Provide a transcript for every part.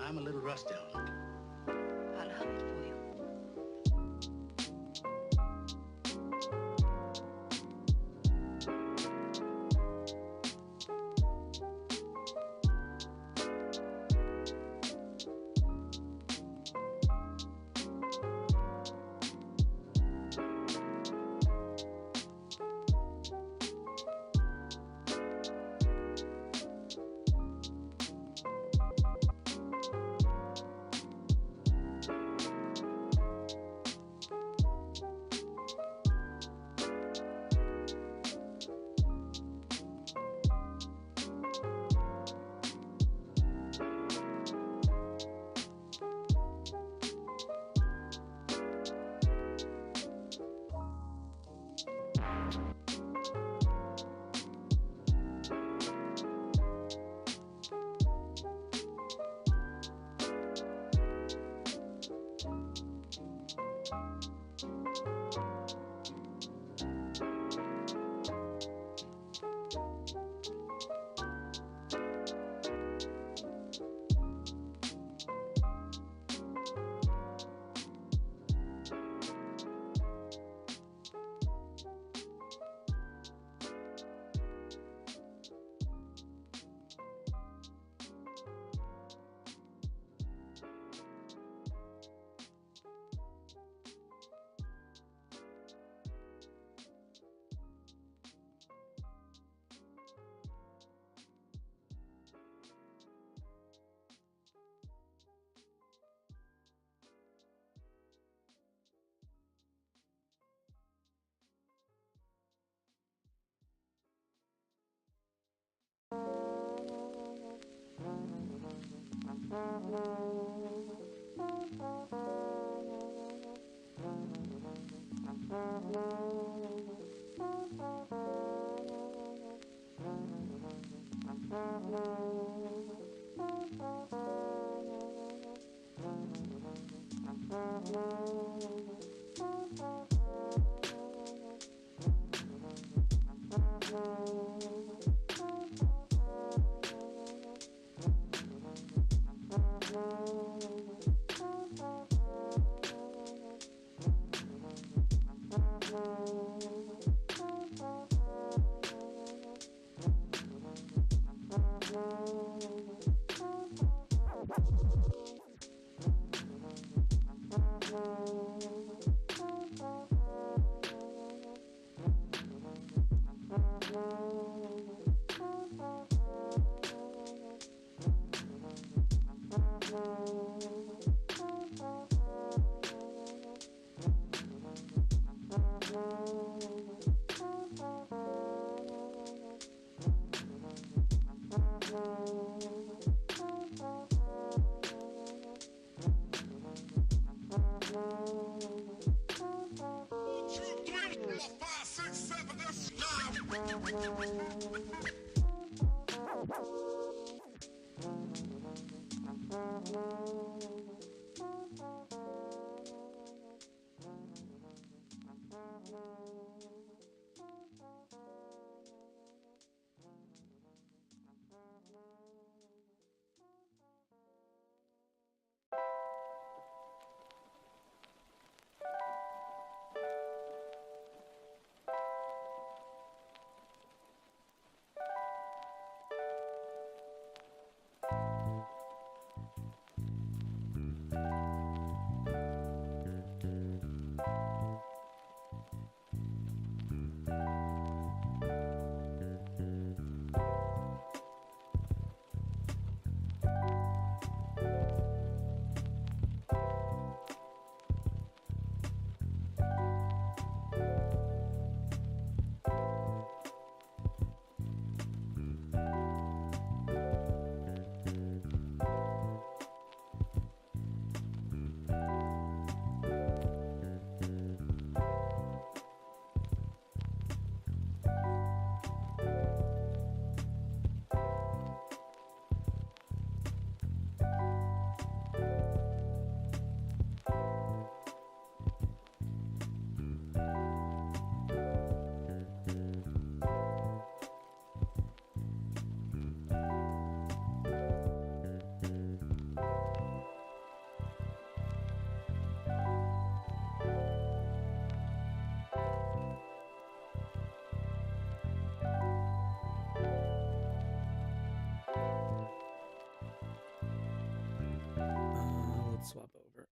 I'm a little rusty on it. I'll hum it for you.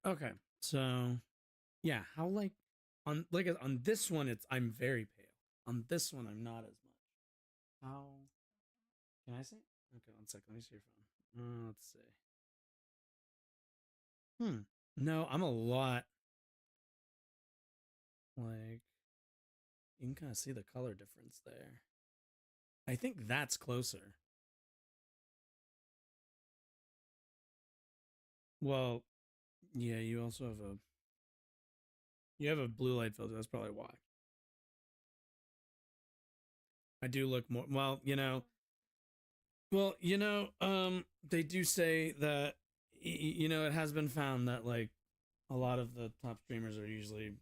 Okay, so yeah, how like on this one I'm very pale. On this one I'm not as much. How can I see? Okay, one second. Let me see your phone. Let's see. No, I'm a lot like you can kind of see the color difference there. I think that's closer. Well, yeah, you also have a blue light filter. That's probably why. I do look more they do say that it has been found that like a lot of the top streamers are usually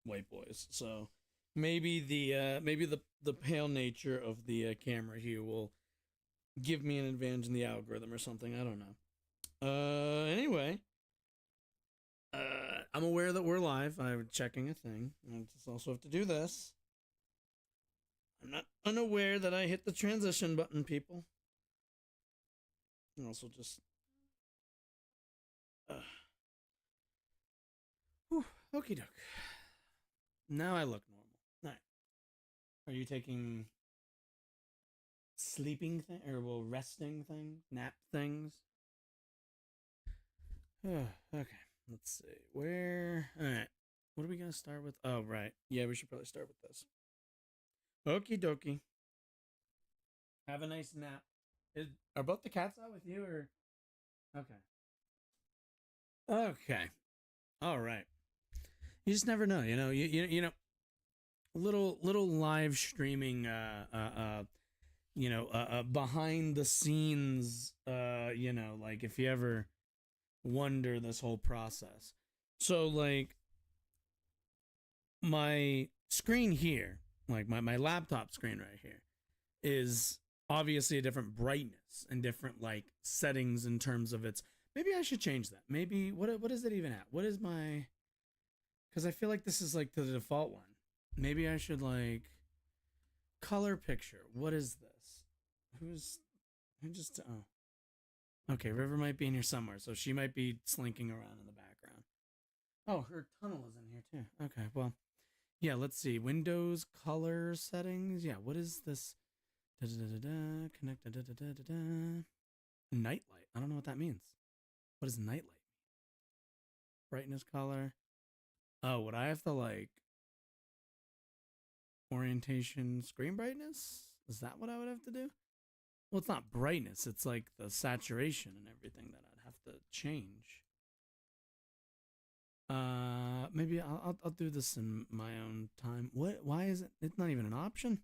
white boys. So maybe the pale nature of the camera here will give me an advantage in the algorithm or something. I don't know. Anyway, I'm aware that we're live. I'm checking a thing. I just also have to do this. I'm not unaware that I hit the transition button, people. And also just okie doke. Now I look normal. All right. Are you taking sleeping thing or resting thing, nap things? Okay. Let's see. Where? All right. What are we gonna start with? Oh, right. Yeah, we should probably start with this. Okie dokie. Have a nice nap. Are both the cats out with you or? Okay. Okay. All right. You just never know, little live streaming behind the scenes like if you ever wonder this whole process. So like my screen here, like my laptop screen right here is obviously a different brightness and different like settings in terms of its. Maybe I should change that. Maybe what is it even at? What is my, because I feel like this is like the default one. Maybe I should like color picture. What is this? Who just okay, River might be in here somewhere, so she might be slinking around in the background. Oh, her tunnel is in here too. Okay, well, yeah, let's see. Windows color settings. Yeah, what is this? Connect. Nightlight. I don't know what that means. What is nightlight? Brightness color. Oh, would I have to like orientation screen brightness? Is that what I would have to do? Well, it's not brightness. It's like the saturation and everything that I'd have to change. Maybe I'll do this in my own time. What? Why is it? It's not even an option.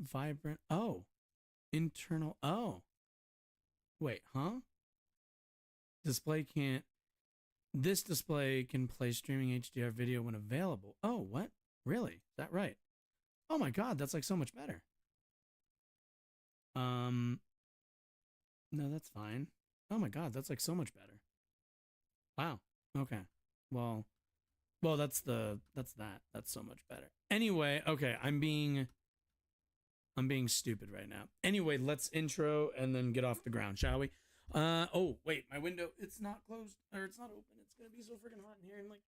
Vibrant. Oh, internal. Oh, wait, huh? Display can't. This display can play streaming HDR video when available. Oh, what? Really? Is that right? Oh my God, that's like so much better. No, that's fine. Oh my God, that's like so much better. Wow. Okay. Well, that's that. That's so much better. Anyway, okay, I'm being stupid right now. Anyway, let's intro and then get off the ground, shall we? Oh, wait, my window, it's not closed, or it's not open. It's gonna be so freaking hot in here in like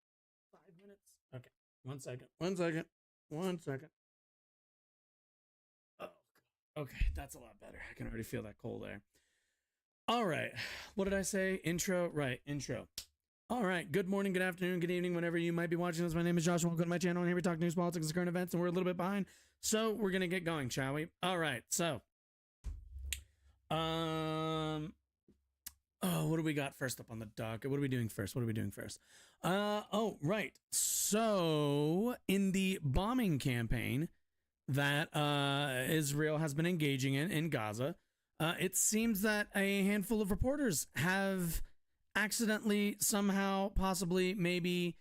5 minutes. Okay, 1 second. Oh, okay, that's a lot better. I can already feel that cold air. All right, what did I say? Intro, right, intro. All right, good morning, good afternoon, good evening, whenever you might be watching this. My name is Josh. Welcome to my channel. And here we talk news, politics, and current events, and we're a little bit behind, so we're gonna get going, shall we? All right, so, oh, what do we got first up on the docket? What are we doing first? Oh, right. So, in the bombing campaign that Israel has been engaging in Gaza, it seems that a handful of reporters have accidentally, somehow, possibly, maybe,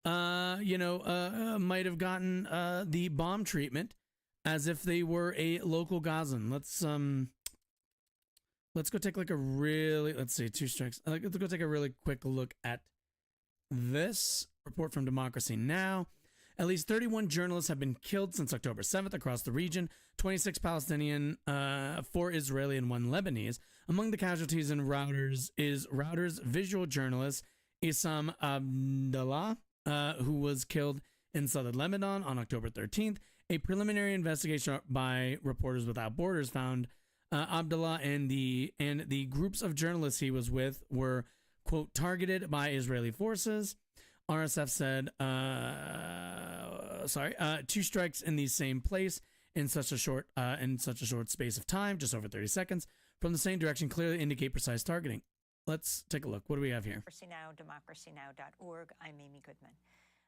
might have gotten the bomb treatment as if they were a local Gazan. Let's go take like a really, let's see, 2 strikes. Let's go take a really quick look at this report from Democracy Now! At least 31 journalists have been killed since October 7th across the region, 26 Palestinian, 4 Israeli, and 1 Lebanese. Among the casualties in Reuters is Reuters visual journalist Issam Abdallah, who was killed in southern Lebanon on October 13th. A preliminary investigation by Reporters Without Borders found Abdallah and the groups of journalists he was with were, quote, targeted by Israeli forces. RSF said, 2 strikes in the same place in such a short space of time, just over 30 seconds, from the same direction, clearly indicate precise targeting. Let's take a look. What do we have here? Democracynow.org. I'm Amy Goodman.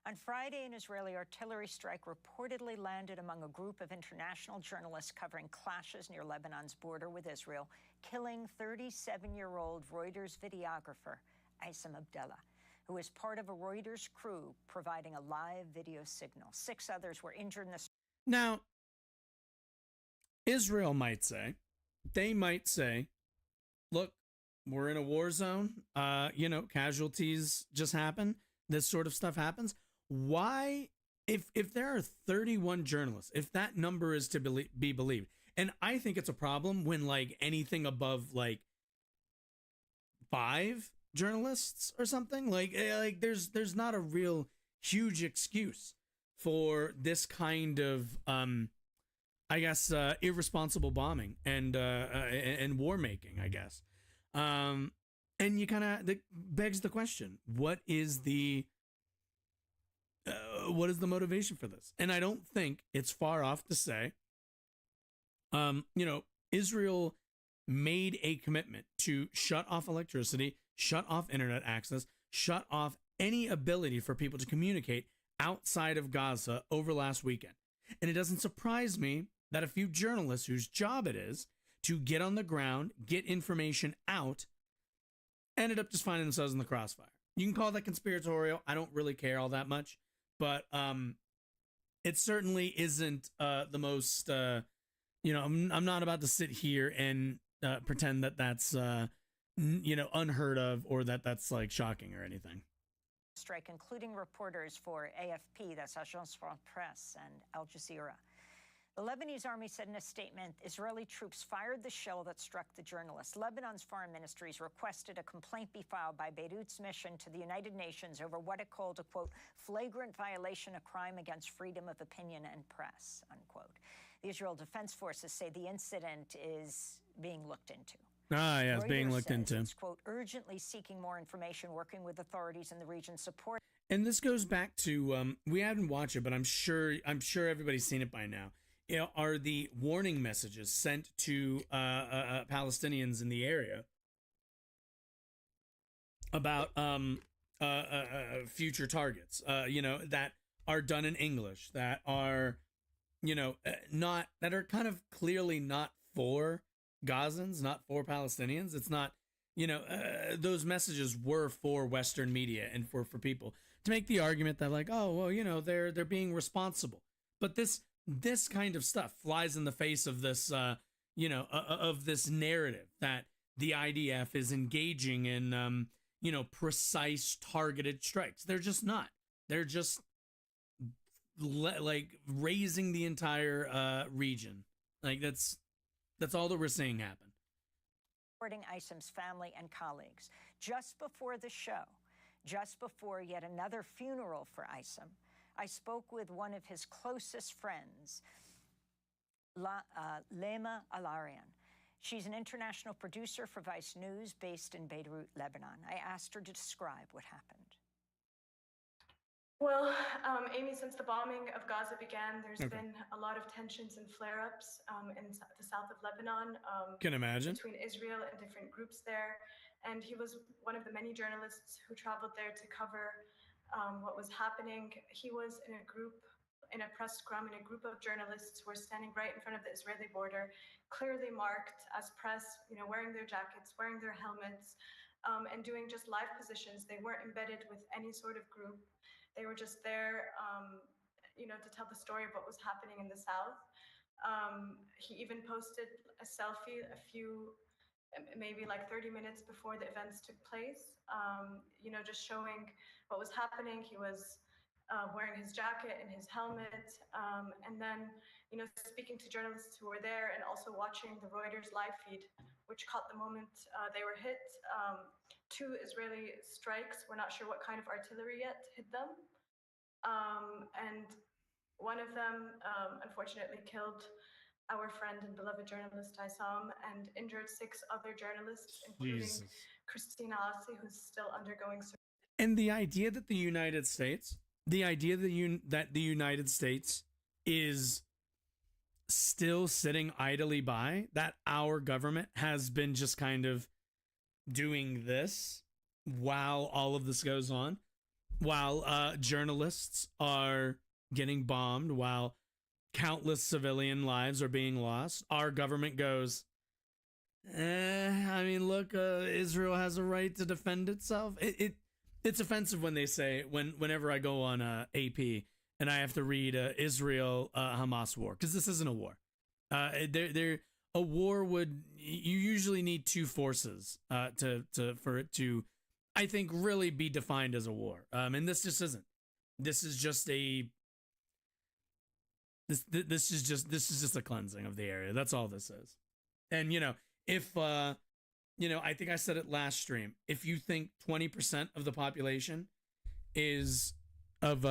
On Friday, an Israeli artillery strike reportedly landed among a group of international journalists covering clashes near Lebanon's border with Israel, killing 37-year-old Reuters videographer Issam Abdallah, who was part of a Reuters crew providing a live video signal. 6 others were injured in the... Now, Israel might say, look, we're in a war zone. Casualties just happen. This sort of stuff happens. Why, if there are 31 journalists, if that number is to be believed, and I think it's a problem when like anything above like 5 journalists or something, like there's not a real huge excuse for this kind of irresponsible bombing and war making, I guess. And you kind of begs the question, what is the motivation for this? And I don't think it's far off to say, Israel made a commitment to shut off electricity, shut off internet access, shut off any ability for people to communicate outside of Gaza over last weekend. And it doesn't surprise me that a few journalists whose job it is to get on the ground, get information out, ended up just finding themselves in the crossfire. You can call that conspiratorial. I don't really care all that much, but it certainly isn't the most, I'm not about to sit here and pretend that that's, unheard of or that that's like shocking or anything. Strike, including reporters for AFP, that's Agence France Presse, and Al Jazeera. The Lebanese army said in a statement, Israeli troops fired the shell that struck the journalist. Lebanon's foreign ministries requested a complaint be filed by Beirut's mission to the United Nations over what it called a, quote, flagrant violation, a crime against freedom of opinion and press, unquote. The Israel Defense Forces say the incident is being looked into. It's being looked into. It's, quote, urgently seeking more information, working with authorities in the region, support. And this goes back to, we haven't watched it, but I'm sure everybody's seen it by now. Are the warning messages sent to Palestinians in the area about future targets, that are done in English, that are, that are kind of clearly not for Gazans, not for Palestinians. It's not, those messages were for Western media and for people to make the argument that like, oh, well, they're being responsible. But this kind of stuff flies in the face of this, of this narrative that the IDF is engaging in, precise targeted strikes. They're just not. They're just like raising the entire region. Like that's all that we're seeing happen. Supporting Issam's family and colleagues. Just before the show, just before yet another funeral for Issam, I spoke with one of his closest friends, Lema Alarian. She's an international producer for Vice News based in Beirut, Lebanon. I asked her to describe what happened. Well, Amy, since the bombing of Gaza began, there's been a lot of tensions and flare-ups in the south of Lebanon. Can imagine. Between Israel and different groups there. And he was one of the many journalists who traveled there to cover what was happening. He was in a press scrum, in a group of journalists who were standing right in front of the Israeli border, clearly marked as press, wearing their jackets, wearing their helmets, and doing just live positions. They weren't embedded with any sort of group. They were just there, to tell the story of what was happening in the South. He even posted a selfie maybe like 30 minutes before the events took place, just showing what was happening. He was wearing his jacket and his helmet, and then, speaking to journalists who were there and also watching the Reuters live feed, which caught the moment they were hit, 2 Israeli strikes. We're not sure what kind of artillery yet hit them. And one of them, unfortunately, killed our friend and beloved journalist Isam and injured 6 other journalists, including Jesus. Christina Assi, who's still undergoing surgery. And the idea that the United States, that the United States is still sitting idly by, that our government has been just kind of doing this while all of this goes on, while journalists are getting bombed, while countless civilian lives are being lost, our government goes, I mean, look, Israel has a right to defend itself. It's offensive when they say, whenever I go on AP and I have to read Israel Hamas war, because this isn't a war. A war would, you usually need 2 forces for it to, I think, really be defined as a war. And this just isn't. This is just a this is just a cleansing of the area. That's all this is. And if I think I said it last stream, if you think 20% of the population is of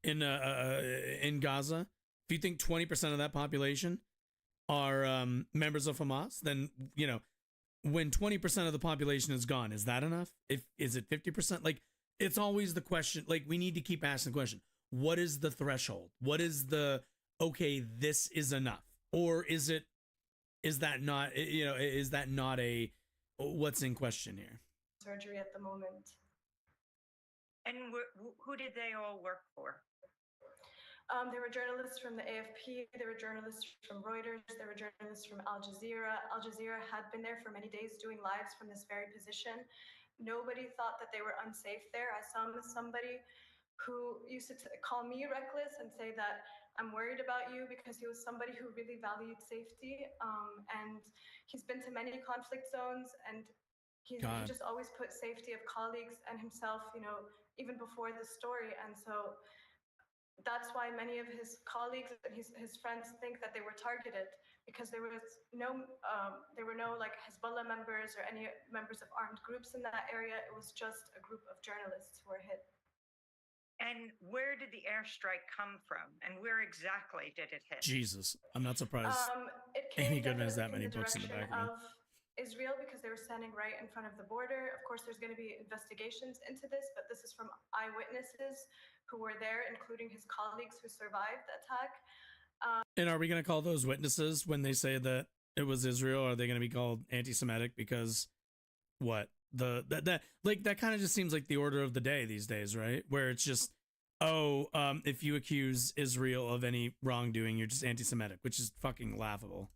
in Gaza, if you think 20% of that population are members of Hamas, then when 20% of the population is gone, is that enough? Is it 50%? Like, it's always the question. Like, we need to keep asking the question: what is the threshold? What is the okay? This is enough, or is that not a what's in question here? Surgery at the moment. And who did they all work for? There were journalists from the AFP, there were journalists from Reuters, there were journalists from Al Jazeera. Al Jazeera had been there for many days doing lives from this very position. Nobody thought that they were unsafe there. I saw somebody who used to call me reckless and say that I'm worried about you, because he was somebody who really valued safety. And he's been to many conflict zones, and he just always put safety of colleagues and himself, even before the story. And so that's why many of his colleagues and his friends think that they were targeted, because there were no like Hezbollah members or any members of armed groups in that area. It was just a group of journalists who were hit. And where did the airstrike come from, and where exactly did it hit? Jesus, I'm not surprised. It came Amy Goodman has that in many the books in the direction back of me. of Israel, because they were standing right in front of the border. Of course, there's going to be investigations into this, but this is from eyewitnesses who were there, including his colleagues who survived the attack. And are we going to call those witnesses when they say that it was Israel? Or are they going to be called anti-Semitic because what? That kind of just seems like the order of the day these days, right? Where it's just, if you accuse Israel of any wrongdoing, you're just anti-Semitic, which is fucking laughable.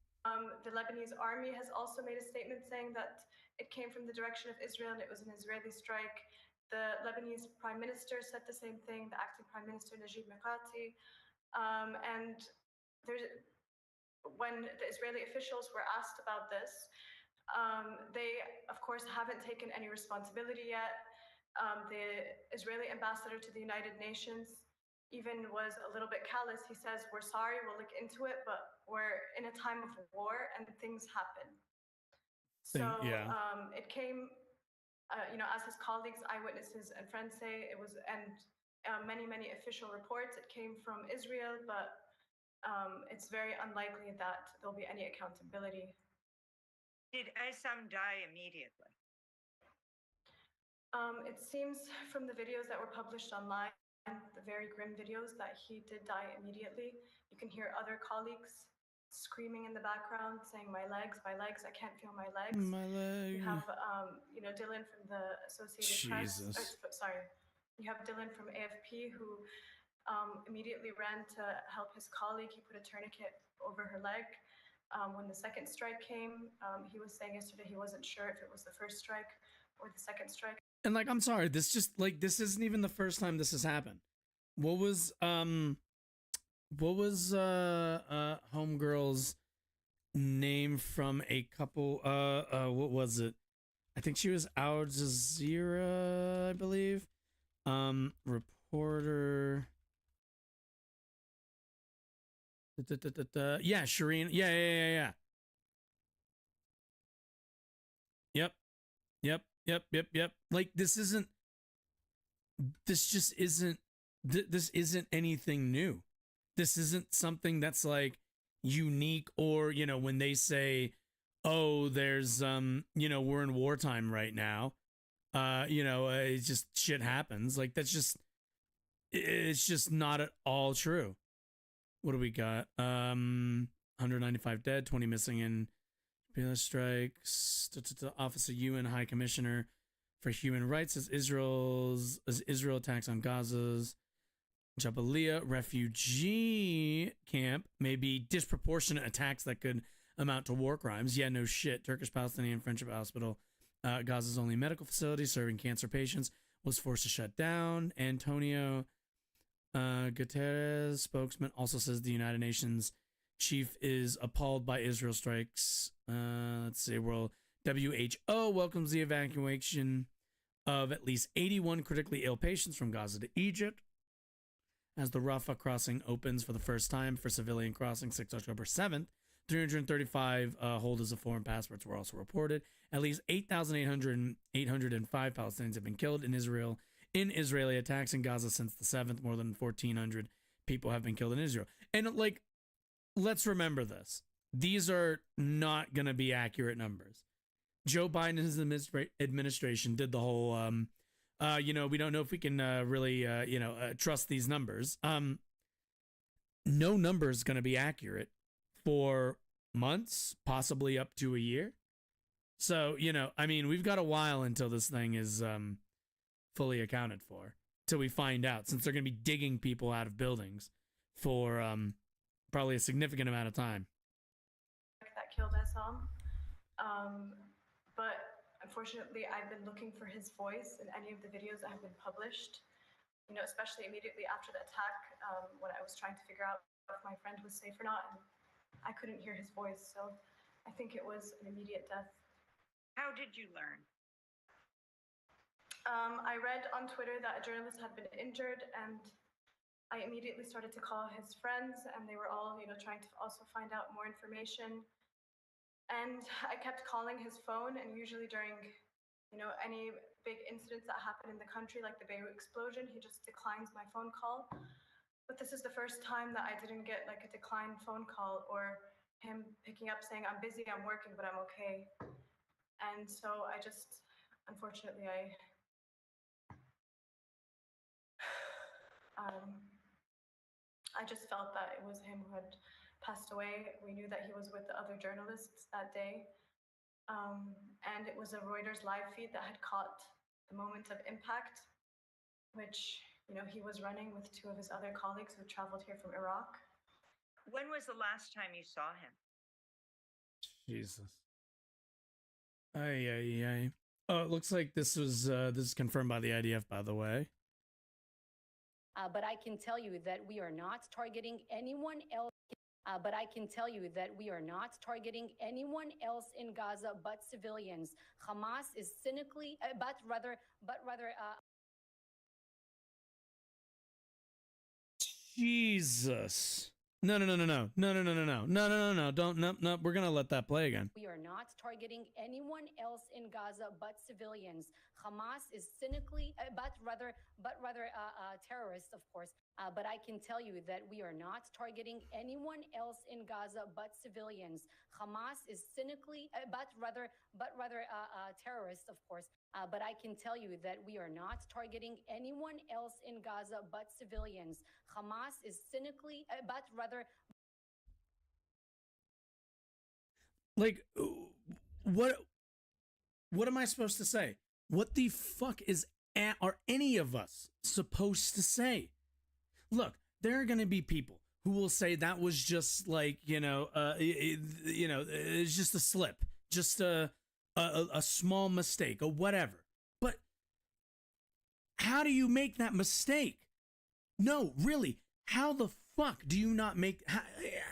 The Lebanese army has also made a statement saying that it came from the direction of Israel and it was an Israeli strike. The Lebanese prime minister said the same thing, the acting prime minister, Najib Mikati. And when the Israeli officials were asked about this, they, of course, haven't taken any responsibility yet. The Israeli ambassador to the United Nations even was a little bit callous. He says, we're sorry, we'll look into it, but we're in a time of war and things happen. So it came, as his colleagues, eyewitnesses, and friends say, it was, and many, many official reports, it came from Israel, but it's very unlikely that there'll be any accountability. Did Isam die immediately? It seems from the videos that were published online, the very grim videos, that he did die immediately. You can hear other colleagues screaming in the background, saying, my legs, I can't feel my legs. My leg. You have, Dylan from the Associated Press. Sorry. You have Dylan from AFP who immediately ran to help his colleague. He put a tourniquet over her leg. When the second strike came, he was saying yesterday he wasn't sure if it was the first strike or the second strike. And I'm sorry, this isn't even the first time this has happened. What was homegirl's name from a couple? What was it? I think she was Al Jazeera, I believe. Reporter. Yeah, Shireen. Yeah. Yep. Yep. Like this just isn't this isn't anything new. This isn't something that's like unique, or when they say, oh, there's we're in wartime right now, it's just shit happens. Like it's just not at all true. What do we got? 195 dead, 20 missing in strikes. Office of UN High Commissioner for Human Rights as Israel attacks on Gaza's Jubilee refugee camp may be disproportionate attacks that could amount to war crimes. Yeah, no shit. Turkish-Palestinian Friendship Hospital, Gaza's only medical facility serving cancer patients, was forced to shut down. Antonio Guterres, spokesman, also says the United Nations chief is appalled by Israel strikes. Let's see. WHO welcomes the evacuation of at least 81 critically ill patients from Gaza to Egypt as the Rafah crossing opens for the first time for civilian crossing 6 October 7th. 335 holders of foreign passports were also reported. At least 805 Palestinians have been killed in Israeli attacks in Gaza since the 7th. More than 1,400 people have been killed in Israel. And let's remember this. These are not going to be accurate numbers. Joe Biden and his administration did the whole, we don't know if we can really, trust these numbers. No number is going to be accurate for months, possibly up to a year. So, we've got a while until this thing is fully accounted for, till we find out, since they're going to be digging people out of buildings for probably a significant amount of time. That killed Essam. But unfortunately, I've been looking for his voice in any of the videos that have been published, especially immediately after the attack, when I was trying to figure out if my friend was safe or not, and I couldn't hear his voice. So I think it was an immediate death. How did you learn? I read on Twitter that a journalist had been injured, and I immediately started to call his friends, and they were all, trying to also find out more information. And I kept calling his phone, and usually during, any big incidents that happen in the country, like the Beirut explosion, he just declines my phone call. But this is the first time that I didn't get like a declined phone call, or him picking up saying, I'm busy, I'm working, but I'm okay. And so I just, unfortunately, I just felt that it was him who had passed away. We knew that he was with the other journalists that day. And it was a Reuters live feed that had caught the moment of impact, which, he was running with two of his other colleagues who traveled here from Iraq. When was the last time you saw him? Jesus. Ay. Oh, it looks like this is confirmed by the IDF, by the way. But I can tell you that we are not targeting anyone else. But I can tell you that we are not targeting anyone else in Gaza but civilians. Hamas is cynically, but rather. Jesus. No. Don't, no. We're going to let that play again. We are not targeting anyone else in Gaza but civilians. Hamas is cynically, but rather terrorists, of course. But I can tell you that we are not targeting anyone else in Gaza but civilians. Hamas is cynically, but rather terrorists, of course. But I can tell you that we are not targeting anyone else in Gaza but civilians. Hamas is cynically, but rather. Like, what am I supposed to say? What the fuck are any of us supposed to say? Look, there are going to be people who will say that was just like, it's just a slip, just a small mistake or whatever. But how do you make that mistake? No, really, how the fuck do you not make,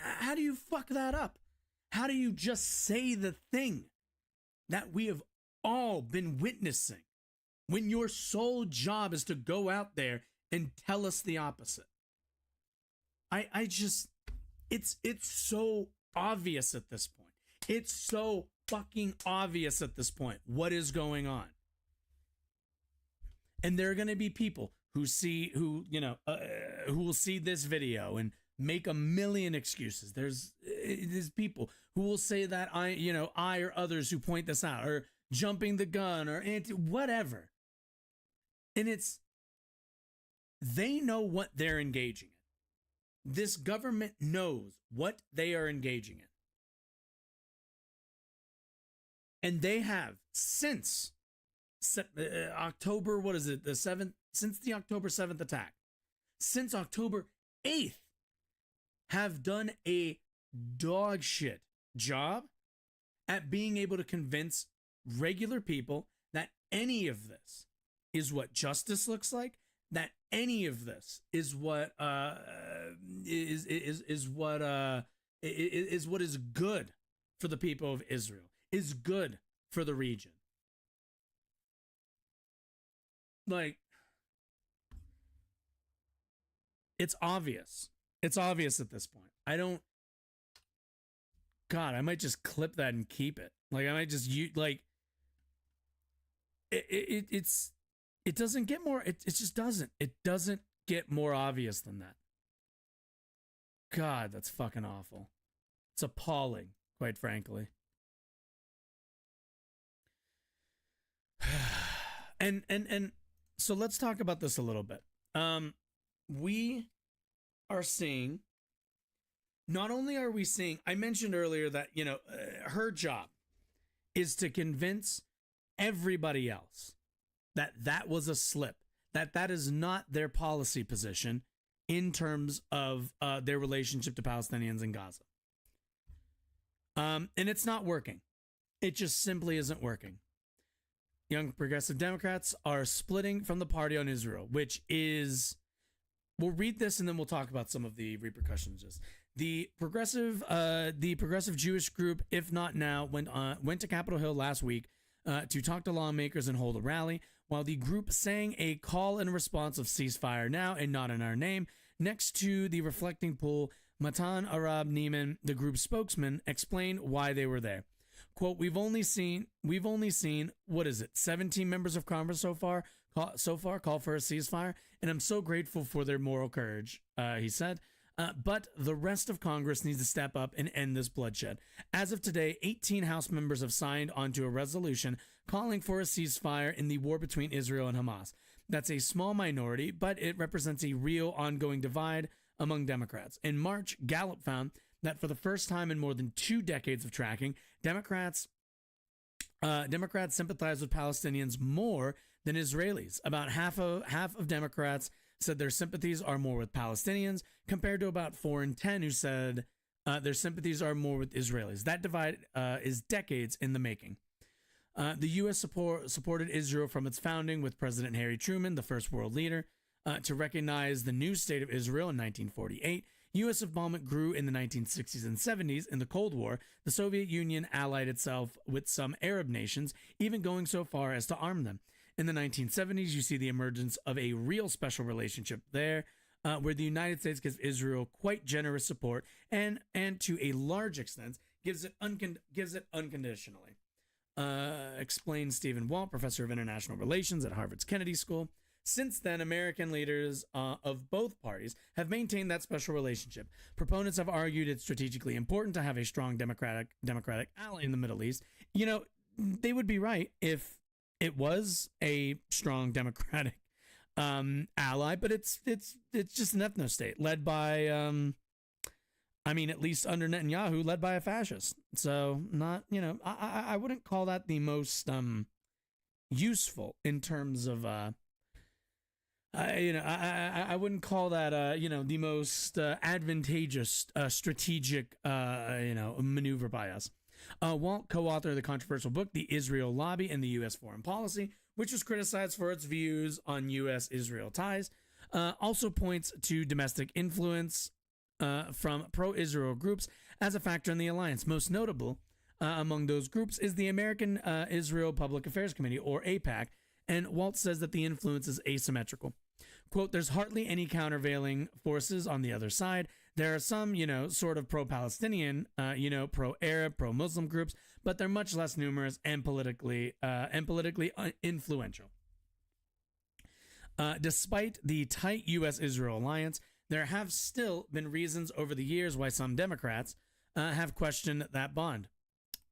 how do you fuck that up? How do you just say the thing that we have all been witnessing when your sole job is to go out there and tell us the opposite? I just, it's so obvious at this point. It's so fucking obvious at this point what is going on. And there are going to be people who will see this video and make a million excuses. There's people who will say that I or others who point this out are jumping the gun or whatever. And they know what they're engaging in. This government knows what they are engaging in. And they have since October, what is it, the 7th, since the October 7th attack, since October 8th, have done a dog shit job at being able to convince regular people that any of this is what justice looks like, that any of this is what is what is good for the people of Israel, is good for the region. Like, it's obvious. It's obvious at this point. I might just clip that and keep it. Like, I might just it doesn't get more, it just doesn't. It doesn't get more obvious than that. God, that's fucking awful. It's appalling, quite frankly. And so let's talk about this a little bit. We are seeing, not only are we seeing, I mentioned earlier that, her job is to convince everybody else that was a slip, that is not their policy position in terms of their relationship to Palestinians in Gaza. And it's not working. It just simply isn't working. Young progressive Democrats are splitting from the Party on Israel, which is, we'll read this and then we'll talk about some of the repercussions. The progressive Jewish group, If Not Now, went to Capitol Hill last week to talk to lawmakers and hold a rally, while the group sang a call in response of ceasefire now and not in our name. Next to the reflecting pool, Matan Arab Neiman, the group's spokesman, explained why they were there. Quote, we've only seen, what is it, 17 members of Congress so far call for a ceasefire, and I'm so grateful for their moral courage, he said. But the rest of Congress needs to step up and end this bloodshed. As of today, 18 House members have signed onto a resolution calling for a ceasefire in the war between Israel and Hamas. That's a small minority, but it represents a real ongoing divide among Democrats. In March, Gallup found that for the first time in more than 2 decades of tracking, Democrats sympathize with Palestinians more than Israelis. About half of Democrats said their sympathies are more with Palestinians, compared to about 4 in 10 who said their sympathies are more with Israelis. That divide is decades in the making. The U.S. supported Israel from its founding, with President Harry Truman, the first world leader, to recognize the new state of Israel in 1948. U.S. involvement grew in the 1960s and 70s. In the Cold War, the Soviet Union allied itself with some Arab nations, even going so far as to arm them. In the 1970s, you see the emergence of a real special relationship there, where the United States gives Israel quite generous support and to a large extent gives it unconditionally. Explains Stephen Walt, professor of international relations at Harvard's Kennedy School. Since then, American leaders of both parties have maintained that special relationship. Proponents have argued it's strategically important to have a strong democratic ally in the Middle East. They would be right if it was a strong democratic ally, but it's just an ethno-state led by, at least under Netanyahu, led by a fascist. So not, I wouldn't call that the most useful in terms of, I wouldn't call that, the most advantageous strategic, maneuver by us. Walt co-authored the controversial book, The Israel Lobby and the U.S. Foreign Policy, which was criticized for its views on U.S.-Israel ties, also points to domestic influence from pro-Israel groups as a factor in the alliance. Most notable among those groups is the American Israel Public Affairs Committee, or AIPAC, and Walt says that the influence is asymmetrical. Quote, there's hardly any countervailing forces on the other side. There are some, sort of pro-Palestinian, pro-Arab, pro-Muslim groups, but they're much less numerous and politically influential. Despite the tight U.S.-Israel alliance, there have still been reasons over the years why some Democrats have questioned that bond.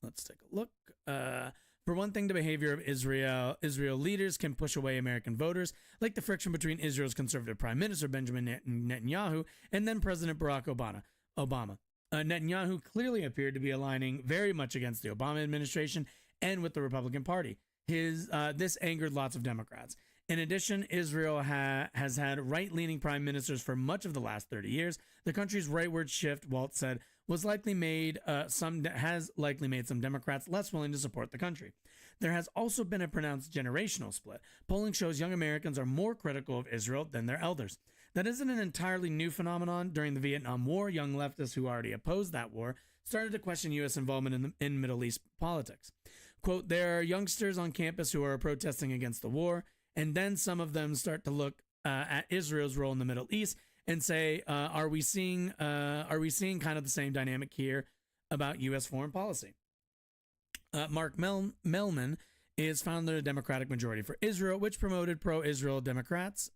Let's take a look. For one thing, the behavior of Israel leaders can push away American voters, like the friction between Israel's conservative Prime Minister Benjamin Netanyahu and then President Barack Obama. Netanyahu clearly appeared to be aligning very much against the Obama administration and with the Republican Party. This angered lots of Democrats. In addition, Israel has had right-leaning prime ministers for much of the last 30 years. The country's rightward shift, Walt said, has likely made some Democrats less willing to support the country. There has also been a pronounced generational split. Polling shows young Americans are more critical of Israel than their elders. That isn't an entirely new phenomenon. During the Vietnam War, young leftists who already opposed that war started to question U.S. involvement in Middle East politics. Quote, there are youngsters on campus who are protesting against the war, and then some of them start to look at Israel's role in the Middle East and say, are we seeing kind of the same dynamic here about U.S. foreign policy? Mark Mellman is founder of the Democratic Majority for Israel, which promoted pro-Israel Democrats.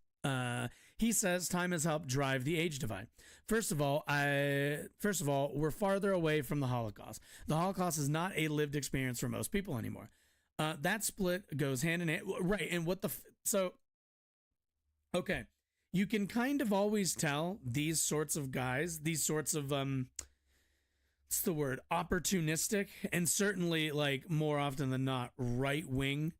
He says time has helped drive the age divide. First of all, we're farther away from the Holocaust. The Holocaust is not a lived experience for most people anymore. That split goes hand in hand, right? And okay, you can kind of always tell these sorts of guys, these sorts of what's the word, opportunistic, and certainly like more often than not right wing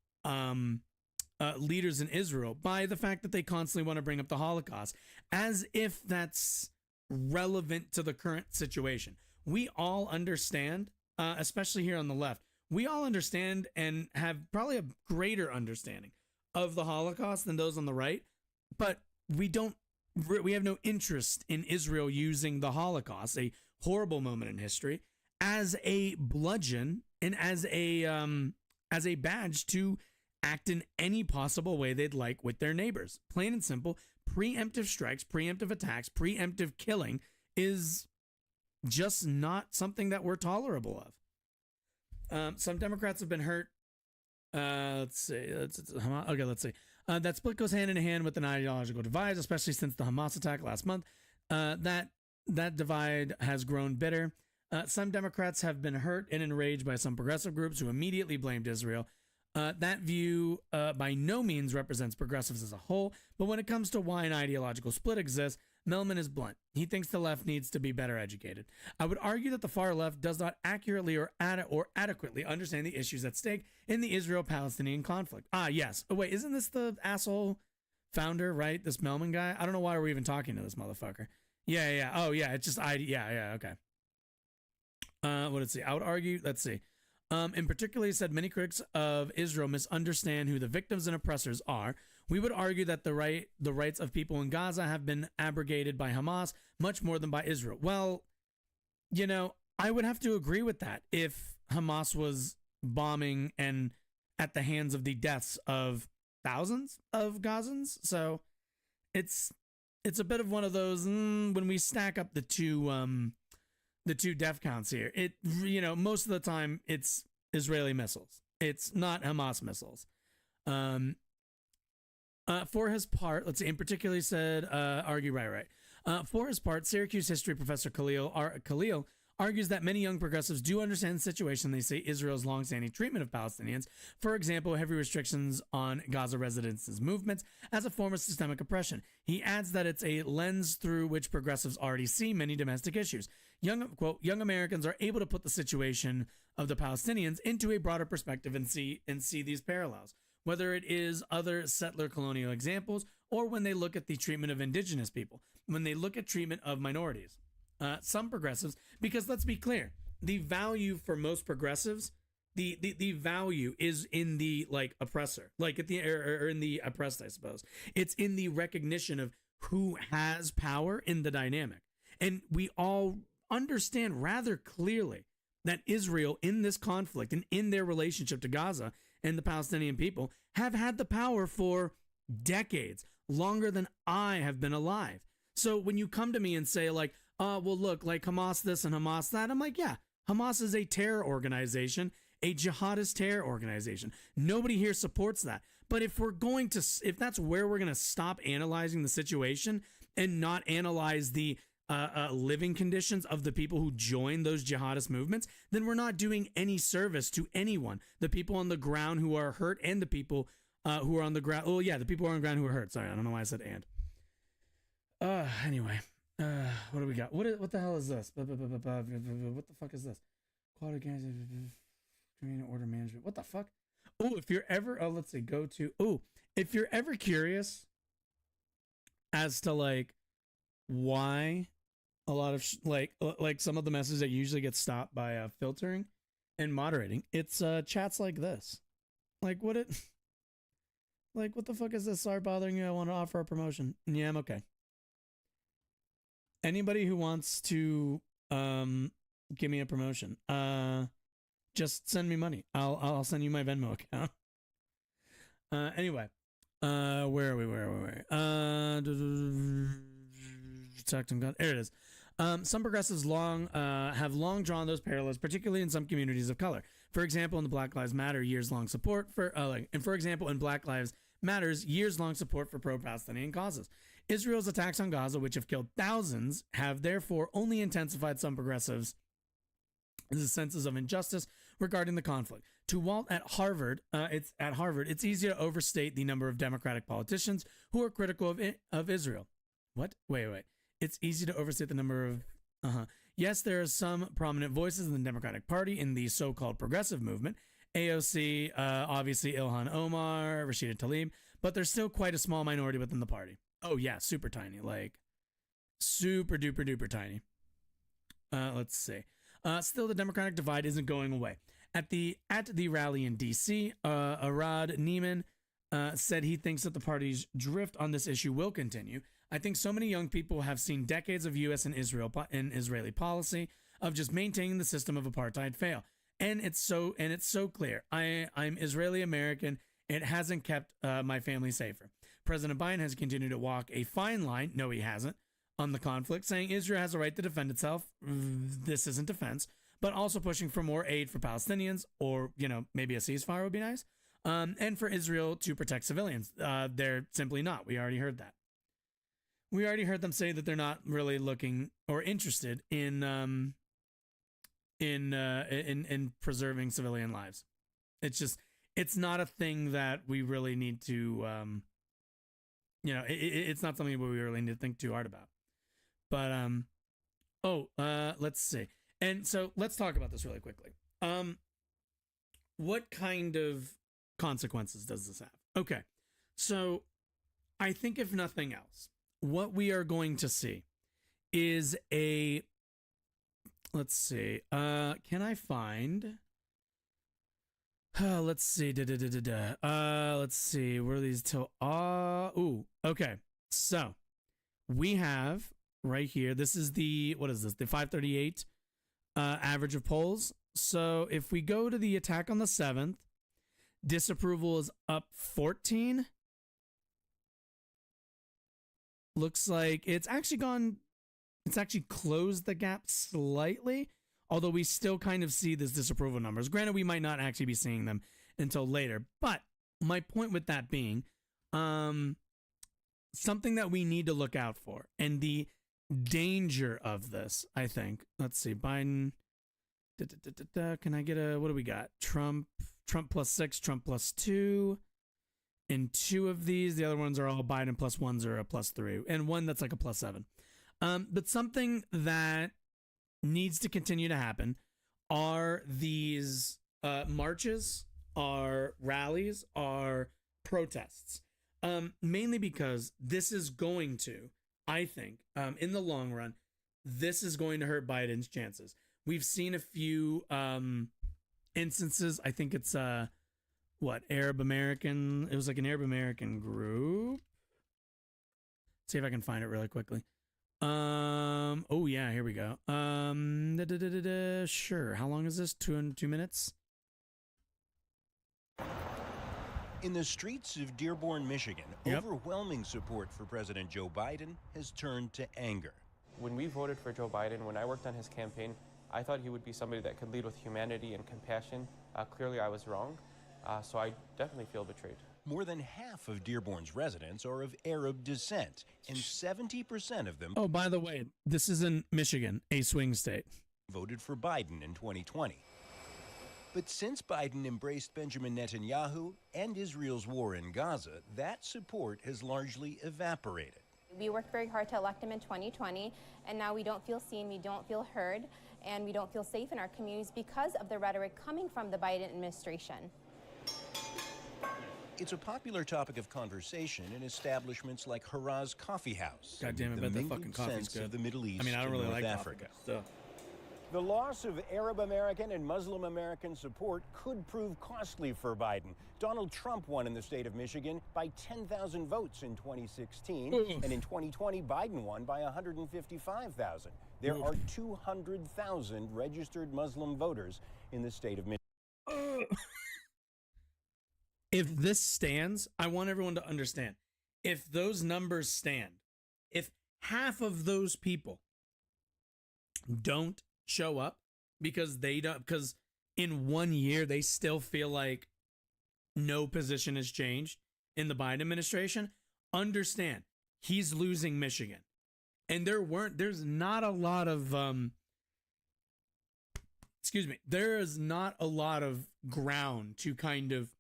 leaders in Israel by the fact that they constantly want to bring up the Holocaust as if that's relevant to the current situation. We all understand, especially here on the left, we all understand and have probably a greater understanding of the Holocaust than those on the right, but we have no interest in Israel using the Holocaust, a horrible moment in history, as a bludgeon and as a badge to act in any possible way they'd like with their neighbors. Plain and simple, preemptive strikes, preemptive attacks, preemptive killing is just not something that we're tolerable of. Some Democrats have been hurt. Let's see. That split goes hand in hand with an ideological divide, especially since the Hamas attack last month. That divide has grown bitter. Some Democrats have been hurt and enraged by some progressive groups who immediately blamed Israel. That view by no means represents progressives as a whole, but when it comes to why an ideological split exists, Mellman is blunt. He thinks the left needs to be better educated. I would argue that the far left does not accurately or adequately understand the issues at stake in the Israel-Palestinian conflict. Ah, yes. Oh, wait, isn't this the asshole founder, right? This Mellman guy? I don't know why we're even talking to this motherfucker. Yeah. Oh, yeah, it's just, okay. What did it say? I would argue, let's see. In particular, he said many critics of Israel misunderstand who the victims and oppressors are. We would argue that the rights of people in Gaza have been abrogated by Hamas much more than by Israel. Well, I would have to agree with that if Hamas was bombing and at the hands of the deaths of thousands of Gazans. So it's a bit of one of those when we stack up the two death counts here. Most of the time it's Israeli missiles. It's not Hamas missiles. For his part, let's see, in particular, he said, argue right. For his part, Syracuse history professor Khalil argues that many young progressives do understand the situation. They say Israel's longstanding treatment of Palestinians, for example, heavy restrictions on Gaza residents' movements, as a form of systemic oppression. He adds that it's a lens through which progressives already see many domestic issues. Young Americans are able to put the situation of the Palestinians into a broader perspective and see these parallels, whether it is other settler colonial examples or when they look at the treatment of indigenous people, when they look at treatment of minorities. Some progressives, because let's be clear, the value for most progressives, the value is in the oppressor, or in the oppressed, I suppose. It's in the recognition of who has power in the dynamic. And we all understand rather clearly that Israel in this conflict and in their relationship to Gaza and the Palestinian people have had the power for decades, longer than I have been alive. So when you come to me and say like, well, look, like Hamas this and Hamas that, I'm like, yeah, Hamas is a terror organization, a jihadist terror organization. Nobody here supports that. But if if that's where we're going to stop analyzing the situation and not analyze the living conditions of the people who join those jihadist movements, then we're not doing any service to anyone. The people on the ground who are hurt and the people who are on the ground. Oh, yeah, the people who are on the ground who are hurt. Sorry, I don't know why I said and. Anyway, what do we got? What the hell is this? What the fuck is this? Quality community order management. What the fuck? Oh, if you're ever, let's see, if you're ever curious as to like why a lot of like some of the messages that usually get stopped by filtering and moderating, it's chats like this. Like what the fuck is this? Sorry bothering you. I want to offer a promotion. Yeah, I'm okay. Anybody who wants to give me a promotion, just send me money. I'll send you my Venmo account. Anyway, where are we? There it is. Some progressives have long drawn those parallels, particularly in some communities of color. For example, in the Black Lives Matter years-long support for, in Black Lives Matter's years-long support for pro-Palestinian causes. Israel's attacks on Gaza, which have killed thousands, have therefore only intensified some progressives' senses of injustice regarding the conflict. To Walt at Harvard, it's easy to overstate the number of Democratic politicians who are critical of Israel. What? Wait. It's easy to overstate the number of... Yes, there are some prominent voices in the Democratic Party in the so-called progressive movement. AOC, obviously Ilhan Omar, Rashida Tlaib, but there's still quite a small minority within the party. Oh yeah, super tiny, like super duper duper tiny. Let's see. Still, the Democratic divide isn't going away. At the rally in D.C., Arad Neiman said he thinks that the party's drift on this issue will continue. I think so many young people have seen decades of U.S. and Israeli policy of just maintaining the system of apartheid fail, and it's so clear. I'm Israeli American. It hasn't kept my family safer. President Biden has continued to walk a fine line. No, he hasn't. On the conflict, saying Israel has a right to defend itself. This isn't defense, but also pushing for more aid for Palestinians, or, maybe a ceasefire would be nice. And for Israel to protect civilians. They're simply not. We already heard that. We already heard them say that they're not really looking or interested in preserving civilian lives. It's not a thing that we really need to, it's not something we really need to think too hard about. But, let's see. And so let's talk about this really quickly. What kind of consequences does this have? Okay. So I think if nothing else, what we are going to see is let's see. Can I find, let's see. Let's see. Where are these till? Okay. So we have right here, this is the 538 average of polls. So if we go to the attack on the 7th, disapproval is up 14. Looks like it's actually closed the gap slightly, although we still kind of see this disapproval numbers. Granted, we might not actually be seeing them until later, but my point with that being, something that we need to look out for, and the danger of this, I think. Let's see, Biden. Can I get what do we got? Trump +6, Trump +2. In 2 of these, the other ones are all Biden +1s or a +3, and one that's like a +7. But something that needs to continue to happen are these marches, are rallies, are protests. Mainly because this is going to, I think, in the long run, this is going to hurt Biden's chances. We've seen a few instances. I think it's Arab American. It was like an Arab American group. See if I can find it really quickly. Oh yeah, here we go. Sure. How long is this? 2 minutes. In the streets of Dearborn, Michigan, overwhelming support for President Joe Biden has turned to anger. When we voted for Joe Biden, when I worked on his campaign, I thought he would be somebody that could lead with humanity and compassion. Clearly, I was wrong, so I definitely feel betrayed. More than half of Dearborn's residents are of Arab descent, and 70% of them, Oh, by the way, this is in Michigan, a swing state. voted for Biden in 2020. But since Biden embraced Benjamin Netanyahu and Israel's war in Gaza, that support has largely evaporated. We worked very hard to elect him in 2020, and now we don't feel seen, we don't feel heard, and we don't feel safe in our communities because of the rhetoric coming from the Biden administration. It's a popular topic of conversation in establishments like Haraz Coffee House. God damn it, the bet the mingled fucking coffee's sense good. of the Middle East I mean, I don't and really North like Africa. coffee, so. The loss of Arab American and Muslim American support could prove costly for Biden. Donald Trump won in the state of Michigan by 10,000 votes in 2016, and in 2020, Biden won by 155,000. There are 200,000 registered Muslim voters in the state of Michigan. If this stands, I want everyone to understand. If those numbers stand, if half of those people don't show up because in 1 year they still feel like no position has changed in the Biden administration, understand he's losing Michigan. And there's not a lot of there is not a lot of ground to kind of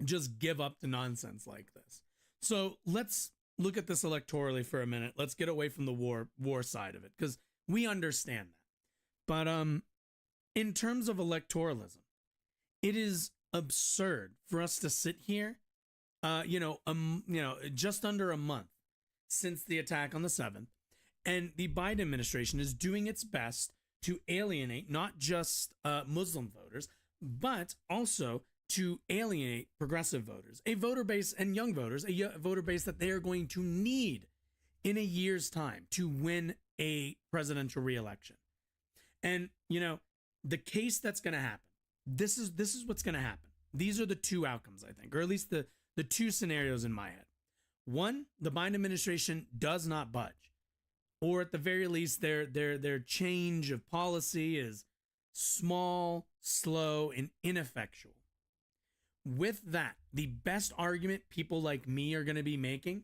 just give up to nonsense like this. So let's look at this electorally for a minute. Let's get away from the war side of it, because we understand that. But in terms of electoralism, it is absurd for us to sit here, just under a month since the attack on the 7th, and the Biden administration is doing its best to alienate not just Muslim voters, but also to alienate progressive voters, a voter base and young voters, a voter base that they are going to need in a year's time to win a presidential reelection. And, the case that's going to happen, this is what's going to happen. These are the two outcomes, I think, or at least the two scenarios in my head. One, the Biden administration does not budge, or at the very least, their change of policy is small, slow, and ineffectual. With that, the best argument people like me are going to be making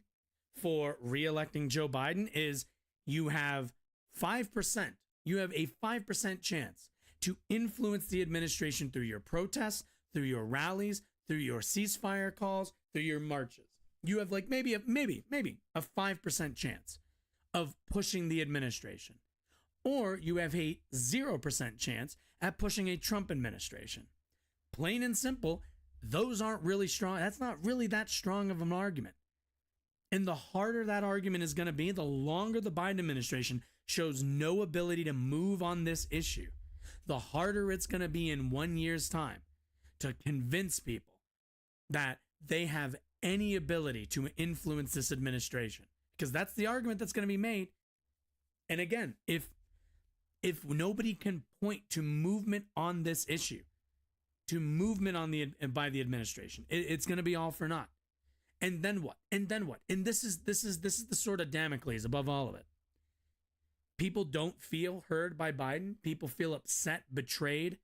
for reelecting Joe Biden is you have 5%. You have a 5% chance to influence the administration through your protests, through your rallies, through your ceasefire calls, through your marches. You have like maybe a 5% chance of pushing the administration. Or you have a 0% chance at pushing a Trump administration. Plain and simple, those aren't really strong. That's not really that strong of an argument. And the harder that argument is going to be, the longer the Biden administration shows no ability to move on this issue, the harder it's going to be in 1 year's time to convince people that they have any ability to influence this administration. Because that's the argument that's going to be made. And again, if nobody can point to movement on this issue, to movement by the administration, it's going to be all for naught. And then what? And this is the sort of Damocles above all of it. People don't feel heard by Biden. People feel upset, betrayed.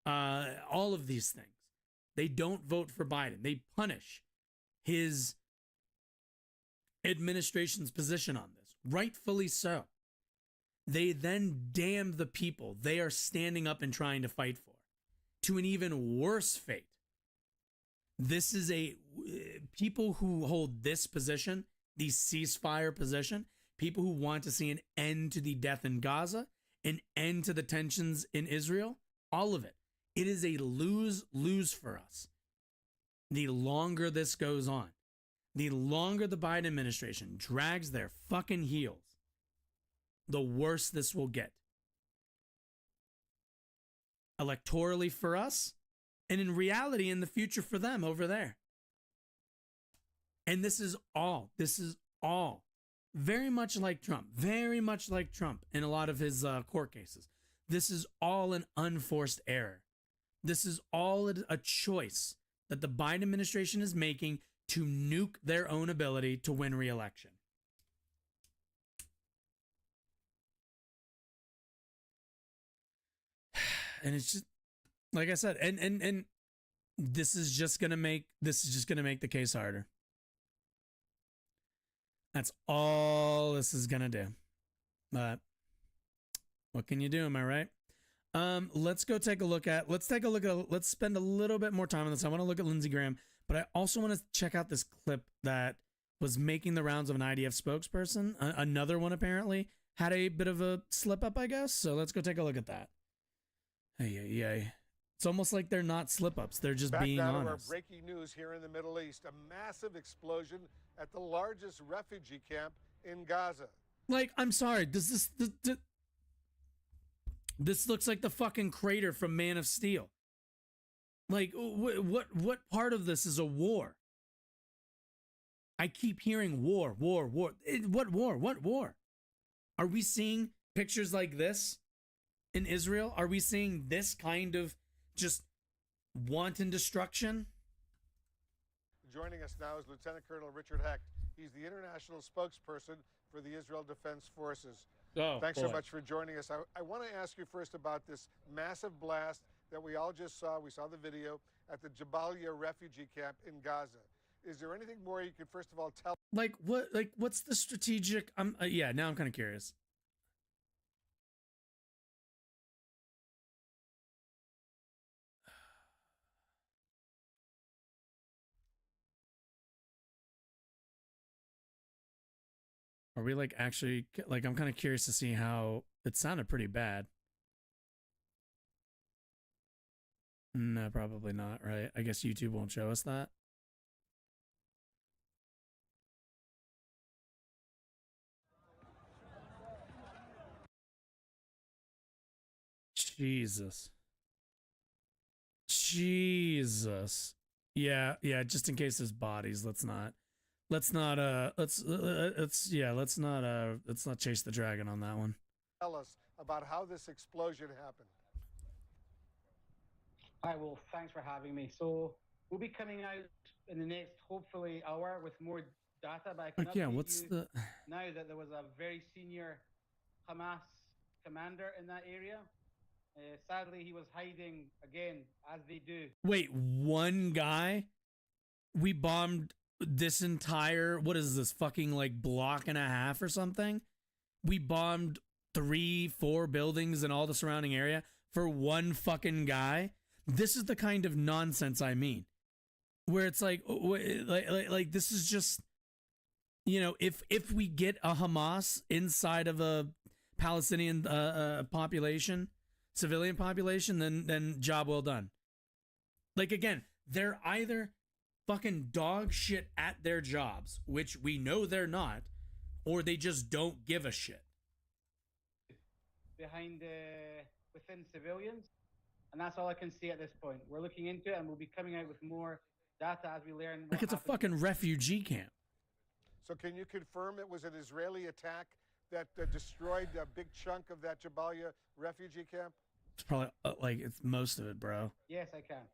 All of these things. They don't vote for Biden. They punish his administration's position on this, rightfully so. They then damn the people they are standing up and trying to fight for to an even worse fate. This is people who hold this position, the ceasefire position, people who want to see an end to the death in Gaza, an end to the tensions in Israel, all of it. It is a lose-lose for us. The longer this goes on, the longer the Biden administration drags their fucking heels, the worse this will get. Electorally for us, and in reality, in the future for them over there. And this is all very much like Trump in a lot of his court cases. This is all an unforced error. This is all a choice that the Biden administration is making to nuke their own ability to win re-election. And it's just like I said, and this is just gonna make the case harder. That's all this is gonna do. But what can you do? Am I right? Let's spend a little bit more time on this. I want to look at Lindsey Graham, but I also want to check out this clip that was making the rounds of an IDF spokesperson. Another one apparently had a bit of a slip up, I guess. So let's go take a look at that. Hey. It's almost like they're not slip ups. They're just being honest. Back now to our breaking news here in the Middle East. A massive explosion at the largest refugee camp in Gaza. Like, I'm sorry. This looks like the fucking crater from Man of Steel. Like, what part of this is a war? I keep hearing war. What war? What war? Are we seeing pictures like this in Israel? Are we seeing this kind of just wanton destruction? Joining us now is Lieutenant Colonel Richard Hecht. He's the international spokesperson for the Israel Defense Forces. Thanks so much for joining us. I want to ask you first about this massive blast that we all just saw. We saw the video at the Jubilee refugee camp in Gaza. Is there anything more you could first of all tell? What's the strategic? Yeah, now I'm kind of curious. Are we actually I'm kind of curious to see how it sounded pretty bad. No, probably not, right? I guess YouTube won't show us that. Jesus. Yeah, just in case there's bodies, let's not chase the dragon on that one. Tell us about how this explosion happened. Hi, Wolf. Thanks for having me. So we'll be coming out in the next, hopefully, hour with more data. But I can update you now that there was a very senior Hamas commander in that area. Sadly, he was hiding again, as they do. Wait, one guy? We bombed this entire, what is this, fucking block and a half or something? We bombed 3-4 buildings and all the surrounding area for one fucking guy. This is the kind of nonsense I mean, where it's like this is just, if we get a Hamas inside of a Palestinian population, civilian population, then job well done. Again, they're either fucking dog shit at their jobs, which we know they're not, or they just don't give a shit. Within civilians, and that's all I can see at this point. We're looking into it, and we'll be coming out with more data as we learn. It's a fucking refugee camp. So can you confirm it was an Israeli attack that destroyed a big chunk of that Jabalia refugee camp? It's probably it's most of it, bro. Yes, I can.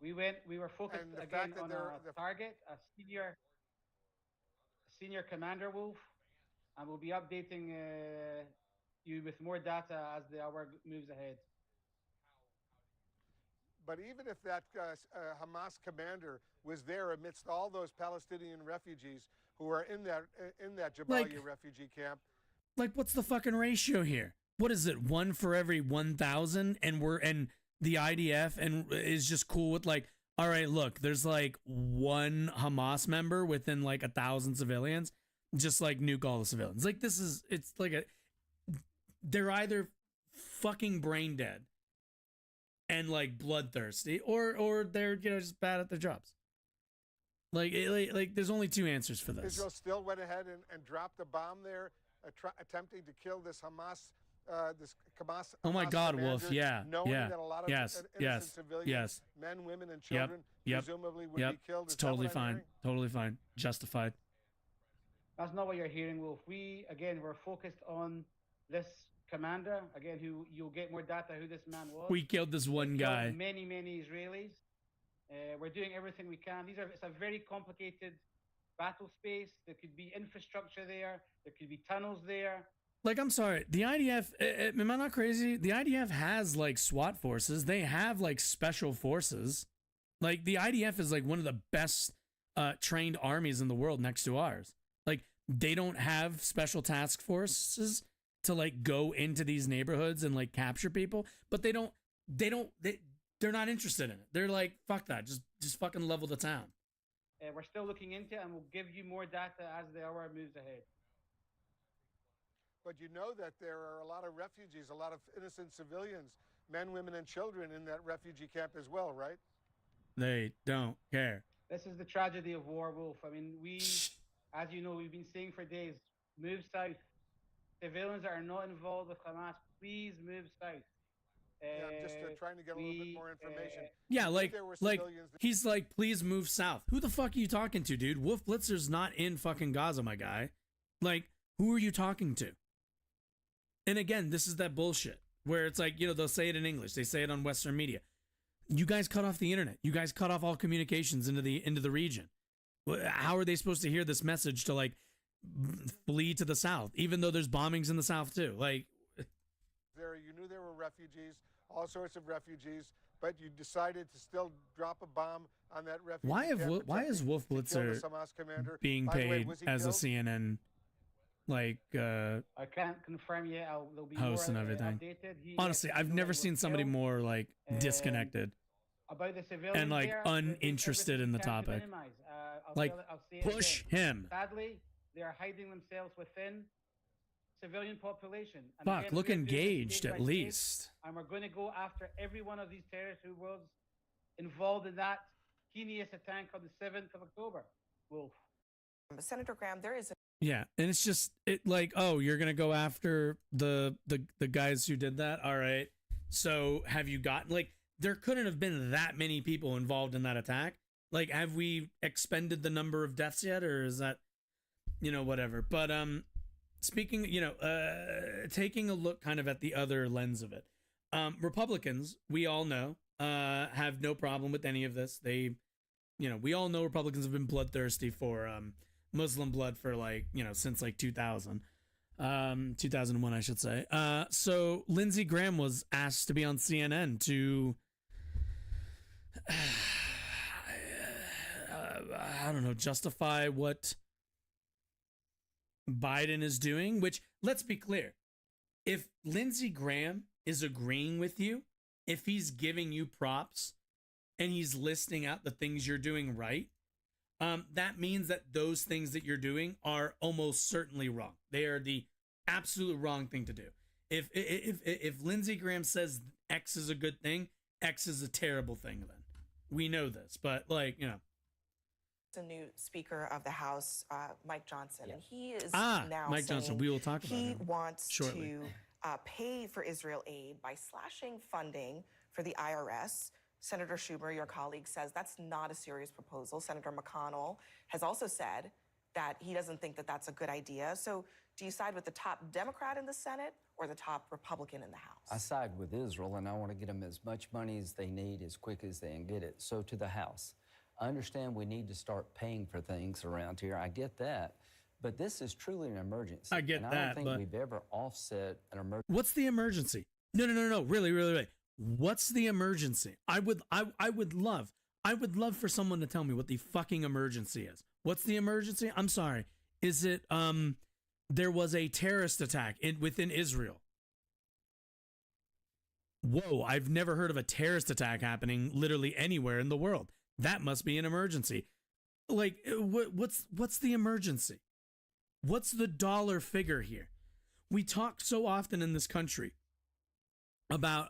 We were focused again on a target, a senior commander, Wolf, and we'll be updating you with more data as the hour moves ahead. But even if that Hamas commander was there amidst all those Palestinian refugees who are in that Jabalia refugee camp, what's the fucking ratio here? What is it? 1 for every 1,000, and the IDF is just cool with all right, look, there's one Hamas member within 1,000 civilians, just nuke all the civilians. They're either fucking brain dead and bloodthirsty, or they're just bad at their jobs. There's only two answers for this. Israel still went ahead and dropped a bomb there, attempting to kill this Hamas. Oh my God, commander, Wolf! Yeah, knowing yeah, that a lot of innocent civilians, men, women, and children, presumably would be killed. It's totally fine. Totally fine. Justified. That's not what you're hearing, Wolf. We're focused on this commander again, who you'll get more data who this man was. We killed this one guy. Many Israelis. We're doing everything we can. It's a very complicated battle space. There could be infrastructure there. There could be tunnels there. Like, I'm sorry, the IDF, am I not crazy? The IDF has like SWAT forces. They have like special forces. Like, the IDF is like one of the best trained armies in the world next to ours. Like, they don't have special task forces to like go into these neighborhoods and like capture people, but they're not interested in it. They're like, fuck that, just fucking level the town. We're still looking into it, and we'll give you more data as the hour moves ahead. But you know that there are a lot of refugees, a lot of innocent civilians, men, women, and children in that refugee camp as well, right? They don't care. This is the tragedy of war, Wolf. I mean, as you know, we've been saying for days, move south. Civilians that are not involved with Hamas, please move south. I'm just trying to get a little bit more information. Yeah, like he's like, please move south. Who the fuck are you talking to, dude? Wolf Blitzer's not in fucking Gaza, my guy. Like, who are you talking to? And again, this is that bullshit where it's like, you know, they'll say it in English. They say it on Western media. You guys cut off the internet. You guys cut off all communications into the region. How are they supposed to hear this message to like flee to the south, even though there's bombings in the south too? Like, you knew there were refugees, all sorts of refugees, but you decided to still drop a bomb on that refugee. Why is Wolf Blitzer being paid as a CNN like I can't confirm yet. There'll be host more, and everything? Honestly, I've never seen somebody more like disconnected about the civilians and like there, uninterested in the topic. Like, push him. Sadly, they are hiding themselves within civilian population. And Fuck, again, look engaged at least. And we're going to go after every one of these terrorists who was involved in that heinous attack on the 7th of October. Wolf. Senator Graham, there is Yeah, and it's just like, oh, you're gonna go after the guys who did that. All right. So have you gotten like there couldn't have been that many people involved in that attack? Like, have we expended the number of deaths yet, or is that, you know, whatever? But speaking, you know, taking a look kind of at the other lens of it, Republicans, we all know, have no problem with any of this. They, you know, we all know Republicans have been bloodthirsty for Muslim blood for like, you know, since like 2001, I should say. So Lindsey Graham was asked to be on CNN to, I don't know, justify what Biden is doing, which, let's be clear, if Lindsey Graham is agreeing with you, if he's giving you props and he's listing out the things you're doing right, that means that those things that you're doing are almost certainly wrong. They are the absolute wrong thing to do. If Lindsey Graham says X is a good thing, X is a terrible thing, then we know this. But like, you know, the new Speaker of the House, Mike Johnson, and he is now Mike Johnson. We will talk about he him wants shortly. To pay for Israel aid by slashing funding for the IRS. Senator Schumer, your colleague, says that's not a serious proposal. Senator McConnell has also said that he doesn't think that that's a good idea. So do you side with the top Democrat in the Senate or the top Republican in the House? I side with Israel, and I want to get them as much money as they need as quick as they can get it. So to the House. I understand we need to start paying for things around here. I get that. But this is truly an emergency. I get and that, I don't think but we've ever offset an emergency. What's the emergency? No. Really. What's the emergency? I would love for someone to tell me what the fucking emergency is. What's the emergency? I'm sorry. Is it there was a terrorist attack within Israel? Whoa, I've never heard of a terrorist attack happening literally anywhere in the world. That must be an emergency. Like, what's the emergency? What's the dollar figure here? We talk so often in this country about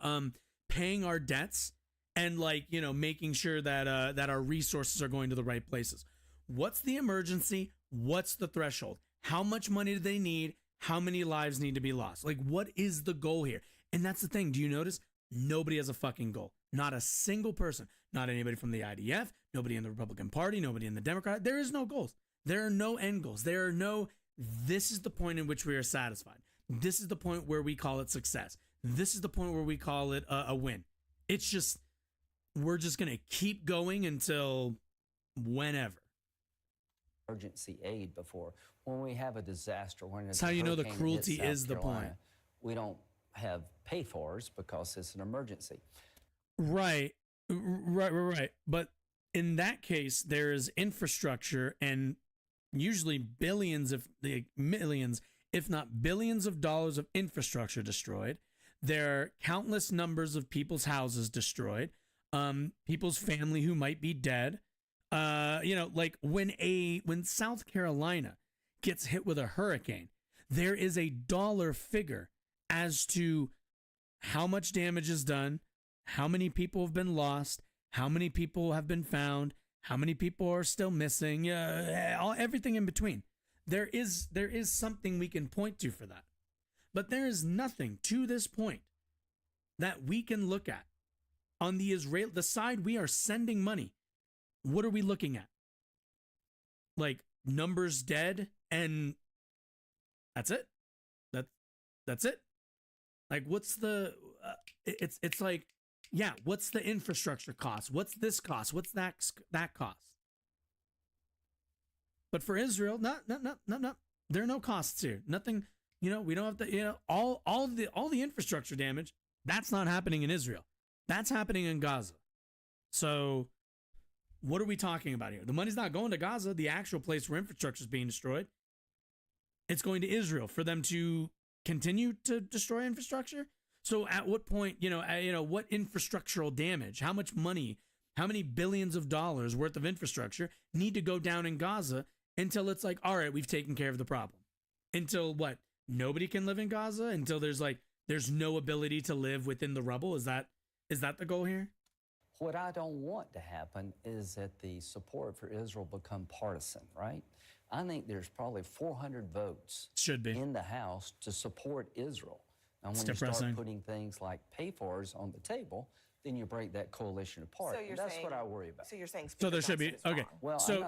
paying our debts and, like, you know, making sure that that our resources are going to the right places. What's the emergency? What's the threshold? How much money do they need? How many lives need to be lost? Like, what is the goal here? And that's the thing. Do you notice? Nobody has a fucking goal. Not a single person. Not anybody from the IDF. Nobody in the Republican Party. Nobody in the Democrat. There is no goals. There are no end goals. There are no, this is the point in which we are satisfied. This is the point where we call it success. This is the point where we call it a win. It's just, we're just going to keep going until whenever. Emergency aid before. When we have a disaster, when that's how you know the cruelty is the point. We don't have pay-fors because it's an emergency. Right. But in that case, there is infrastructure and usually millions, if not billions of dollars of infrastructure destroyed. There are countless numbers of people's houses destroyed, people's family who might be dead. Like when South Carolina gets hit with a hurricane, there is a dollar figure as to how much damage is done, how many people have been lost, how many people have been found, how many people are still missing, everything in between. There is something we can point to for that. But there is nothing to this point that we can look at. On the side we are sending money, what are we looking at? Like numbers dead and that's it? That's it? Like what's the it's like, yeah, what's the infrastructure cost? What's this cost? What's that cost? But for Israel, no. There are no costs here. Nothing, we don't have to, all the infrastructure damage, that's not happening in Israel. That's happening in Gaza. So what are we talking about here? The money's not going to Gaza, the actual place where infrastructure is being destroyed. It's going to Israel for them to continue to destroy infrastructure. So at what point, what infrastructural damage, how much money, how many billions of dollars worth of infrastructure need to go down in Gaza until it's like, all right, we've taken care of the problem? Until what? Nobody can live in Gaza? Until there's no ability to live within the rubble? Is that the goal here? What I don't want to happen is that the support for Israel become partisan, right? I think there's probably 400 votes in the House to support Israel. And when you start putting things like pay-fors on the table, then you break that coalition apart. So that's what I worry about. So you're saying so there should be Well, so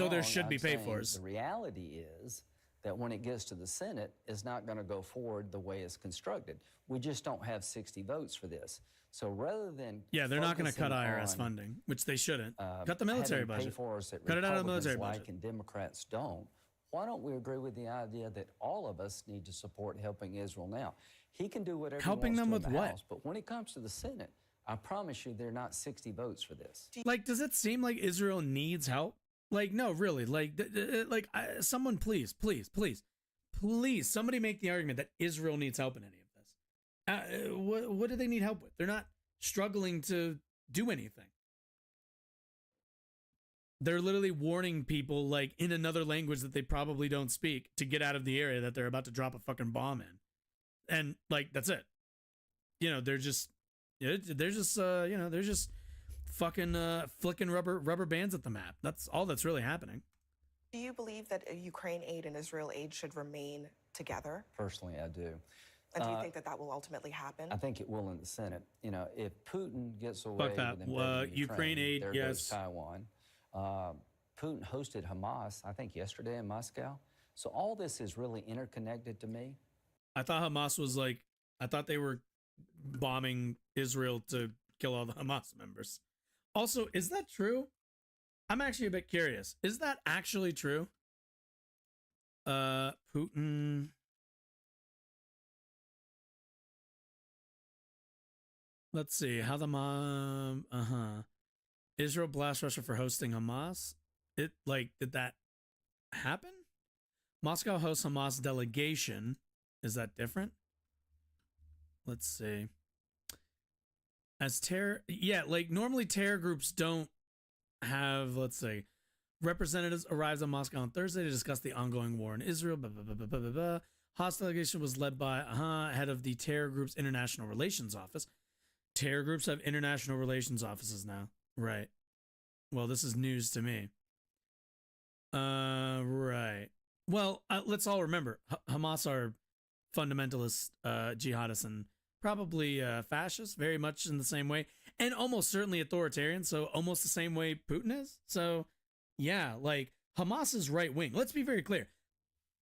there should be pay-fors. The reality is that when it gets to the Senate, it's not going to go forward the way it's constructed. We just don't have 60 votes for this. So rather than they're not going to cut IRS funding, which they shouldn't. Cut the military budget. Cut it out of the military budget. And Democrats don't. Why don't we agree with the idea that all of us need to support helping Israel now? He can do whatever helping he wants them to with in the what? House, but when it comes to the Senate, I promise you, there are not 60 votes for this. Like, does it seem like Israel needs help? Like, no, really. Someone, please, somebody make the argument that Israel needs help in any of this. What do they need help with? They're not struggling to do anything. They're literally warning people, like, in another language that they probably don't speak, to get out of the area that they're about to drop a fucking bomb in. And, like, that's it. They're just fucking flicking rubber bands at the map. That's all that's really happening. Do you believe that Ukraine aid and Israel aid should remain together? Personally, I do. And do you think that will ultimately happen? I think it will in the Senate. If Putin gets away with invading Ukraine aid, there yes. goes Taiwan. Putin hosted Hamas, I think, yesterday in Moscow. So all this is really interconnected to me. I thought Hamas was I thought they were bombing Israel to kill all the Hamas members. Also, is that true? I'm actually a bit curious. Is that actually true? Putin. Let's see how the Israel blasts Russia for hosting Hamas. Did that happen? Moscow hosts Hamas delegation. Is that different? Let's see. Normally terror groups don't have, let's say, representatives arrived in Moscow on Thursday to discuss the ongoing war in Israel. Hamas delegation was led by head of the terror group's international relations office. Terror groups have international relations offices now. Right. Well, this is news to me. Right. Well, let's all remember, Hamas are fundamentalist jihadists and probably fascists, very much in the same way, and almost certainly authoritarian, so almost the same way Putin is. So, yeah, Hamas is right-wing. Let's be very clear.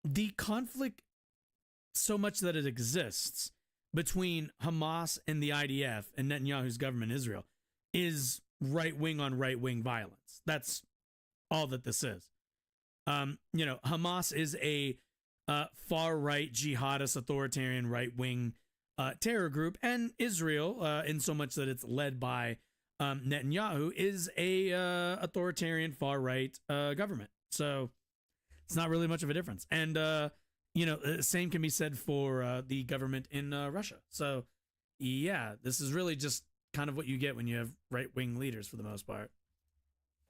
The conflict, so much that it exists, between Hamas and the IDF and Netanyahu's government, Israel, is right wing on right wing violence. That's all that this is. Hamas is a far right jihadist authoritarian right wing terror group, and Israel, in so much that it's led by Netanyahu, is a authoritarian far right government. So it's not really much of a difference. And same can be said for the government in Russia. So yeah, this is really just kind of what you get when you have right wing leaders for the most part.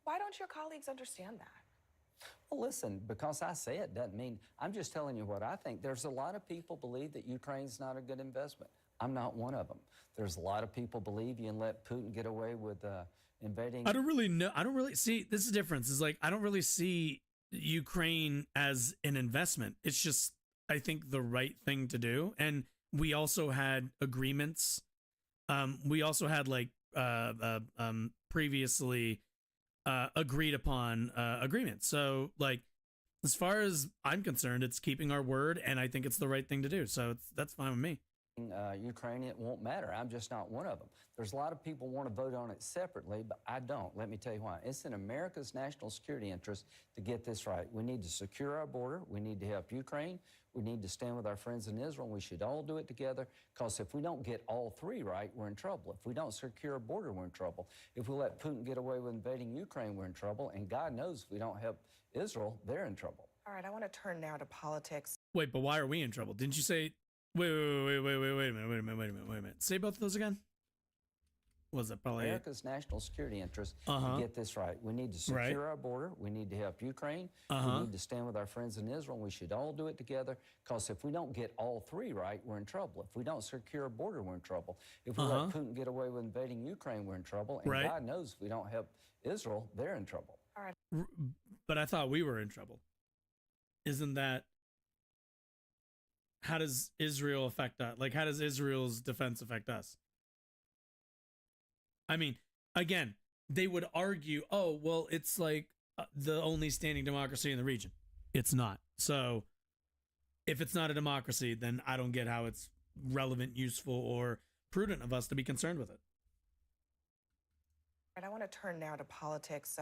Why don't your colleagues understand that? Well, listen, because I say it doesn't mean, I'm just telling you what I think. There's a lot of people believe that Ukraine's not a good investment. I'm not one of them. There's a lot of people believe you can let Putin get away with invading. I don't really know. I don't really see, this is the difference. Is like, I don't really see Ukraine as an investment. It's just, I think, the right thing to do. And we also had agreements. We also had previously agreed upon agreements. So like, as far as I'm concerned, it's keeping our word, and I think it's the right thing to do. So that's fine with me. Ukraine, it won't matter. I'm just not one of them. There's a lot of people want to vote on it separately, but I don't. Let me tell you why. It's in America's national security interest to get this right. We need to secure our border. We need to help Ukraine. We need to stand with our friends in Israel. We should all do it together, because if we don't get all three right, we're in trouble. If we don't secure a border, we're in trouble. If we let Putin get away with invading Ukraine, we're in trouble. And God knows if we don't help Israel, they're in trouble. All right, I want to turn now to politics. Wait, but why are we in trouble? Didn't you say... Wait a minute. Say both of those again. Was it probably America's national security interest to get this right? We need to secure our border. We need to help Ukraine. We need to stand with our friends in Israel. We should all do it together, because if we don't get all three right, we're in trouble. If we don't secure a border, we're in trouble. If we let Putin get away with invading Ukraine, we're in trouble. And God knows if we don't help Israel, they're in trouble. All right. But I thought we were in trouble. Isn't that... How does Israel affect us? Like, how does Israel's defense affect us? I mean, again, they would argue, oh, well, it's like the only standing democracy in the region. It's not. So if it's not a democracy, then I don't get how it's relevant, useful, or prudent of us to be concerned with it. And I want to turn now to politics.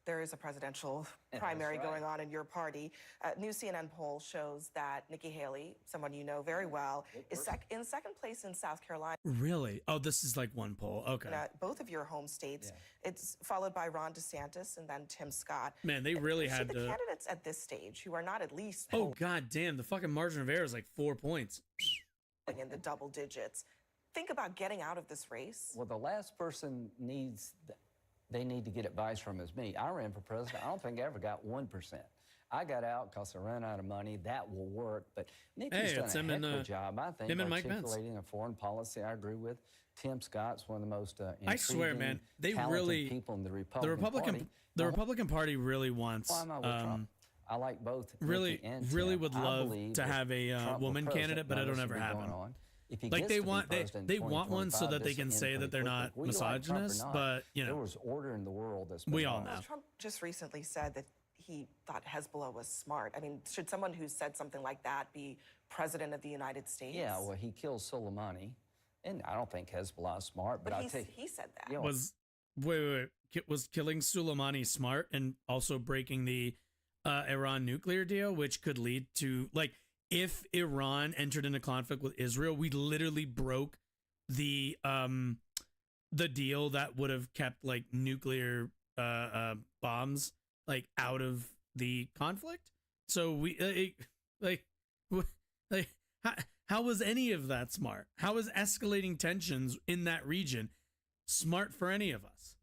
There is a presidential primary going on in your party. New CNN poll shows that Nikki Haley, someone you know very well, is in second place in South Carolina. Really? Oh, this is like one poll. Okay. Both of your home states. Yeah. It's followed by Ron DeSantis and then Tim Scott. Man, they really had the candidates at this stage who are not at least... Oh, god damn. The fucking margin of error is like 4 points. In the double digits. Think about getting out of this race. Well, the last person they need to get advice from is me. I ran for president. I don't think I ever got 1%. I got out because I ran out of money. That will work. But Nikki's done a heck of a job, I think, articulating a foreign policy I agree with. Tim Scott's one of the most I swear, man, they really people in the Republican Party. The Republican Party really wants. I like both. Really, and really Tim. would love to have a woman candidate, but it'll never happen. If he like they want one so that they can say that they're not misogynist, but you know, there was order in the world. We all know. Trump just recently said that he thought Hezbollah was smart. I mean, should someone who said something like that be president of the United States? Yeah, well, he killed Soleimani, and I don't think Hezbollah is smart. But he said that. You know, was killing Soleimani smart, and also breaking the Iran nuclear deal, which could lead to like. If Iran entered into conflict with Israel, we literally broke the deal that would have kept like nuclear bombs like out of the conflict. So we how was any of that smart? How was escalating tensions in that region smart for any of us?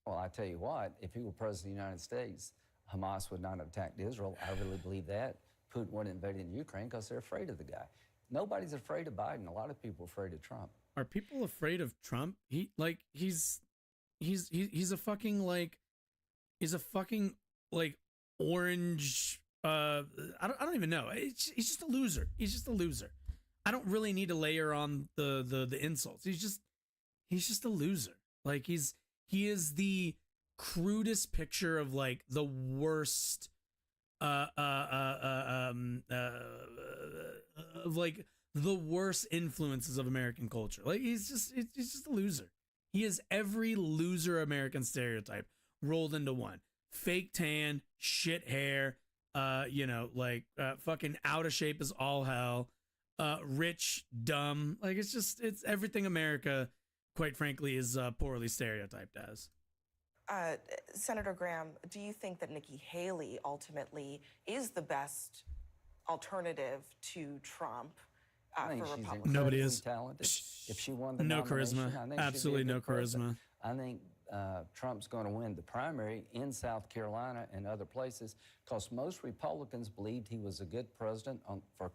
Well, I tell you what, if he were president of the United States, Hamas would not have attacked Israel. I really believe that. Putin wouldn't invade in Ukraine because they're afraid of the guy. Nobody's afraid of Biden. A lot of people are afraid of Trump. Are people afraid of Trump? He's a fucking orange. I don't even know. He's just a loser. He's just a loser. I don't really need to layer on the insults. He's just a loser. Like he is the crudest picture of like the worst. Of like the worst influences of American culture. Like he's just a loser. He is every loser American stereotype rolled into one. Fake tan, shit hair, fucking out of shape as all hell, rich, dumb. Like, it's everything America, quite frankly, is poorly stereotyped as. Senator Graham, do you think that Nikki Haley ultimately is the best alternative to Trump I think for she's Republicans? Nobody is talented. If she won the no nomination, charisma. I think Absolutely she'd be a no good president. charisma. I think Trump's going to win the primary in South Carolina and other places because most Republicans believed he was a good president for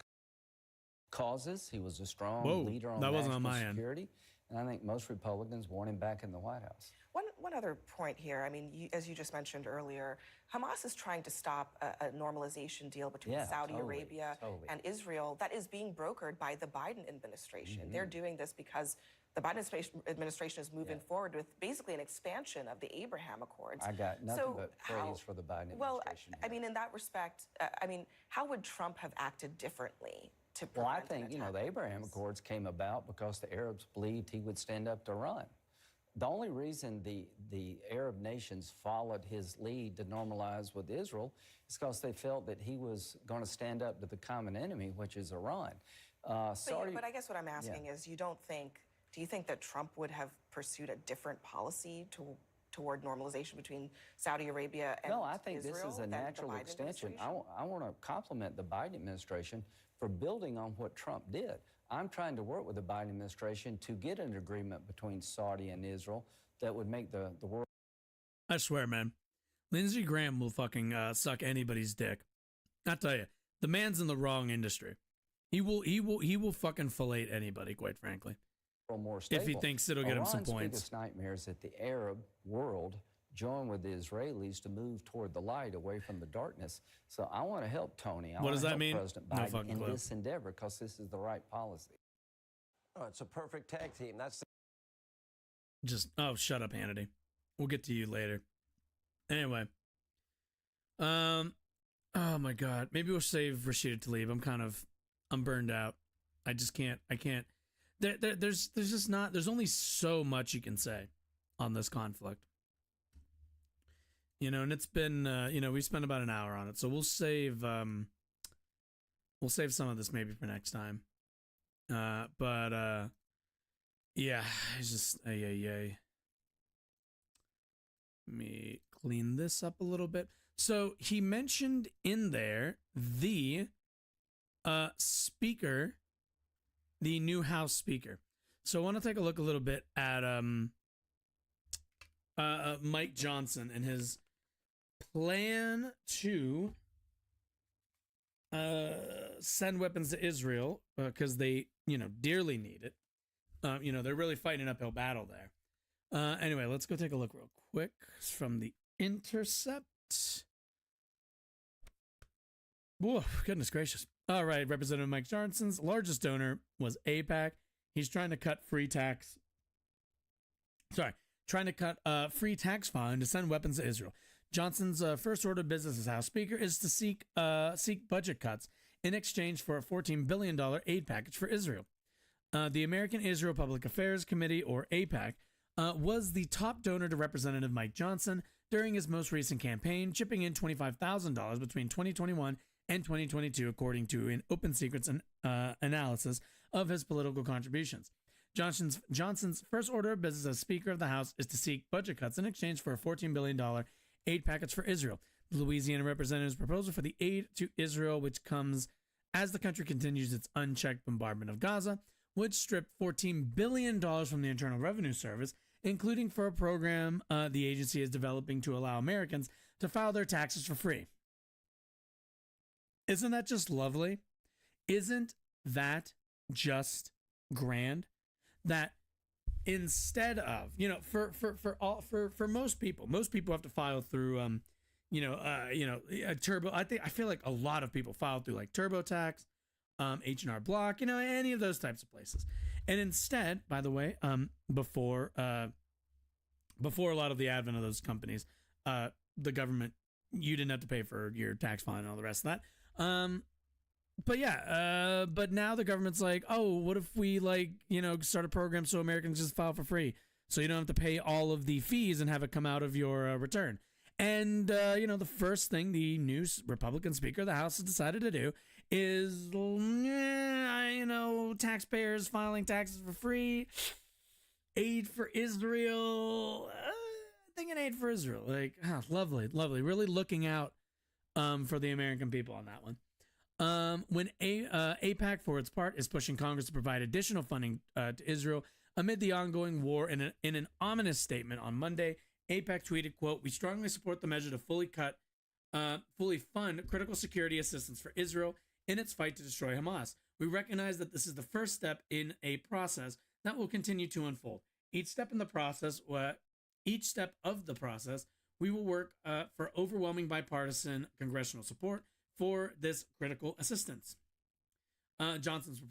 causes. He was a strong leader on national security. And I think most Republicans want him back in the White House. One other point here. I mean, as you just mentioned earlier, Hamas is trying to stop a normalization deal between Saudi Arabia and Israel that is being brokered by the Biden administration. They're doing this because the Biden administration is moving forward with basically an expansion of the Abraham Accords. I got nothing but praise for the Biden administration. Well, I mean, in that respect, how would Trump have acted differently to prevent I think, the Abraham Accords came about because the Arabs believed he would stand up to Iran. The only reason the Arab nations followed his lead to normalize with Israel is because they felt that he was going to stand up to the common enemy, which is Iran. But I guess what I'm asking is, do you think that Trump would have pursued a different policy toward normalization between Saudi Arabia and Israel? No, I think this is a natural extension. I want to compliment the Biden administration for building on what Trump did. I'm trying to work with the Biden administration to get an agreement between Saudi and Israel that would make the world. I swear, man, Lindsey Graham will fucking suck anybody's dick. I tell you, the man's in the wrong industry. He will fucking fillet anybody, quite frankly. More stable. If he thinks it'll get him some Iran's points. biggest nightmare is that the Arab world join with the Israelis to move toward the light, away from the darkness. So I want to help Tony. What does that mean? President Biden in this endeavor because this is the right policy. Oh, it's a perfect tag team. That's shut up, Hannity. We'll get to you later. Anyway, oh my God, maybe we'll save Rashida Tlaib. I'm burned out. I can't. There's only so much you can say on this conflict. And it's been, we spent about an hour on it, so we'll save some of this maybe for next time. Yeah, it's just, Let me clean this up a little bit. So he mentioned in there the speaker, the new House Speaker. So I want to take a look a little bit at Mike Johnson and his plan to send weapons to Israel because they, dearly need it. They're really fighting an uphill battle there. Anyway, let's go take a look real quick from The Intercept. Whoa, goodness gracious. All right, Representative Mike Johnson's largest donor was AIPAC. He's trying to cut free tax fine to send weapons to Israel. Johnson's first order of business as House Speaker is to seek budget cuts in exchange for a $14 billion aid package for Israel. The American Israel Public Affairs Committee, or AIPAC, was the top donor to Representative Mike Johnson during his most recent campaign, chipping in $25,000 between 2021 and 2022, according to an Open Secrets analysis of his political contributions. Johnson's first order of business as Speaker of the House is to seek budget cuts in exchange for a $14 billion aid package for Israel. The Louisiana representative's proposal for the aid to Israel, which comes as the country continues its unchecked bombardment of Gaza, would strip $14 billion from the Internal Revenue Service, including for a program the agency is developing to allow Americans to file their taxes for free. Isn't that just lovely? Isn't that just grand? That instead of, for most people have to file through a turbo. I feel like a lot of people file through like TurboTax, H&R Block, any of those types of places. And instead, by the way, before a lot of the advent of those companies, the government, you didn't have to pay for your tax filing and all the rest of that. But now the government's like, oh, what if we start a program so Americans just file for free? so you don't have to pay all of the fees and have it come out of your return. And, the first thing the new Republican Speaker of the House has decided to do is, taxpayers filing taxes for free, aid for Israel, thinking aid for Israel. Like, lovely, lovely. Really looking out for the American people on that one. When AIPAC, for its part, is pushing Congress to provide additional funding to Israel amid the ongoing war. In an ominous statement on Monday, AIPAC tweeted, quote, "We strongly support the measure to fully fund critical security assistance for Israel in its fight to destroy Hamas. We recognize that this is the first step in a process that will continue to unfold. Each step of the process, we will work for overwhelming bipartisan congressional support for this critical assistance." Johnson's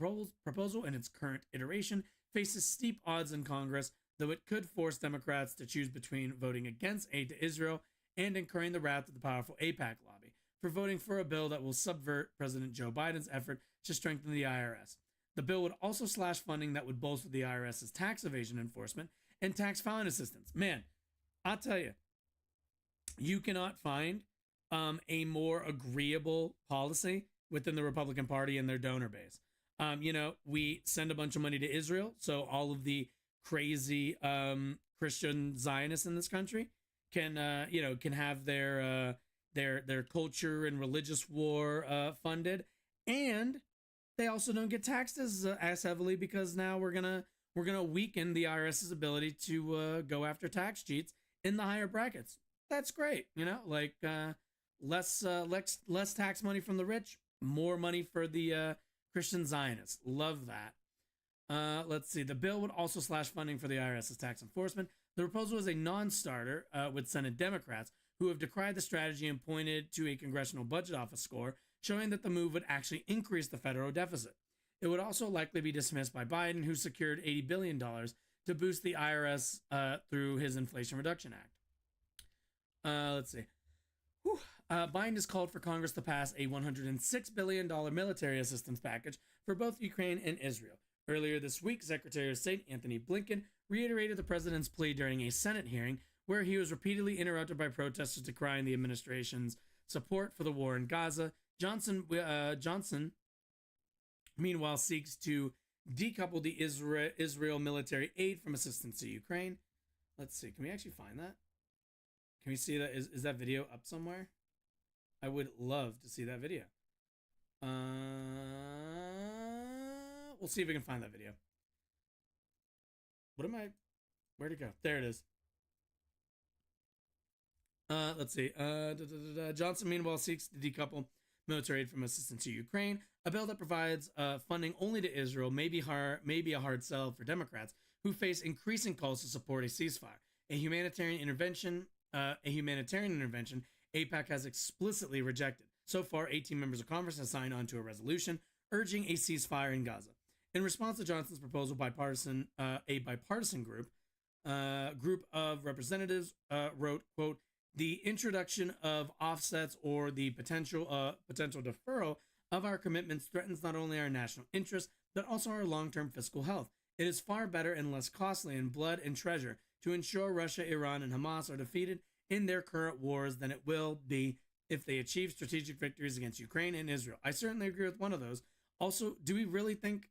proposal in its current iteration faces steep odds in Congress, though it could force Democrats to choose between voting against aid to Israel and incurring the wrath of the powerful AIPAC lobby for voting for a bill that will subvert President Joe Biden's effort to strengthen the IRS. The bill would also slash funding that would bolster the IRS's tax evasion enforcement and tax filing assistance. Man, I'll tell you, you cannot find a more agreeable policy within the Republican Party and their donor base. We send a bunch of money to Israel, so all of the crazy Christian Zionists in this country can have their culture and religious war funded, and they also don't get taxed as heavily because now we're gonna weaken the IRS's ability to go after tax cheats in the higher brackets. That's great, less tax money from the rich, more money for the Christian Zionists. Love that. Let's see. The bill would also slash funding for the IRS's tax enforcement. The proposal is a non-starter with Senate Democrats, who have decried the strategy and pointed to a Congressional Budget Office score showing that the move would actually increase the federal deficit. It would also likely be dismissed by Biden, who secured $80 billion to boost the IRS through his Inflation Reduction Act. Let's see. Biden has called for Congress to pass a $106 billion military assistance package for both Ukraine and Israel. Earlier this week, Secretary of State Anthony Blinken reiterated the president's plea during a Senate hearing where he was repeatedly interrupted by protesters decrying the administration's support for the war in Gaza. Johnson, meanwhile, seeks to decouple the Israel military aid from assistance to Ukraine. Let's see. Can we actually find that? Can we see that? Is that video up somewhere? I would love to see that video. We'll see if we can find that video. Where'd it go? There it is. Let's see. Johnson, meanwhile, seeks to decouple military aid from assistance to Ukraine. A bill that provides funding only to Israel may be a hard sell for Democrats who face increasing calls to support a ceasefire. A humanitarian intervention AIPAC has explicitly rejected. So far, 18 members of Congress have signed on to a resolution urging a ceasefire in Gaza. In response to Johnson's proposal, a bipartisan group of representatives wrote, quote, "The introduction of offsets or the potential deferral of our commitments threatens not only our national interests, but also our long-term fiscal health. It is far better and less costly in blood and treasure to ensure Russia, Iran, and Hamas are defeated in their current wars than it will be if they achieve strategic victories against Ukraine and Israel." I certainly agree with one of those. Also, do we really think,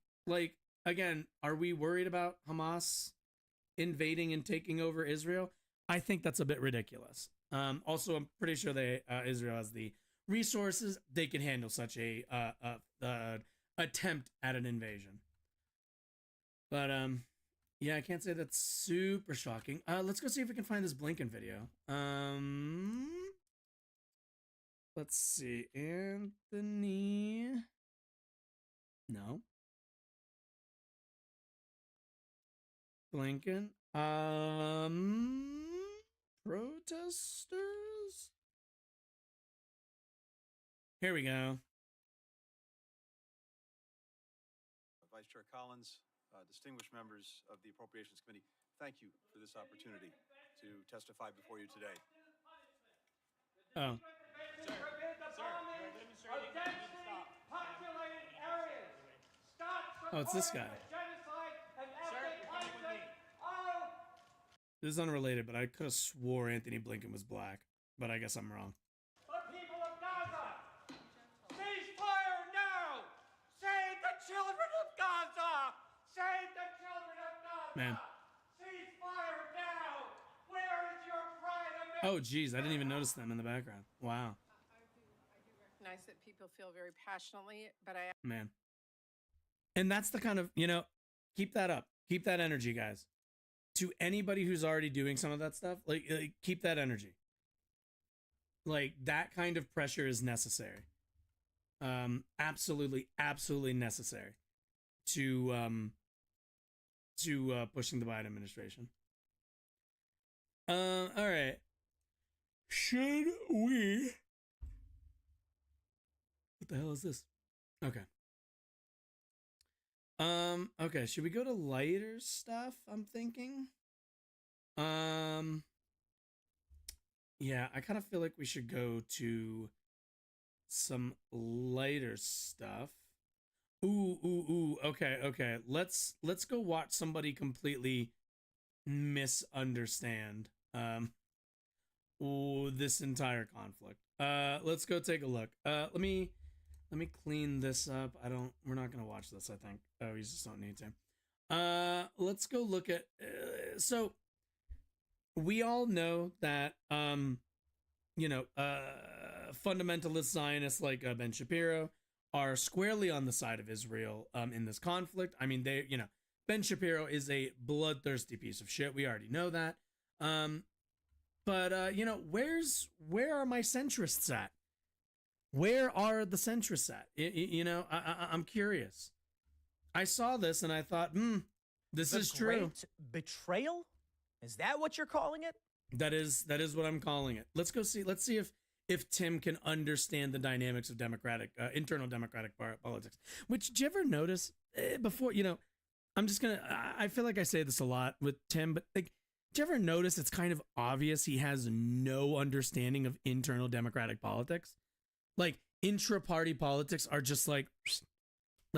again, are we worried about Hamas invading and taking over Israel? I think that's a bit ridiculous. Also, I'm pretty sure Israel has the resources. They can handle such a attempt at an invasion. But, yeah, I can't say that's super shocking. Let's go see if we can find this Blinken video. Let's see. Anthony. No. Blinken. Protesters. Here we go. Vice Chair Collins, distinguished members of the Appropriations Committee, thank you for this opportunity to testify before you today. Oh. Oh, it's this guy. This is unrelated, but I could have swore Anthony Blinken was black, but I guess I'm wrong. The people of Gaza, cease fire now! Save the children of Gaza! Save the children of Gaza! Man. Cease fire now! Where is your pride, America? Oh, geez, I didn't even notice them in the background. Wow. I do recognize that people feel very passionately, but I... Man. And that's the kind of, you know, keep that up. Keep that energy, guys. To anybody who's already doing some of that stuff, like keep that energy. Like, that kind of pressure is necessary. Absolutely, absolutely necessary to pushing the Biden administration. All right. Should we... What the hell is this? Okay. Okay, should we go to lighter stuff? I'm thinking. Yeah, I kind of feel like we should go to some lighter stuff. Ooh. Okay. Let's go watch somebody completely misunderstand this entire conflict. Let's go take a look. Let me clean this up. We're not gonna watch this, I think. Oh, we just don't need to. Let's go look at, so we all know that, fundamentalist Zionists like Ben Shapiro are squarely on the side of Israel, in this conflict. I mean, Ben Shapiro is a bloodthirsty piece of shit. We already know that. But where are my centrists at? Where are the centrists at? I'm curious. I saw this and I thought, this is true. Great betrayal? Is that what you're calling it? That is what I'm calling it. Let's go see. Let's see if Tim can understand the dynamics of internal democratic politics. Which, did you ever notice before? I feel like I say this a lot with Tim, but like, did you ever notice it's kind of obvious he has no understanding of internal democratic politics? Like, intra-party politics are just like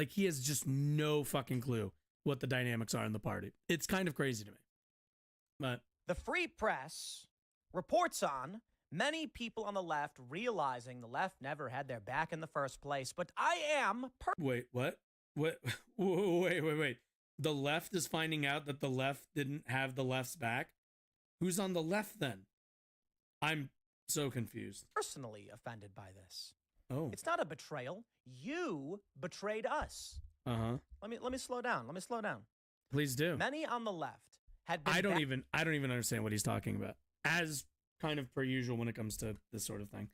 he has just no fucking clue what the dynamics are in the party. It's kind of crazy to me. But the Free Press reports on many people on the left realizing the left never had their back in the first place. But I am... Wait, what? Wait. The left is finding out that the left didn't have the left's back? Who's on the left then? I'm so confused. Personally offended by this. Oh. It's not a betrayal. You betrayed us. Uh-huh. Let me slow down. Please do. Many on the left had been I don't even understand what he's talking about. As kind of per usual when it comes to this sort of thing.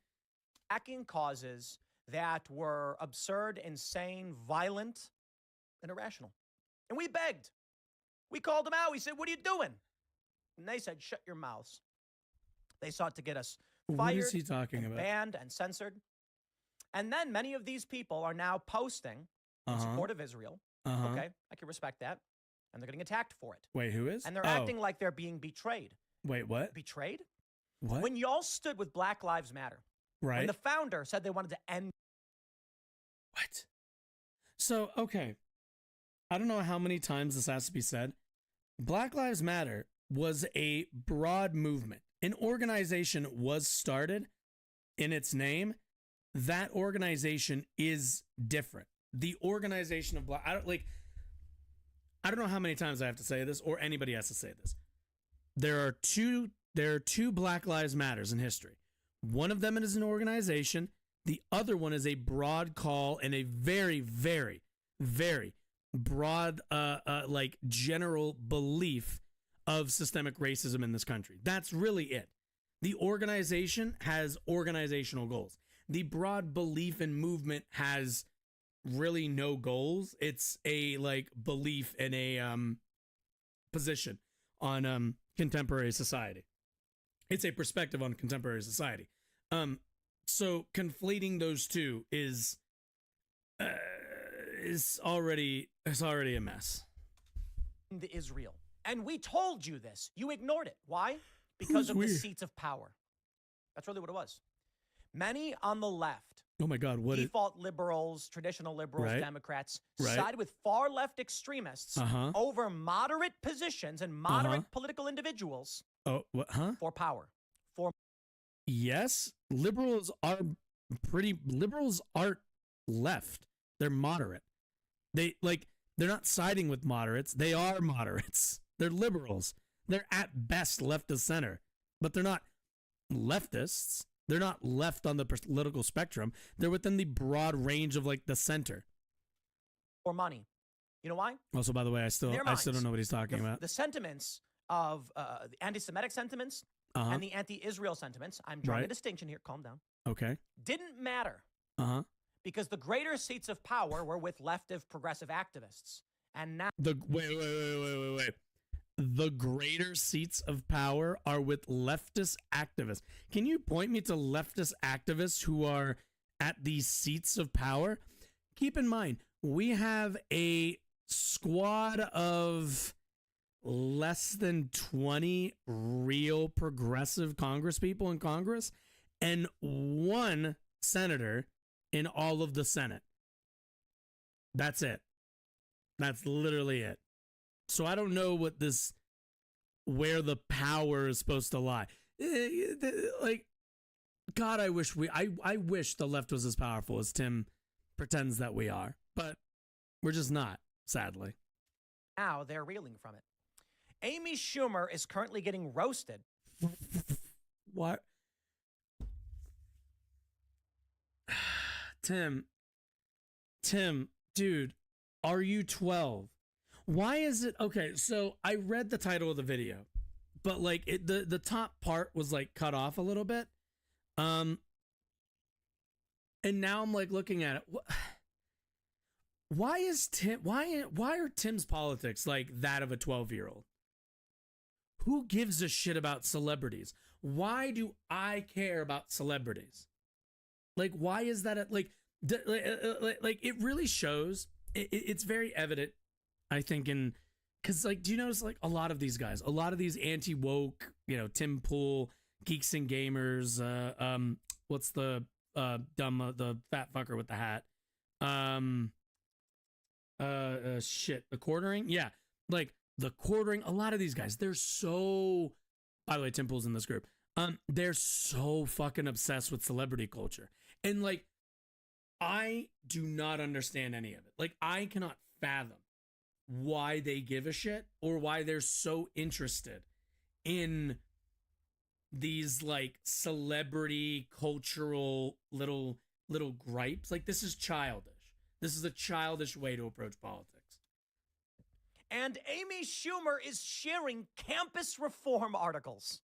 Backing causes that were absurd, insane, violent, and irrational. And we begged. We called them out. We said, "What are you doing?" And they said, "Shut your mouths." They sought to get us fired, what is he talking about? Banned and censored. And then many of these people are now posting in support of Israel. Okay, I can respect that. And they're getting attacked for it. Wait, who is? And they're acting like they're being betrayed. Wait, what? Betrayed? What? When y'all stood with Black Lives Matter. Right. When the founder said they wanted to end. What? So, okay. I don't know how many times this has to be said. Black Lives Matter was a broad movement. An organization was started in its name. That organization is different. The organization of Black... I don't know how many times I have to say this or anybody has to say this. There are two Black Lives Matters in history. One of them is an organization. The other one is a broad call and a very, very, very broad, general belief of systemic racism in this country. That's really it. The organization has organizational goals. The broad belief and movement has really no goals. It's a belief in a position on contemporary society. It's a perspective on contemporary society. So conflating those two is already a mess. The Israel. And we told you this. You ignored it. Why? Because of the seats of power. That's really what it was. Many on the left Oh my God! What default liberals, traditional liberals, Right. Democrats Right. side with far left extremists over moderate positions and moderate political individuals Oh, what? Huh? for power. For Yes, liberals aren't left. They're moderate. They're not siding with moderates. They are moderates. They're liberals. They're at best left of center, but they're not leftists. They're not left on the political spectrum. They're within the broad range of like the center. for money. You know why? Also, by the way, I still don't know what he's talking about. The sentiments of the anti-Semitic sentiments Uh-huh. and the anti-Israel sentiments, I'm drawing a Right. distinction here, calm down, Okay. didn't matter Uh-huh. because the greater seats of power were with left-of progressive activists. And now Wait. The greater seats of power are with leftist activists. Can you point me to leftist activists who are at these seats of power? Keep in mind, we have a squad of less than 20 real progressive congresspeople in Congress and one senator in all of the Senate. That's it. That's literally it. So I don't know where the power is supposed to lie. Like, God, I wish the left was as powerful as Tim pretends that we are, but we're just not, sadly. now they're reeling from it. Amy Schumer is currently getting roasted. What? Tim, dude, are you 12? Why is it okay? So I read the title of the video, but like the top part was like cut off a little bit. And now I'm like looking at it. Why are Tim's politics like that of a 12-year-old? Who gives a shit about celebrities? Why do I care about celebrities? Like, why is that like it really shows? It's very evident, I think, because like, do you notice like a lot of these guys, a lot of these anti-woke, Tim Pool, Geeks and Gamers, what's the the fat fucker with the hat, the Quartering, yeah, like the Quartering. A lot of these guys, they're so. By the way, Tim Pool's in this group. They're so fucking obsessed with celebrity culture, and like, I do not understand any of it. Like, I cannot fathom why they give a shit or why they're so interested in these like celebrity cultural little gripes. Like, this is childish. This is a childish way to approach politics. And Amy Schumer is sharing campus reform articles.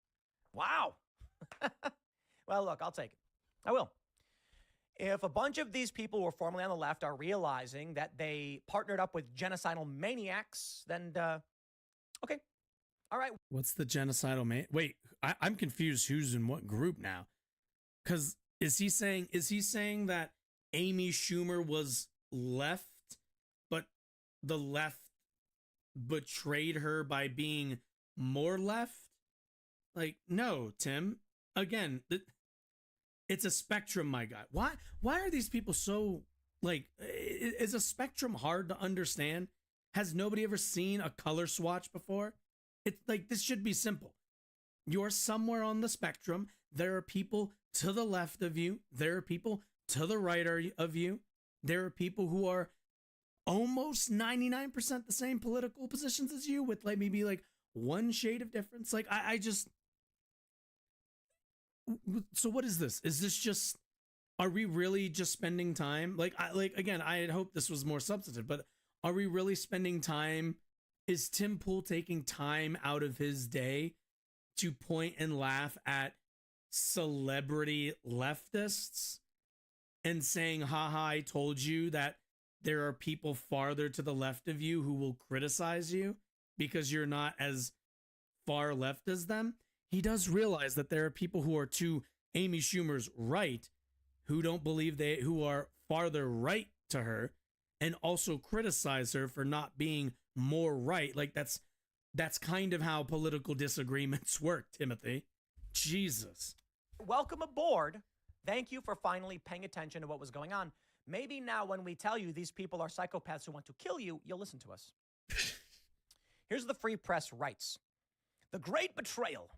Wow. Well, look, I'll take it. I will. If a bunch of these people who are formerly on the left are realizing that they partnered up with genocidal maniacs, then, okay. All right. What's the genocidal man? Wait, I'm confused who's in what group now. Because is he saying that Amy Schumer was left, but the left betrayed her by being more left? Like, no, Tim. Again, it's a spectrum, my guy. Why are these people so, like, is a spectrum hard to understand? Has nobody ever seen a color swatch before? It's like, this should be simple. You're somewhere on the spectrum. There are people to the left of you. There are people to the right of you. There are people who are almost 99% the same political positions as you with like maybe like one shade of difference. Like, I just... So what is this? Is this just, are we really just spending time? Again, I had hoped this was more substantive, but are we really spending time? Is Tim Pool taking time out of his day to point and laugh at celebrity leftists and saying, haha, I told you that there are people farther to the left of you who will criticize you because you're not as far left as them? He does realize that there are people who are to Amy Schumer's right who don't believe who are farther right to her and also criticize her for not being more right. Like, that's kind of how political disagreements work, Timothy. Jesus. Welcome aboard Thank you for finally paying attention to what was going on. Maybe now when we tell you these people are psychopaths who want to kill you, you'll listen to us. Here's the Free Press writes. The great betrayal.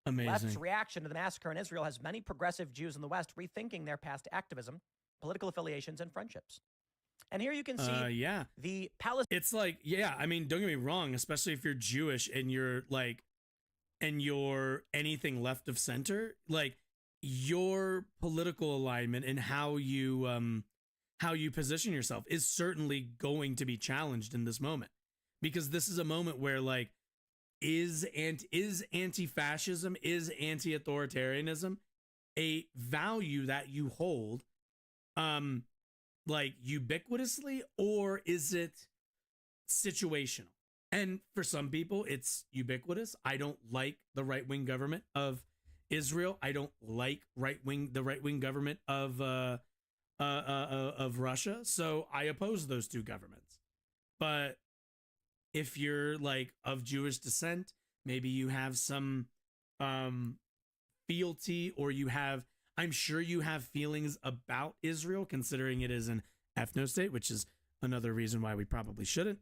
Amazing. Left's reaction to the massacre in Israel has many progressive Jews in the West rethinking their past activism, political affiliations, and friendships. And here you can see the Palestinian. It's like, yeah, I mean, don't get me wrong, especially if you're Jewish and you're anything left of center, like your political alignment and how you position yourself is certainly going to be challenged in this moment, because this is a moment where like, is anti-fascism, is anti-authoritarianism a value that you hold like ubiquitously, or is it situational? And for some people it's ubiquitous. I don't like the right-wing government of Israel. I don't like the right-wing government of Russia. So I oppose those two governments. But if you're like of Jewish descent, maybe you have some fealty, or I'm sure you have feelings about Israel, considering it is an ethno-state, which is another reason why we probably shouldn't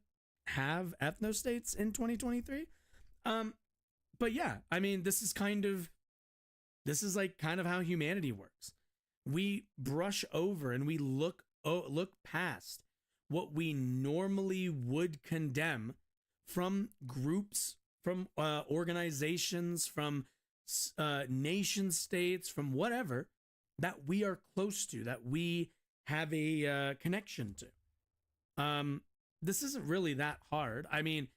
have ethno-states in 2023. But yeah, I mean, this is kind of how humanity works. We brush over and we look past what we normally would condemn from groups, from organizations, from nation states, from whatever that we are close to, that we have a connection to. This isn't really that hard. I mean,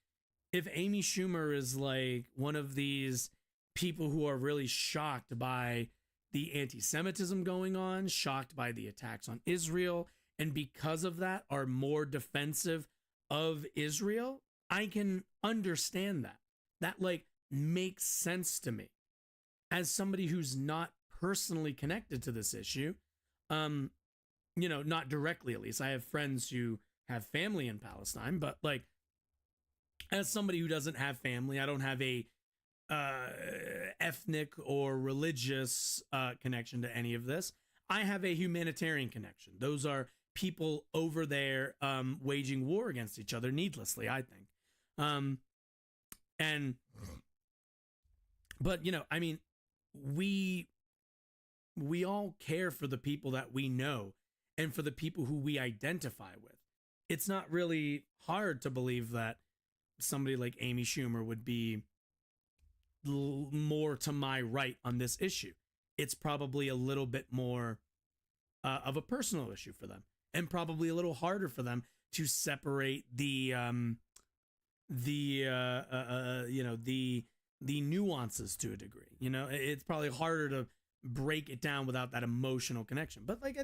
if Amy Schumer is like one of these people who are really shocked by the anti-Semitism going on, shocked by the attacks on Israel, and because of that are more defensive of Israel, I can understand that. That like makes sense to me. As somebody who's not personally connected to this issue, not directly at least. I have friends who have family in Palestine, but like as somebody who doesn't have family, I don't have a ethnic or religious connection to any of this. I have a humanitarian connection. Those are people over there waging war against each other needlessly, I think. But I mean, we all care for the people that we know and for the people who we identify with. It's not really hard to believe that somebody like Amy Schumer would be more to my right on this issue. It's probably a little bit more of a personal issue for them, and probably a little harder for them to separate the nuances to a degree. It's probably harder to break it down without that emotional connection. But like,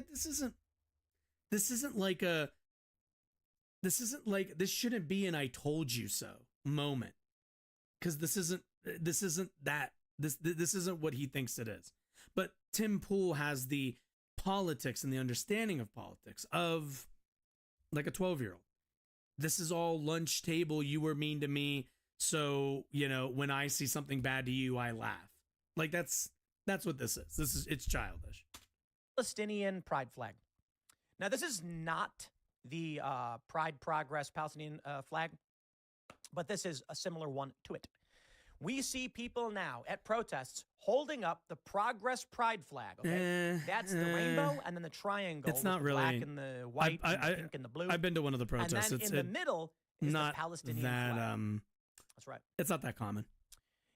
this shouldn't be an "I told you so" moment, because this isn't what he thinks it is. But Tim Pool has the politics and the understanding of politics of like a 12-year-old. This is all lunch table. You were mean to me, so when I see something bad to you, I laugh. Like that's what this is. It's childish. Palestinian pride flag. Now, this is not the Pride Progress Palestinian flag, but this is a similar one to it. We see people now at protests holding up the Progress Pride flag. Okay, that's the rainbow, and then the triangle. It's not with the really black and the white, and the pink and the blue. I've been to one of the protests. And then in the middle is the Palestinian flag. That's right. It's not that common.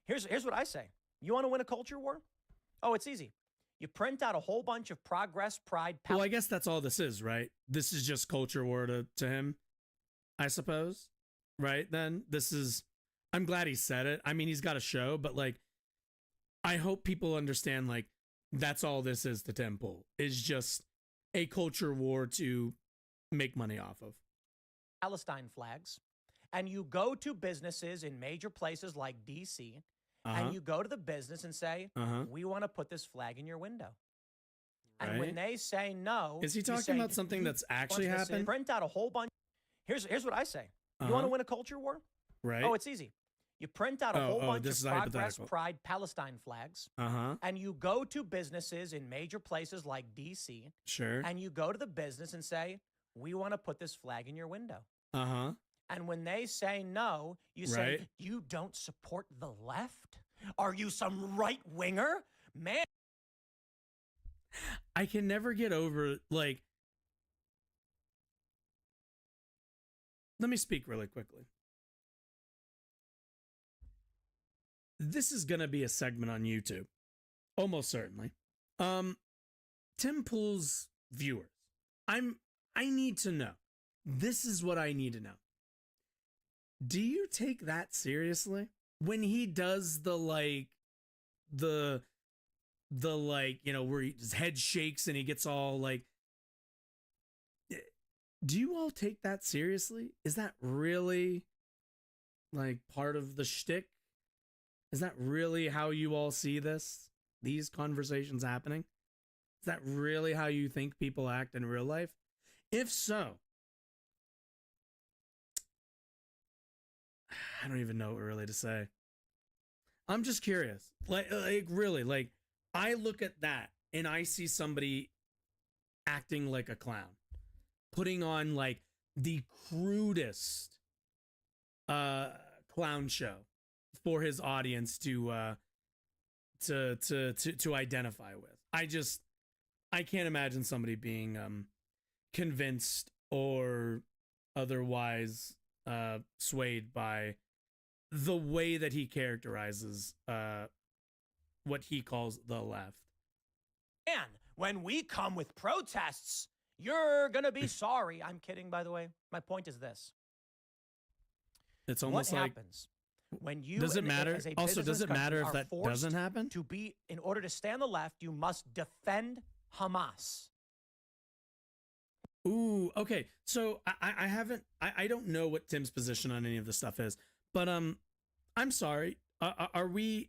Here's what I say. You want to win a culture war? Oh, it's easy. You print out a whole bunch of Progress Pride. Well, I guess that's all this is, right? This is just culture war to him, I suppose. Right? Then this is. I'm glad he said it. I mean, he's got a show, but like, I hope people understand, like, that's all this is to Tim Pool, is just a culture war to make money off of. Palestine flags. And you go to businesses in major places like D.C., and you go to the business and say, we want to put this flag in your window. Right. And when they say no, is he talking about something that's actually happened? Print out a whole bunch. Here's what I say. You want to win a culture war? Right. Oh, it's easy. You print out a whole bunch this of is Progress, hypothetical. Pride, Palestine flags, and you go to businesses in major places like D.C. Sure. And you go to the business and say, we want to put this flag in your window. And when they say no, you say, you don't support the left? Are you some right-winger? Man. I can never get over, like, let me speak really quickly. This is going to be a segment on YouTube. Almost certainly. Tim Pool's viewers. I need to know. This is what I need to know. Do you take that seriously? When he does the like, you know, where his head shakes and he gets all like, do you all take that seriously? Is that really like part of the shtick? Is that really how you all see this? These conversations happening? Is that really how you think people act in real life? If so, I don't even know what really to say. I'm just curious. Like really, like I look at that and I see somebody acting like a clown, putting on like the crudest clown show for his audience to identify with. I can't imagine somebody being convinced or otherwise swayed by the way that he characterizes what he calls the left. And when we come with protests, you're gonna be sorry. I'm kidding, by the way. My point is this. It's almost what like happens when you does it and matter? as a Also, does business it matter if country that are forced doesn't happen? To be, in order to stay on the left, you must defend Hamas. Ooh, okay. So I don't know what Tim's position on any of this stuff is, but I'm sorry. Are we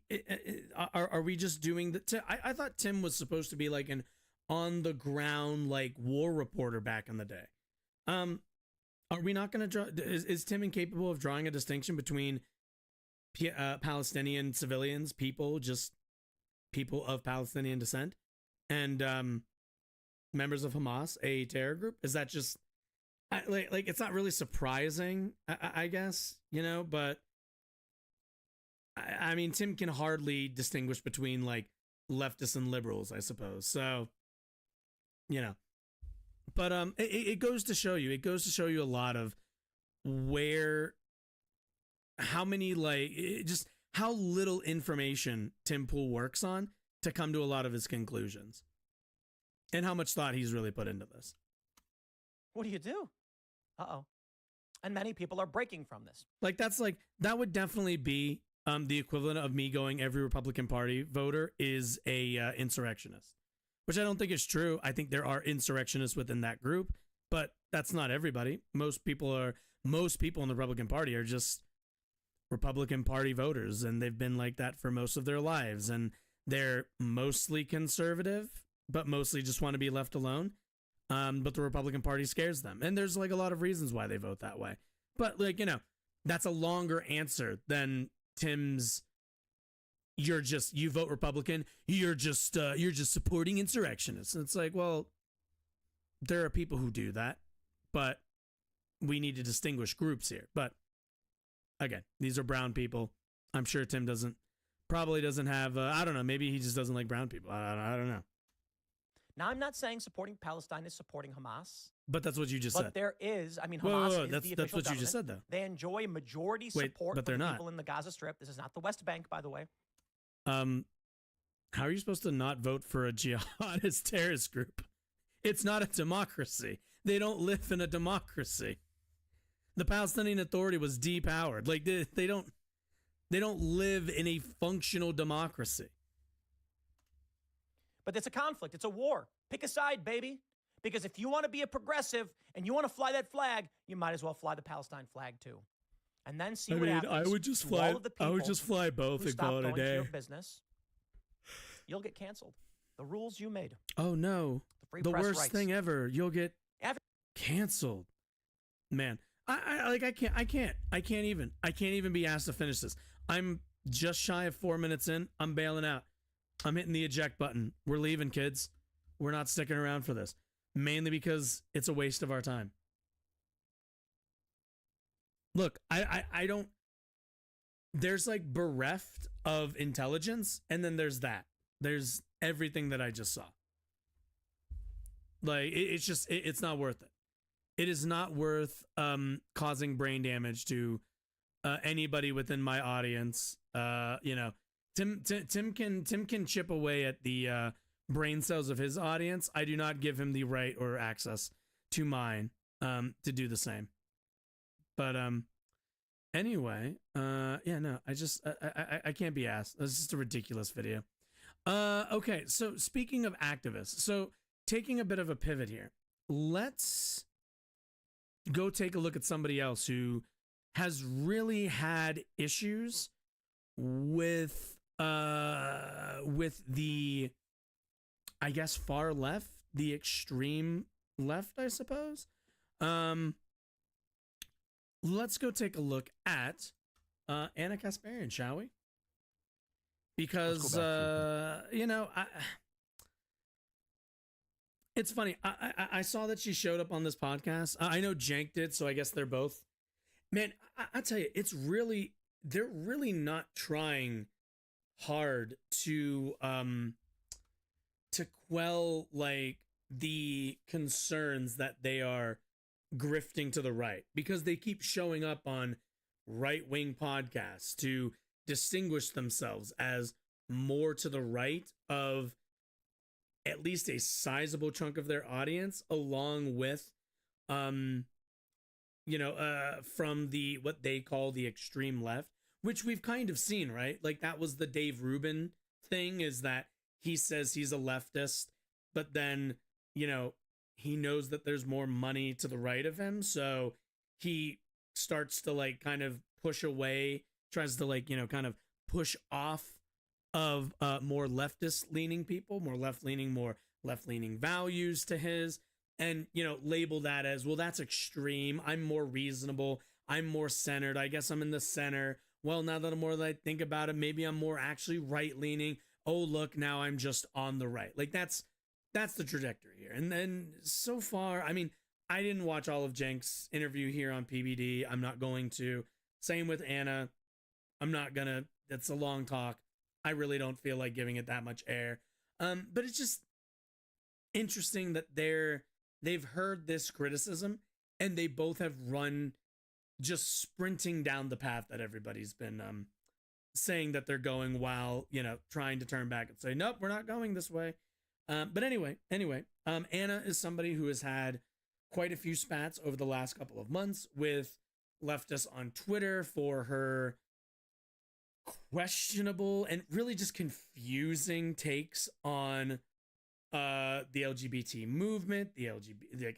just doing the? I thought Tim was supposed to be like an on the ground like war reporter back in the day. Are we not going to draw? Is Tim incapable of drawing a distinction between Palestinian civilians, just people of Palestinian descent, and members of Hamas, a terror group? Is that just like it's not really surprising, I guess, you know? But I mean, Tim can hardly distinguish between like leftists and liberals, I suppose. So, you know, but it goes to show you. It goes to show you a lot of how many just how little information Tim Pool works on to come to a lot of his conclusions, and how much thought he's really put into this. What do you do? Uh-oh. And many people are breaking from this. Like that would definitely be the equivalent of me going every Republican Party voter is a insurrectionist, which I don't think is true. I think there are insurrectionists within that group, but that's not everybody. Most people in the Republican Party are just Republican Party voters, and they've been like that for most of their lives, and they're mostly conservative, but mostly just want to be left alone. But the Republican Party scares them, and there's like a lot of reasons why they vote that way. But like, you know, that's a longer answer than Tim's. You vote Republican. You're just supporting insurrectionists. And it's like, well, there are people who do that, but we need to distinguish groups here. But again, these are brown people. I'm sure Tim probably doesn't have. I don't know. Maybe he just doesn't like brown people. I don't know. Now, I'm not saying supporting Palestine is supporting Hamas. But that's what you just said. But there is, I mean, Hamas is the official that's what government. you just said, though. They enjoy majority support but from they're people in the Gaza Strip. This is not the West Bank, by the way. How are you supposed to not vote for a jihadist terrorist group? It's not a democracy. They don't live in a democracy. The Palestinian Authority was depowered. Like they don't live in a functional democracy. But it's a conflict. It's a war. Pick a side, baby. Because if you want to be a progressive and you want to fly that flag, you might as well fly the Palestine flag too. And then see what happens. I would just fly. I would just fly both and call it a day. Your business, you'll get canceled. The rules you made. Oh no! The worst rights. Thing ever. You'll get canceled. Man, I can't even be asked to finish this. I'm just shy of 4 minutes in. I'm bailing out. I'm hitting the eject button. We're leaving, kids. We're not sticking around for this. Mainly because it's a waste of our time. Look, I don't... There's like bereft of intelligence, and then there's that. There's everything that I just saw. Like, it's not worth it. It is not worth causing brain damage to anybody within my audience. You know, Tim can chip away at the brain cells of his audience. I do not give him the right or access to mine to do the same. But anyway, yeah, no, I can't be asked. This is just a ridiculous video. Okay, so speaking of activists, so taking a bit of a pivot here, let's go take a look at somebody else who has really had issues with the, I guess, far left, the extreme left, I suppose. Let's go take a look at Anna Kasparian, shall we? Because you know, it's funny. I saw that she showed up on this podcast. I know Jank did, so I guess they're both. Man, I tell you, they're really not trying hard to quell like the concerns that they are grifting to the right, because they keep showing up on right-wing podcasts to distinguish themselves as more to the right of at least a sizable chunk of their audience, along with you know, from the what they call the extreme left, which we've kind of seen, right? Like that was the Dave Rubin thing, is that he says he's a leftist, but then, you know, he knows that there's more money to the right of him, so he starts to like kind of push away, tries to like, you know, kind of push off of more leftist leaning people, more left leaning values to his, and, you know, label that as, well, that's extreme. I'm more reasonable. I'm more centered. I guess I'm in the center. Well, now that I'm I think about it, maybe I'm more actually right leaning. Oh, look, now I'm just on the right. Like that's the trajectory here. And then so far, I mean, I didn't watch all of Jenk's interview here on PBD. I'm not going to. Same with Anna. I'm not gonna. That's a long talk. I really don't feel like giving it that much air. But it's just interesting that they've heard this criticism and they both have run just sprinting down the path that everybody's been saying that they're going, while, you know, trying to turn back and say, nope, we're not going this way. But anyway, Anna is somebody who has had quite a few spats over the last couple of months with leftists on Twitter for her questionable and really just confusing takes on the LGBT movement, the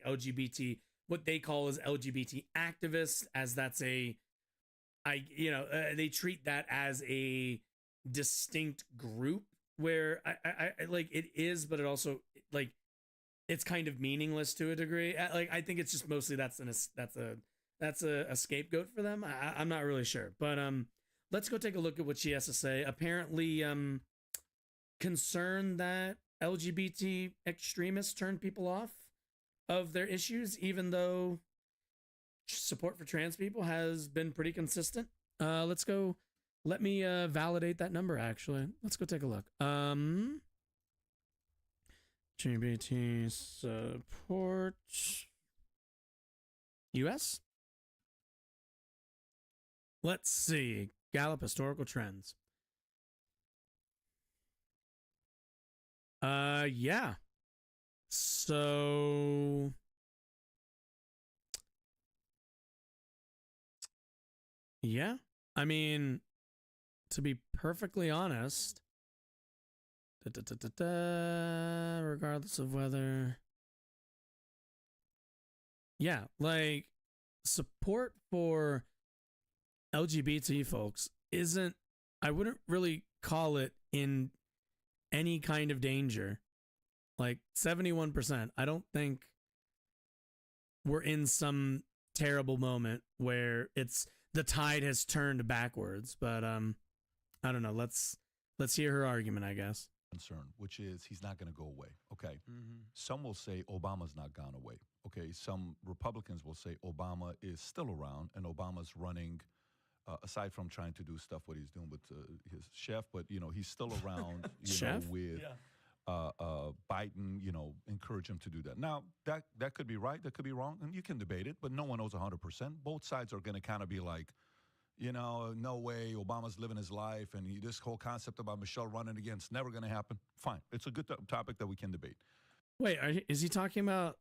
LGBT, what they call as LGBT activists, as that's they treat that as a distinct group, where I like it is, but it also, like, it's kind of meaningless to a degree. Like, I think it's just mostly that's a scapegoat for them. I'm not really sure, but let's go take a look at what she has to say. Apparently, concerned that LGBT extremists turn people off of their issues, even though support for trans people has been pretty consistent. Let's go. Let me validate that number, actually. Let's go take a look. LGBT support US? Let's see. Gallup historical trends. Yeah. So yeah. I mean, to be perfectly honest, regardless of whether, yeah, like, support for LGBT folks isn't, I wouldn't really call it in any kind of danger. Like 71%, I don't think we're in some terrible moment where it's the tide has turned backwards. But I don't know. Let's hear her argument, I guess. Concern, which is he's not going to go away. Okay. Some will say Obama's not gone away. Okay. Some Republicans will say Obama is still around and Obama's running, aside from trying to do stuff what he's doing with his chef, but he's still around. Chef? With Biden, encourage him to do that. Now that could be right, that could be wrong, and you can debate it, but no one knows 100%. Both sides are going to kind of be like, no way, Obama's living his life, and this whole concept about Michelle running again, it's never going to happen. Fine. It's a good topic that we can debate. Wait, is he talking about,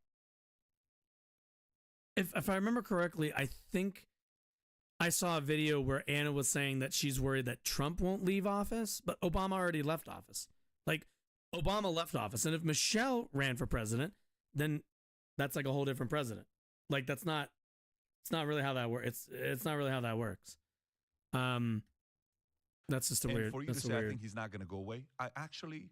if I remember correctly, I think I saw a video where Anna was saying that she's worried that Trump won't leave office, but Obama already left office. Like, Obama left office, and if Michelle ran for president, then that's like a whole different president. Like, it's not really how that works. It's not really how that works. That's just a weird. For you to say, I think he's not going to go away, I actually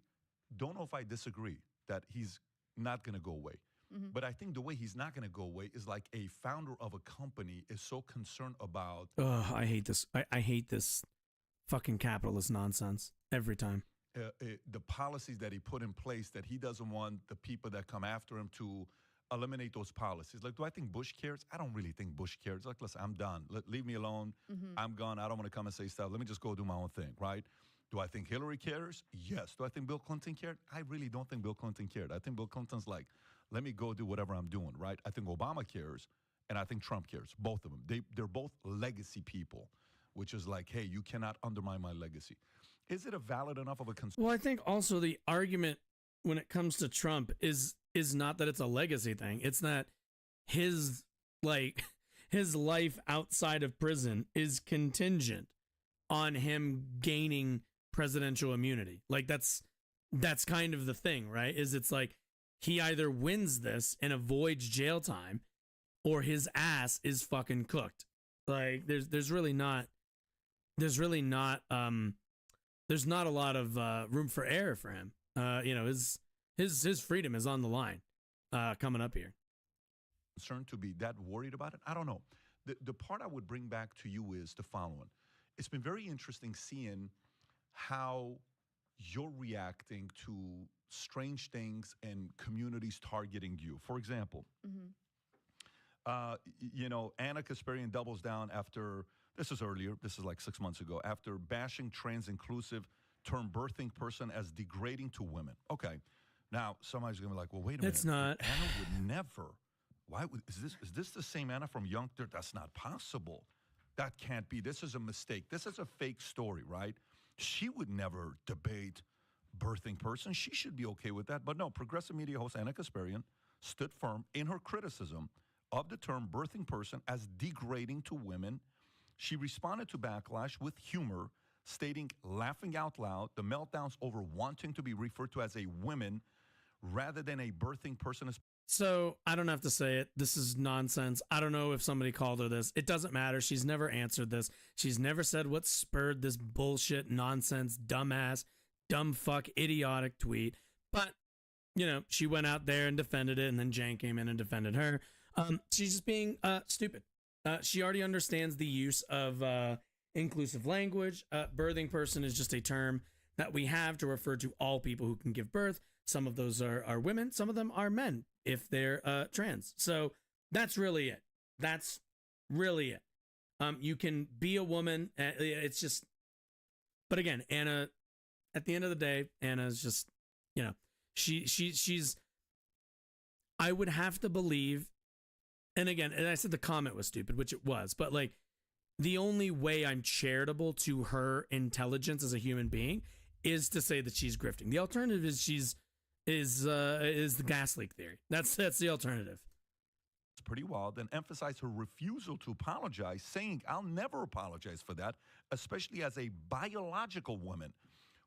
don't know if I disagree that he's not going to go away. But I think the way he's not going to go away is like a founder of a company is so concerned about. I hate this. I hate this fucking capitalist nonsense every time. The policies that he put in place, that he doesn't want the people that come after him to eliminate those policies. Like, do I think Bush cares? I don't really think Bush cares. Like, listen, I'm done. Leave me alone. I'm gone. I don't want to come and say stuff. Let me just go do my own thing, right? Do I think Hillary cares? Yes. Do I think Bill Clinton cared? I really don't think Bill Clinton cared. I think Bill Clinton's like, let me go do whatever I'm doing, right? I think Obama cares, and I think Trump cares, both of them. They're both legacy people, which is like, hey, you cannot undermine my legacy. Is it a valid enough of a concern? Well, I think also the argument when it comes to Trump is not that it's a legacy thing. It's that his life outside of prison is contingent on him gaining presidential immunity. Like, that's kind of the thing, right? It's like he either wins this and avoids jail time, or his ass is fucking cooked. Like, there's not a lot of room for error for him. His freedom is on the line coming up here. Concerned to be that worried about it? I don't know. The part I would bring back to you is the following. It's been very interesting seeing how you're reacting to strange things and communities targeting you. For example, Anna Kasparian doubles down after, this is earlier, this is like 6 months ago, after bashing trans inclusive term birthing person as degrading to women. Okay. Now, somebody's going to be like, well, wait a minute. It's not. Anna would never. Is this the same Anna from Young? That's not possible. That can't be. This is a mistake. This is a fake story, right? She would never debate birthing person. She should be okay with that. But no, progressive media host Anna Kasparian stood firm in her criticism of the term birthing person as degrading to women. She responded to backlash with humor, stating, laughing out loud, the meltdowns over wanting to be referred to as a woman rather than a birthing person. So I don't have to say it. This is nonsense. I don't know if somebody called her this. It doesn't matter. She's never answered this. She's never said what spurred this bullshit, nonsense, dumbass, dumb fuck, idiotic tweet. But, she went out there and defended it, and then Jan came in and defended her. She's just being stupid. She already understands the use of inclusive language. Birthing person is just a term that we have to refer to all people who can give birth. Some of those are women. Some of them are men if they're trans. So that's really it. That's really it. You can be a woman. It's just, but again, Anna, at the end of the day, Anna's just, she's, I would have to believe, and again, and I said the comment was stupid, which it was, but like the only way I'm charitable to her intelligence as a human being is to say that she's grifting. The alternative is is the gas leak theory. That's the alternative. It's pretty wild, and emphasize her refusal to apologize, saying, I'll never apologize for that, especially as a biological woman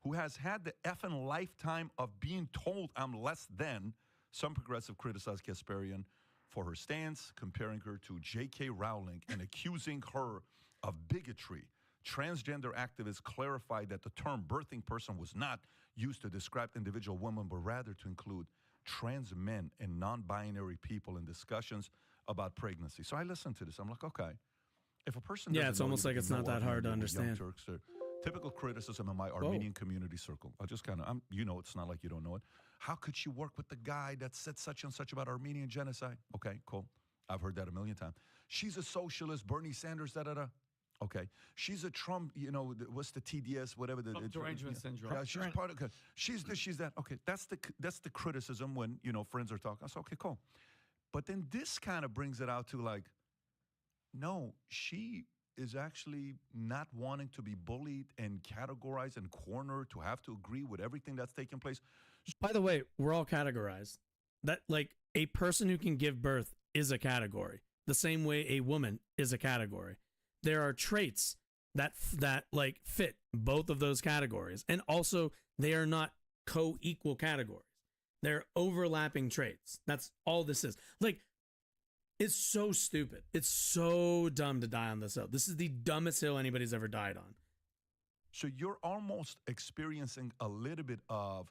who has had the effing lifetime of being told I'm less than. Some progressive criticized Kasparian for her stance, comparing her to J.K. Rowling and accusing her of bigotry. Transgender activists clarified that the term birthing person was not used to describe individual women, but rather to include trans men and non-binary people in discussions about pregnancy. So I listened to this. I'm like, okay, If a person Yeah, doesn't it's know almost you, like but it's you not know that hard to Armenia with Young understand. Turks, typical criticism in my Armenian community circle. I just kind of, you know, it's not like you don't know it. How could she work with the guy that said such and such about Armenian genocide? Okay, cool. I've heard that a million times. She's a socialist, Bernie Sanders, da-da-da. Okay. She's a Trump, you know, what's the TDS, whatever. Derangement syndrome. Yeah, she's part of, she's this, she's that. Okay, that's the criticism when, you know, friends are talking. I said, okay, cool. But then this kind of brings it out to like, no, she is actually not wanting to be bullied and categorized and cornered, to have to agree with everything that's taking place. By the way, we're all categorized. That, like, a person who can give birth is a category. The same way a woman is a category. There are traits that like fit both of those categories, and also they are not co-equal categories. They're overlapping traits. That's all this is. Like, it's so stupid. It's so dumb to die on this hill. This is the dumbest hill anybody's ever died on. So you're almost experiencing a little bit of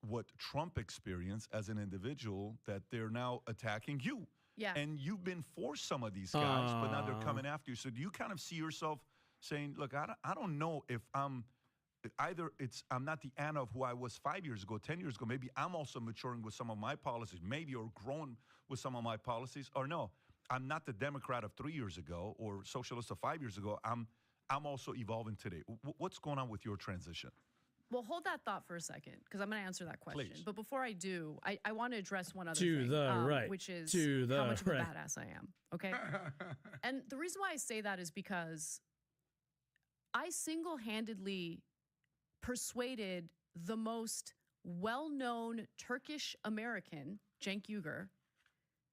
what Trump experienced as an individual, that they're now attacking you. Yeah. And you've been for some of these guys, but now they're coming after you. So do you kind of see yourself saying, look, I don't know if I'm not the Anna of who I was 5 years ago, 10 years ago. Maybe I'm also maturing with some of my policies, maybe, or growing with some of my policies. Or no, I'm not the Democrat of 3 years ago or socialist of 5 years ago. I'm also evolving today. What's going on with your transition? Well, hold that thought for a second, because I'm going to answer that question. Please. But before I do, I want to address one other To thing, the right. which is To the how much of a right. badass I am. Okay. And the reason why I say that is because I single-handedly persuaded the most well-known Turkish American, Cenk Uygur,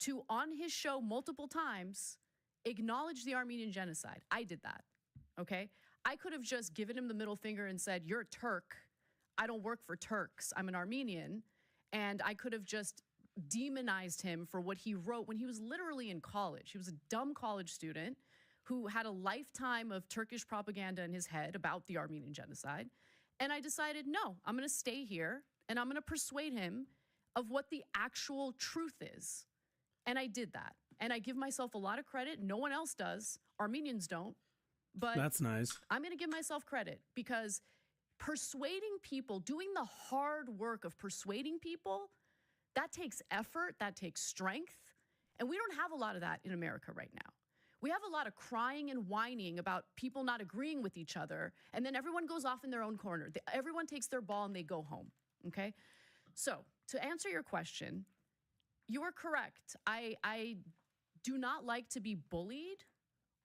to, on his show multiple times, acknowledge the Armenian genocide. I did that. Okay. I could have just given him the middle finger and said, you're a Turk. I don't work for Turks. I'm an Armenian. And I could have just demonized him for what he wrote when he was literally in college. He was a dumb college student who had a lifetime of Turkish propaganda in his head about the Armenian genocide. And I decided, no, I'm going to stay here and I'm going to persuade him of what the actual truth is. And I did that. And I give myself a lot of credit. No one else does. Armenians don't. But That's nice. I'm going to give myself credit, because persuading people, doing the hard work of persuading people, that takes effort, that takes strength. And we don't have a lot of that in America right now. We have a lot of crying and whining about people not agreeing with each other, and then everyone goes off in their own corner. Everyone takes their ball and they go home, okay? So, to answer your question, you are correct. I do not like to be bullied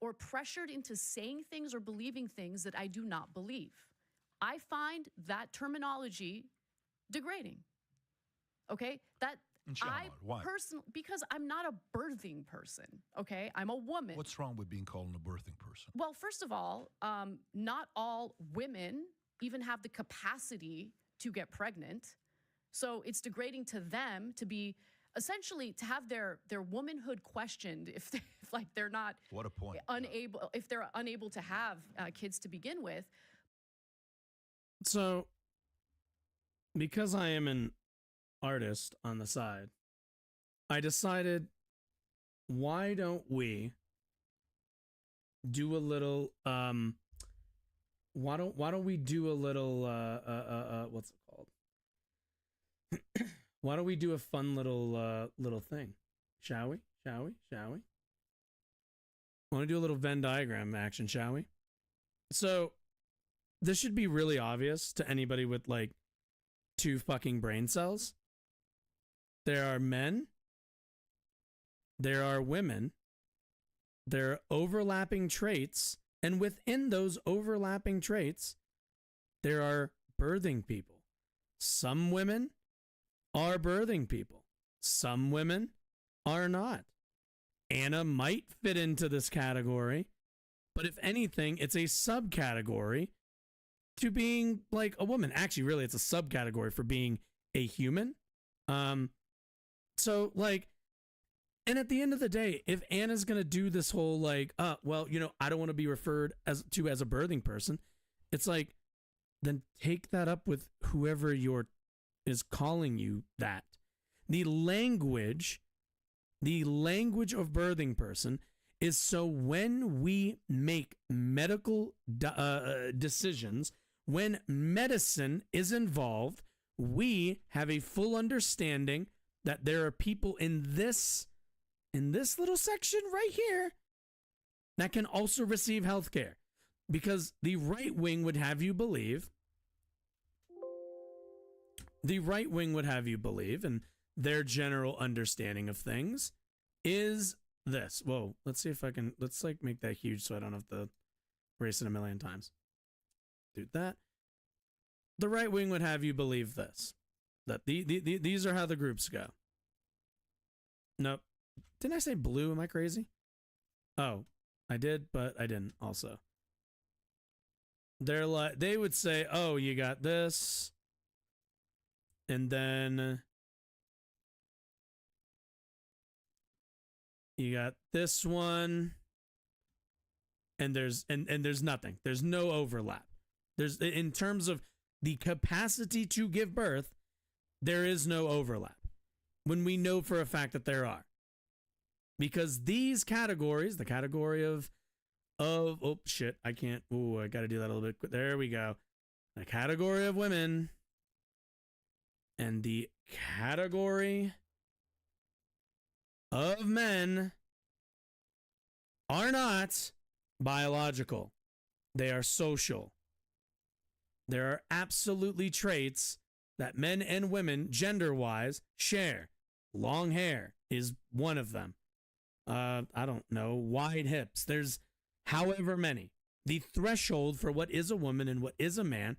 or pressured into saying things or believing things that I do not believe. I find that terminology degrading. Okay? That Why? Because I'm not a birthing person, okay? I'm a woman. What's wrong with being called a birthing person? Well, first of all, not all women even have the capacity to get pregnant. So it's degrading to them to be, essentially, to have their womanhood questioned if they're not what a point if they're unable to have kids to begin with. So, because I am an artist on the side, I decided, why don't we do a little why don't we do a little what's it called? Why don't we do a fun little thing? Shall we? Want to do a little Venn diagram action, shall we? So, this should be really obvious to anybody with like 2 fucking brain cells. There are men. There are women. There are overlapping traits. And within those overlapping traits, there are birthing people. Some women are birthing people. Some women are not. Anna might fit into this category, but if anything, it's a subcategory to being like a woman. Actually, really, it's a subcategory for being a human. So like, and at the end of the day, if Anna's gonna do this whole like, well, you know, I don't want to be referred as a birthing person, it's like, then take that up with whoever is calling you that. The language of birthing person is so when we make medical decisions, when medicine is involved, we have a full understanding that there are people in this little section right here that can also receive health care. Because the right wing would have you believe, and their general understanding of things is this. Whoa, let's see if I can, let's like make that huge so I don't have to erase it a million times. Do that. The right wing would have you believe this, that these are how the groups go. Nope. Didn't I say blue? Am I crazy? Oh, I did, but I didn't also. They're like, they would say, oh, you got this. And then you got this one. And there's nothing. There's no overlap. There's, in terms of the capacity to give birth, there is no overlap. When we know for a fact that there are. Because these categories, the category of oh shit, I can't. Oh, I got to do that a little bit. There we go. The category of women and the category of men are not biological. They are social. There are absolutely traits that men and women, gender-wise, share. Long hair is one of them. I don't know, wide hips. There's however many. The threshold for what is a woman and what is a man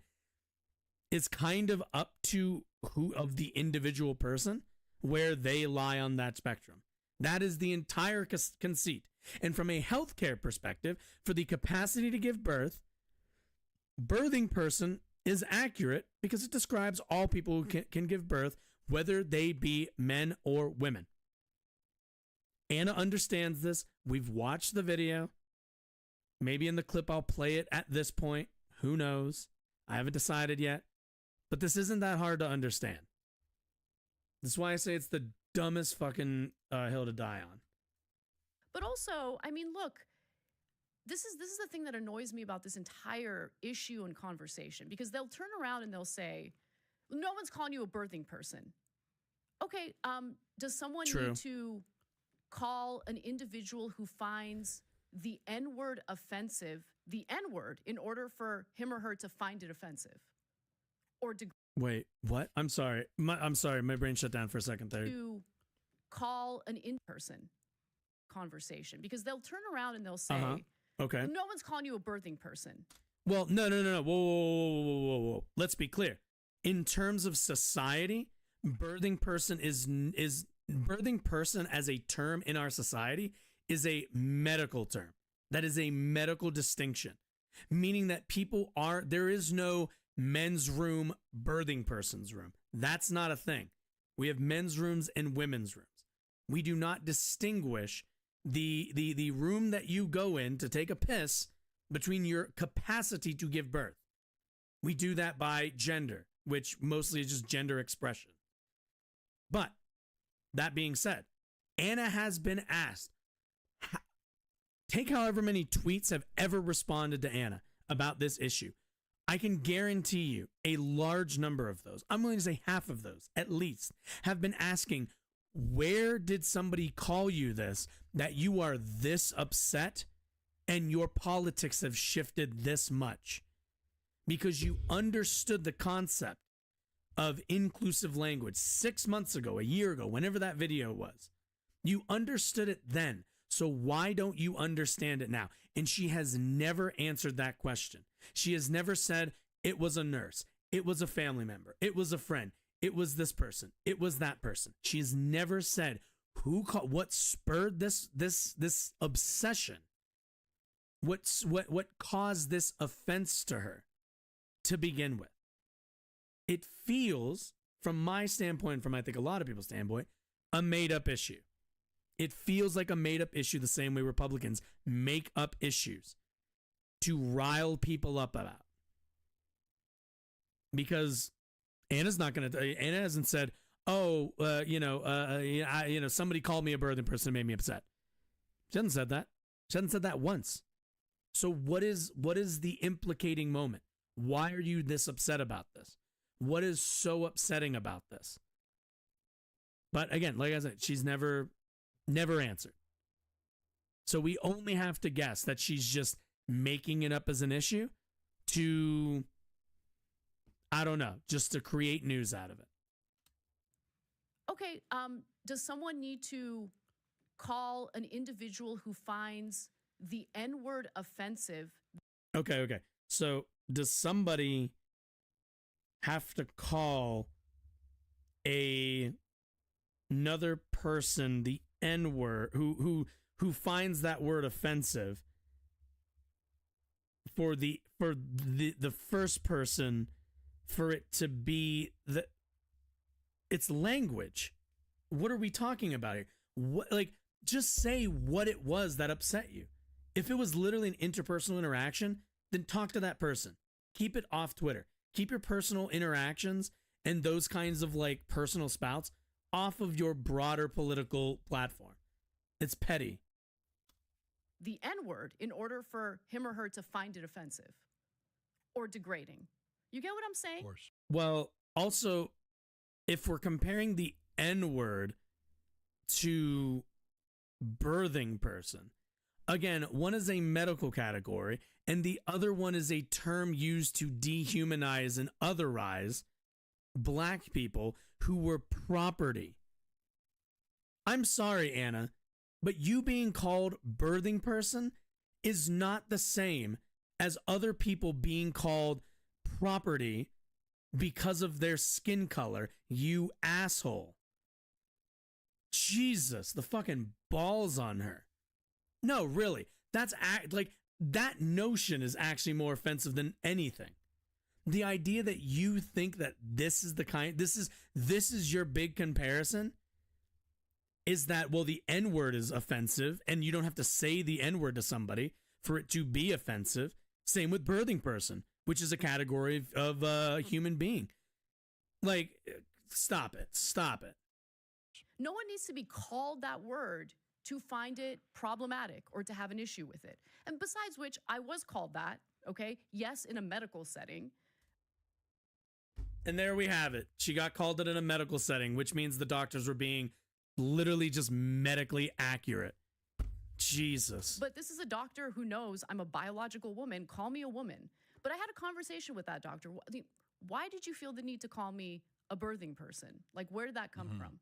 is kind of up to who of the individual person, where they lie on that spectrum. That is the entire conceit. And from a healthcare perspective, for the capacity to give birth, birthing person is accurate because it describes all people who can give birth, whether they be men or women. Anna understands this. We've watched the video. Maybe in the clip I'll play it at this point. Who knows? I haven't decided yet. But this isn't that hard to understand. That's why I say it's the dumbest fucking hill to die on. But also, I mean, look, this is the thing that annoys me about this entire issue and conversation, because they'll turn around and they'll say, no one's calling you a birthing person. Okay, does someone need to call an individual who finds the N-word offensive the N-word in order for him or her to find it offensive? Or to wait, what? I'm sorry. I'm sorry. My brain shut down for a second there. To call an in-person conversation, because they'll turn around and they'll say, okay, no one's calling you a birthing person. Well, no. Whoa. Let's be clear. In terms of society, birthing person is birthing person as a term in our society is a medical term. That is a medical distinction, meaning that people are, there is no men's room, birthing person's room. That's not a thing. We have men's rooms and women's rooms. We do not distinguish the room that you go in to take a piss between your capacity to give birth. We do that by gender, which mostly is just gender expression. But that being said, Anna has been asked, take however many tweets have ever responded to Anna about this issue. I can guarantee you a large number of those, I'm willing to say half of those at least, have been asking, where did somebody call you this, that you are this upset and your politics have shifted this much? Because you understood the concept of inclusive language 6 months ago, a year ago, whenever that video was. You understood it then. So why don't you understand it now? And she has never answered that question. She has never said it was a nurse, it was a family member, it was a friend, it was this person, it was that person. She has never said what spurred this obsession. What caused this offense to her to begin with. It feels, from my standpoint, from I think a lot of people's standpoint, a made-up issue. It feels like a made-up issue the same way Republicans make up issues to rile people up about. Because Anna's not going to, Anna hasn't said, somebody called me a birthing person and made me upset. She hasn't said that. She hasn't said that once. So what is the implicating moment? Why are you this upset about this? What is so upsetting about this? But again, like I said, she's never answered. So we only have to guess that she's just making it up as an issue to, I don't know, just to create news out of it. Okay, does someone need to call an individual who finds the N-word offensive? Okay. So does somebody have to call another person the N-word who finds that word offensive for the first person, for it to be it's language? What are we talking about here? What, like, just say what it was that upset you. If it was literally an interpersonal interaction, then talk to that person. Keep it off Twitter. Keep your personal interactions and those kinds of like personal spouts off of your broader political platform. It's petty. The N-word in order for him or her to find it offensive or degrading. You get what I'm saying? Of course. Well, also, if we're comparing the N-word to birthing person, again, one is a medical category and the other one is a term used to dehumanize and otherize black people who were property. I'm sorry, Anna, but you being called birthing person is not the same as other people being called property because of their skin color, you asshole. Jesus, the fucking balls on her. No, really. That's like that notion is actually more offensive than anything. The idea that you think that this is your big comparison is that, well, the N-word is offensive and you don't have to say the N-word to somebody for it to be offensive. Same with birthing person, which is a category of a human being. Like, stop it. No one needs to be called that word to find it problematic or to have an issue with it. And besides which, I was called that, okay? Yes, in a medical setting. And there we have it. She got called it in a medical setting, which means the doctors were being literally just medically accurate. Jesus. But this is a doctor who knows I'm a biological woman. Call me a woman. But I had a conversation with that doctor. Why did you feel the need to call me a birthing person? Like, where did that come from?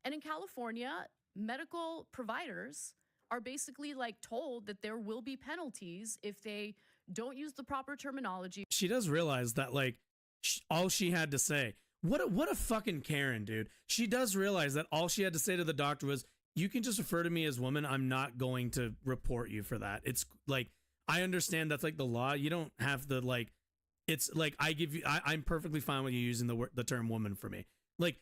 And in California, medical providers are basically like told that there will be penalties if they don't use the proper terminology. She does realize that, like, all she had to say, what a fucking Karen, dude. She does realize that all she had to say to the doctor was, you can just refer to me as woman. I'm not going to report you for that. It's like, I understand that's like the law. You don't have to, like, it's like, I'm perfectly fine with you using the term woman for me. Like,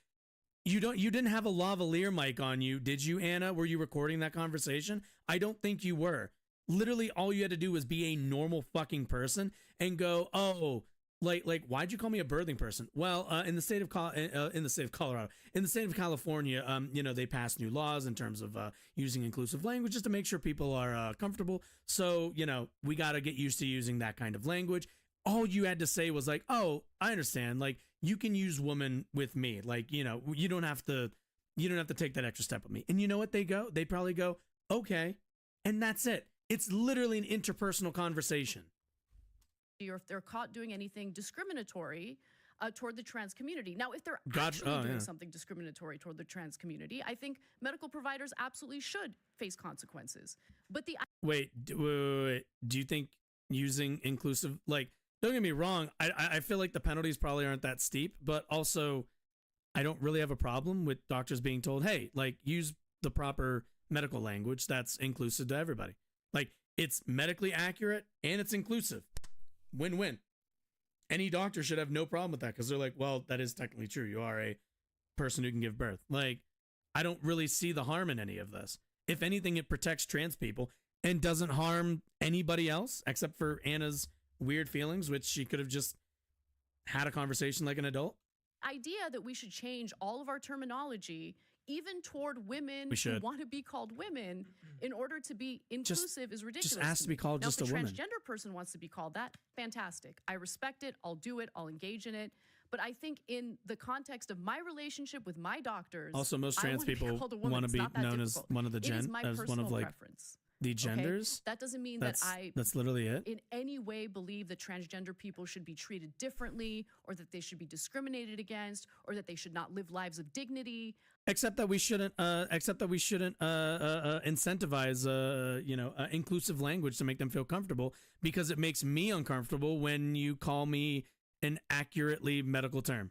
you didn't have a lavalier mic on you, did you, Anna? Were you recording that conversation? I don't think you were. Literally, all you had to do was be a normal fucking person and go, oh, like, why'd you call me a birthing person? Well, in the state of Colorado, in the state of California, they passed new laws in terms of using inclusive language just to make sure people are comfortable. So, we got to get used to using that kind of language. All you had to say was like, oh, I understand. Like, you can use woman with me. Like, you don't have to take that extra step with me. And you know what they probably go, okay. And that's it. It's literally an interpersonal conversation. Or if they're caught doing anything discriminatory toward the trans community. Now, if they're actually doing something discriminatory toward the trans community, I think medical providers absolutely should face consequences. But Wait. Do you think using inclusive, like, don't get me wrong, I feel like the penalties probably aren't that steep, but also I don't really have a problem with doctors being told, hey, like, use the proper medical language that's inclusive to everybody. Like, it's medically accurate and it's inclusive. Win-win. Any doctor should have no problem with that because they're like, well, that is technically true. You are a person who can give birth. Like, I don't really see the harm in any of this. If anything, it protects trans people and doesn't harm anybody else except for Anna's weird feelings, which she could have just had a conversation like an adult. Idea that we should change all of our terminology even toward women We who should. want to be called women in order to be inclusive is ridiculous. Just ask to be called now, just if a woman. transgender person wants to be called that, fantastic. I respect it. I'll do it. I'll engage in it. But I think in the context of my relationship with my doctors, Also, most I trans wanna be people called a woman. want to It's be not that known as difficult. one of the It is my as one of personal like preference. the Okay? genders. That doesn't mean that's, that I that's literally it. in any way believe that transgender people should be treated differently or that they should be discriminated against or that they should not live lives of dignity. Except that we shouldn't incentivize inclusive language to make them feel comfortable, because it makes me uncomfortable when you call me an accurately medical term.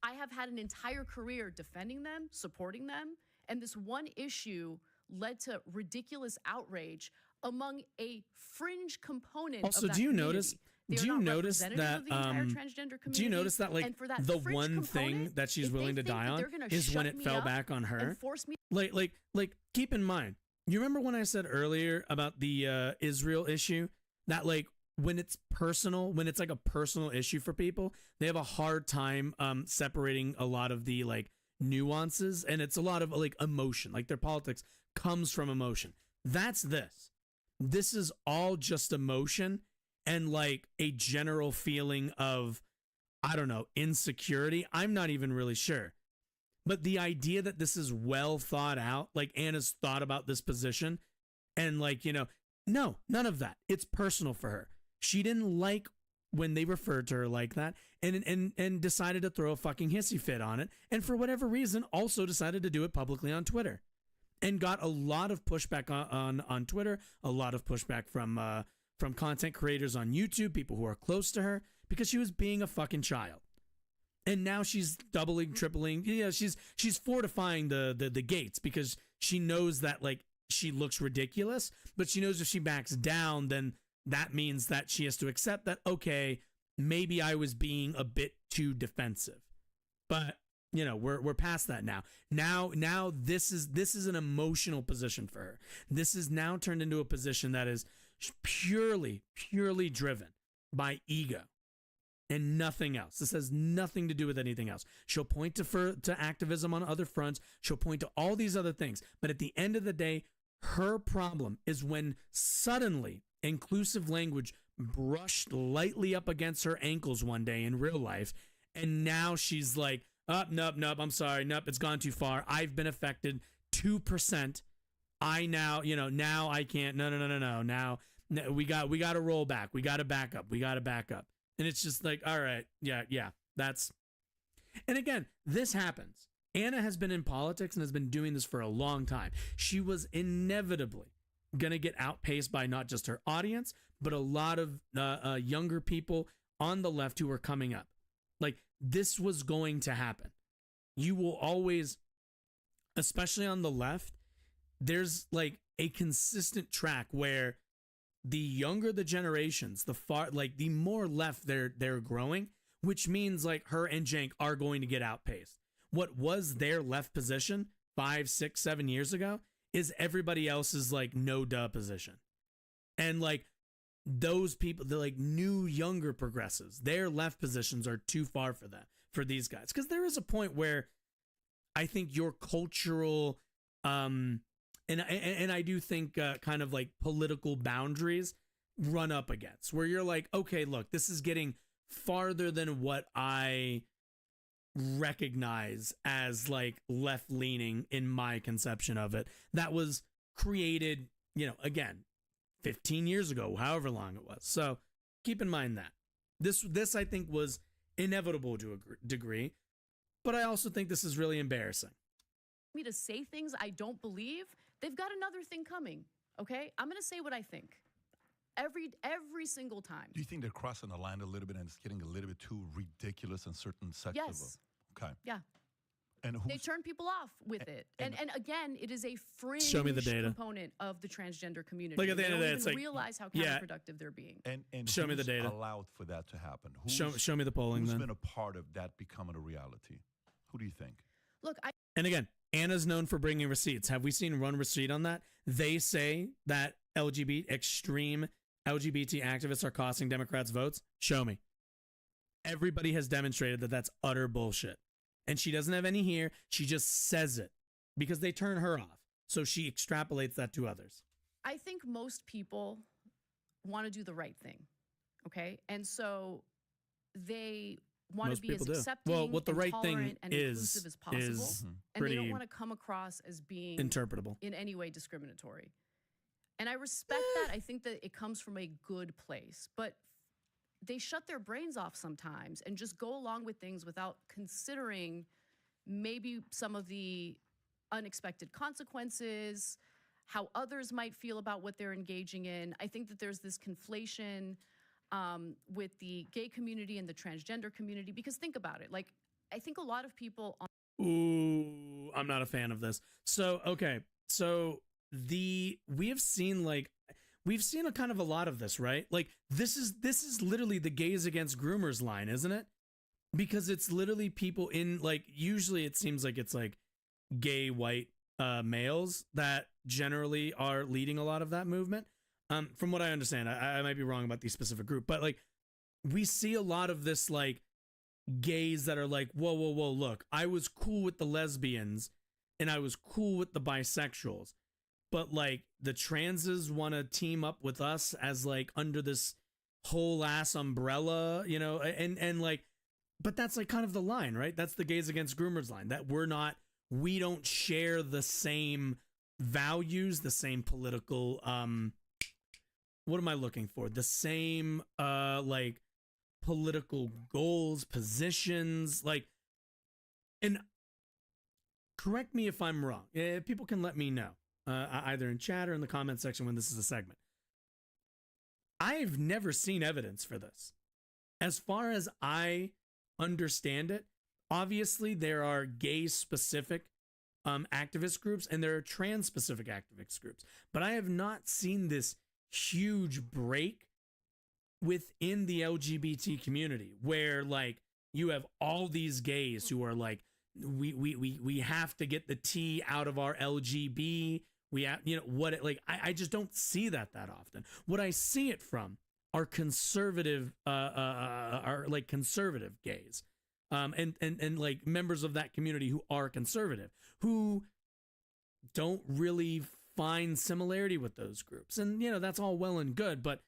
I have had an entire career defending them, supporting them, and this one issue led to ridiculous outrage among a fringe component Also, of that do you community. notice? They are Do you not notice representative that? of the entire transgender Do you community, notice that like and for that the fringe one thing component, that she's if they willing to think die that on they're gonna is when shut it me fell up back on and her? force me- Like, keep in mind. You remember when I said earlier about the Israel issue that like when it's personal, when it's like a personal issue for people, they have a hard time separating a lot of the like nuances, and it's a lot of like emotion. Like their politics comes from emotion. That's this. This is all just emotion and like a general feeling of, I don't know, insecurity. I'm not even really sure. But the idea that this is well thought out, like Anna's thought about this position, and like, no, none of that. It's personal for her. She didn't like when they referred to her like that, and decided to throw a fucking hissy fit on it, and for whatever reason also decided to do it publicly on Twitter, and got a lot of pushback on Twitter, a lot of pushback from content creators on YouTube, people who are close to her, because she was being a fucking child. And now she's doubling, tripling. Yeah, she's fortifying the gates, because she knows that like she looks ridiculous, but she knows if she backs down, then that means that she has to accept that, okay, maybe I was being a bit too defensive. But we're past that now. Now this is an emotional position for her. This is now turned into a position that is purely driven by ego and nothing else. This has nothing to do with anything else. She'll point to activism on other fronts. She'll point to all these other things. But at the end of the day, her problem is when suddenly inclusive language brushed lightly up against her ankles one day in real life, and now she's like, nope, I'm sorry, nope, it's gone too far. I've been affected 2%. Now I can't. No. Now we got to roll back. We got to back up. And it's just like, all right, yeah, that's. And again, this happens. Anna has been in politics and has been doing this for a long time. She was inevitably going to get outpaced by not just her audience, but a lot of younger people on the left who are coming up. Like, this was going to happen. You will always, especially on the left, there's like a consistent track where the younger the generations, the more left they're growing, which means like her and Cenk are going to get outpaced. What was their left position 5, 6, 7 years ago is everybody else's like no duh position. And like those people, the like new younger progressives, their left positions are too far for these guys. Because there is a point where I think your cultural and I do think kind of like political boundaries run up against, where you're like, okay, look, this is getting farther than what I recognize as like left leaning in my conception of it. That was created, again, 15 years ago, however long it was. So keep in mind that this I think was inevitable to a degree, but I also think this is really embarrassing. Me to say things I don't believe, they've got another thing coming. Okay, I'm gonna say what I think every single time. Do you think they're crossing the line a little bit and it's getting a little bit too ridiculous in certain sectors? Yes. Okay. Yeah. And they turn people off with it. And again, it is a fringe Show me the data. component of the transgender community. Like at the end of the day, it's like, realize how yeah. counterproductive they're being. And show me the data. Allowed for that to happen. Show me the polling. Who's then been a part of that becoming a reality? Who do you think? Look, and again, Anna's known for bringing receipts. Have we seen one receipt on that? They say that extreme LGBT activists are costing Democrats votes. Show me. Everybody has demonstrated that that's utter bullshit. and she doesn't have any here. She just says it because they turn her off. So she extrapolates that to others. I think most people want to do the right thing. Okay. And so they want to be as accepting what the and right tolerant thing and is, inclusive as possible. And they don't want to come across as being interpretable in any way discriminatory. And I respect that. I think that it comes from a good place. But they shut their brains off sometimes and just go along with things without considering maybe some of the unexpected consequences, how others might feel about what they're engaging in. I think that there's this conflation with the gay community and the transgender community, because think about it. Like, I think a lot of people Ooh, I'm not a fan of this. So, okay. So we've seen a kind of a lot of this, right? Like this is literally the gays against groomers line, isn't it? Because it's literally people in, like, usually it seems like it's like gay white males that generally are leading a lot of that movement. From what I understand, I might be wrong about the specific group, but like we see a lot of this, like, gays that are like, whoa, look, I was cool with the lesbians and I was cool with the bisexuals, but like the transes want to team up with us as like under this whole ass umbrella, you know, and like, but that's like kind of the line, right? That's the gays against groomers line, that we don't share the same values, the same political, what am I looking for? The same, like, political goals, positions, like, and correct me if I'm wrong. People can let me know, either in chat or in the comment section when this is a segment. I've never seen evidence for this. As far as I understand it, obviously there are gay-specific activist groups and there are trans-specific activist groups, but I have not seen this huge break within the LGBT community where, like, you have all these gays who are like, we have to get the T out of our LGB. We have, you know what, I just don't see that often. What I see it from are conservative, conservative gays, and like members of that community who are conservative, who don't really find similarity with those groups. And, you know, that's all well and good, but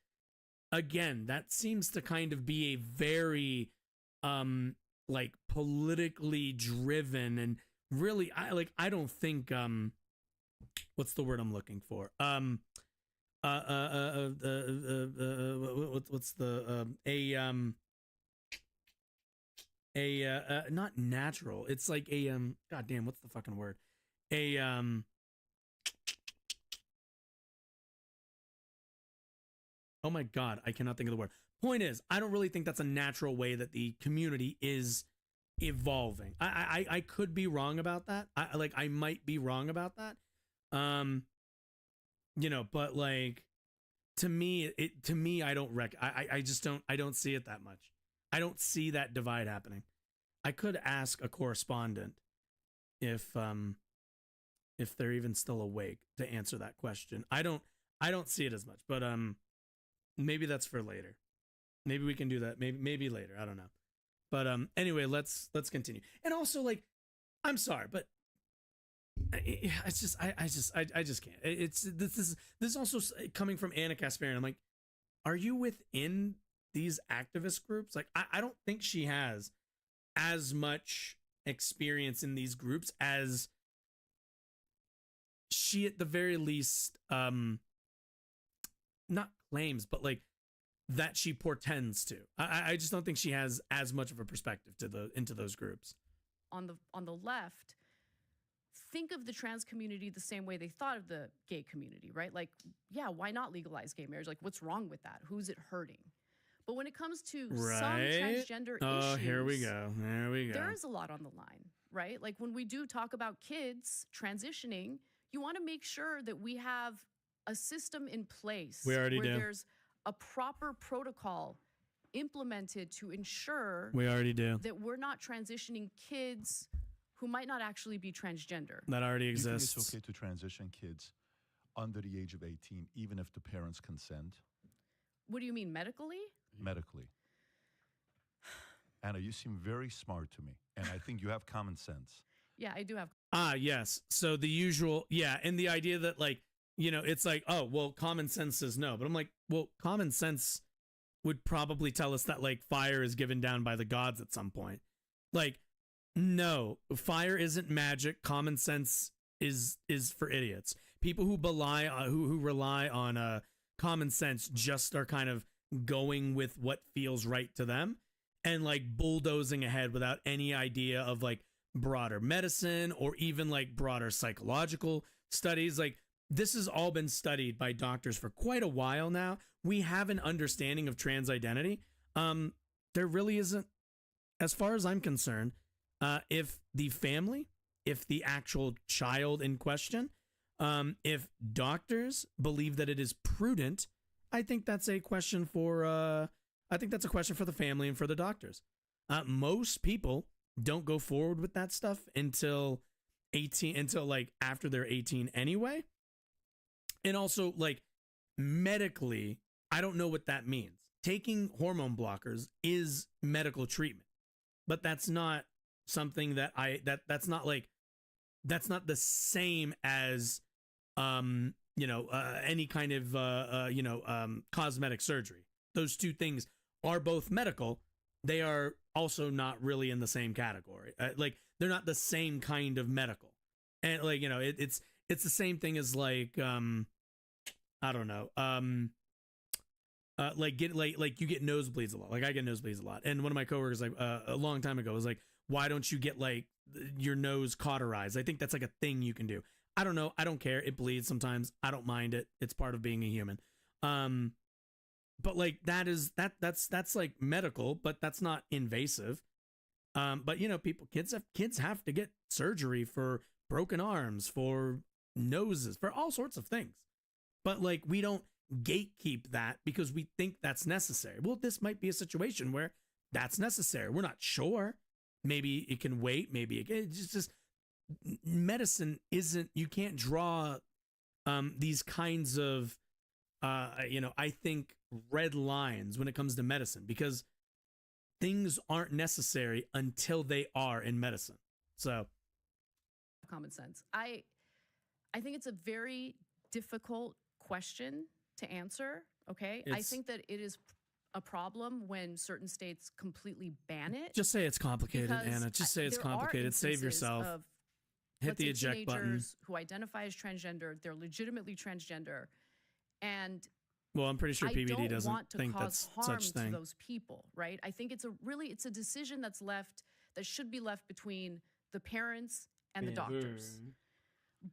again, that seems to kind of be a very, like, politically driven, and really, I don't think, what's the word I'm looking for? What's the, not natural. It's like a, goddamn, what's the fucking word? Oh my God, I cannot think of the word. Point is, I don't really think that's a natural way that the community is evolving. I could be wrong about that. I might be wrong about that. You know, but like, to me, I don't see it that much. I don't see that divide happening. I could ask a correspondent if they're even still awake to answer that question. I don't see it as much, but maybe that's for later. Maybe we can do that. Maybe later. I don't know. But anyway, let's continue. And also, like, I'm sorry, but I just can't. This is also coming from Anna Kasparian. I'm like, are you within these activist groups? Like, I don't think she has as much experience in these groups as she, at the very least, not claims, but like that she portends to. I just don't think she has as much of a perspective into those groups. On the left, think of the trans community the same way they thought of the gay community, right? Like, yeah, why not legalize gay marriage? Like, what's wrong with that? Who's it hurting? But when it comes to some transgender issues, here we go. There is a lot on the line, right? Like, when we do talk about kids transitioning, you want to make sure that we have a system in place where there's a proper protocol implemented to ensure that we're not transitioning kids who might not actually be transgender. That already exists. You think it's okay to transition kids under the age of 18, even if the parents consent? What do you mean, medically? Medically. Anna, you seem very smart to me, and I think you have common sense. Yeah, I do have. Yes. So the usual, yeah, and the idea that like, it's like, oh, well, common sense says no, but I'm like, well, common sense would probably tell us that like fire is given down by the gods at some point. Like, no, fire isn't magic. Common sense is for idiots. People who rely on common sense just are kind of going with what feels right to them and like bulldozing ahead without any idea of like broader medicine or even like broader psychological studies. Like, this has all been studied by doctors for quite a while now. We have an understanding of trans identity. There really isn't, as far as I'm concerned, if the family, if the actual child in question, if doctors believe that it is prudent, I think that's a question for the family and for the doctors. Most people don't go forward with that stuff until like after they're 18 anyway. And also, like, medically, I don't know what that means. Taking hormone blockers is medical treatment, but that's not something that that's not the same as any kind of cosmetic surgery. Those two things are both medical. They are also not really in the same category. Like, they're not the same kind of medical. And like, it's the same thing as like, I don't know, like you get nosebleeds a lot. Like, I get nosebleeds a lot. And one of my coworkers, like a long time ago, was like, why don't you get like your nose cauterized? I think that's like a thing you can do. I don't know. I don't care. It bleeds sometimes. I don't mind it. It's part of being a human. But like that's like medical, but that's not invasive. But kids have to get surgery for broken arms, for noses, for all sorts of things. But like, we don't gatekeep that because we think that's necessary. Well, this might be a situation where that's necessary. We're not sure. Maybe it can wait. Maybe it's just medicine isn't. You can't draw these kinds of I think red lines when it comes to medicine, because things aren't necessary until they are in medicine. So, common sense. I think it's a very difficult question to answer. Okay, I think that it is a problem when certain states completely ban it. Just say it's complicated, Anna. Just say it's complicated. Save yourself. Hit the eject button. Who identify as transgender, they're legitimately transgender, and well, I'm pretty sure PBD doesn't think that's such thing. To those people, right? I think it's a decision that should be left between the parents and the doctors.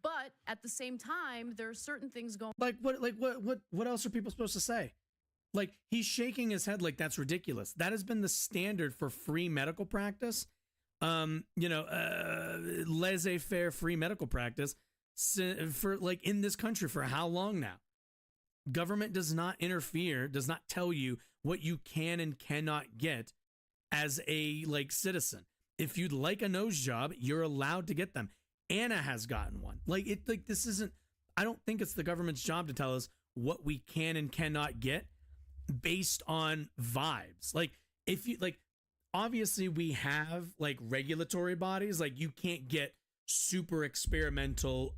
But at the same time, there are certain things going. What else are people supposed to say? Like, he's shaking his head like that's ridiculous. That has been the standard for free medical practice. Laissez-faire free medical practice for like in this country for how long now? Government does not interfere, does not tell you what you can and cannot get as a like citizen. If you'd like a nose job, you're allowed to get them. Anna has gotten one. This isn't, I don't think it's the government's job to tell us what we can and cannot get based on vibes. Like, if you like, obviously we have like regulatory bodies, like you can't get super experimental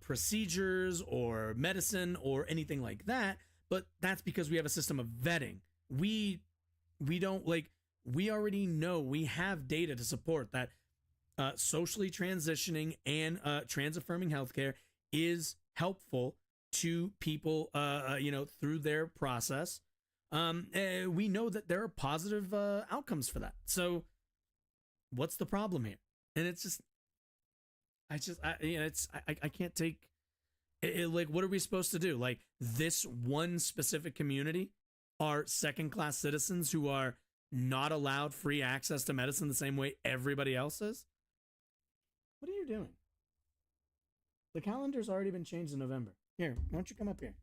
procedures or medicine or anything like that, but that's because we have a system of vetting. We don't like, we already know, we have data to support that socially transitioning and trans-affirming healthcare is helpful to people, through their process. We know that there are positive outcomes for that. So what's the problem here? And it's just, I can't take it. Like, what are we supposed to do? Like, this one specific community are second-class citizens who are not allowed free access to medicine the same way everybody else is? What are you doing? The calendar's already been changed in November. Here, why don't you come up here?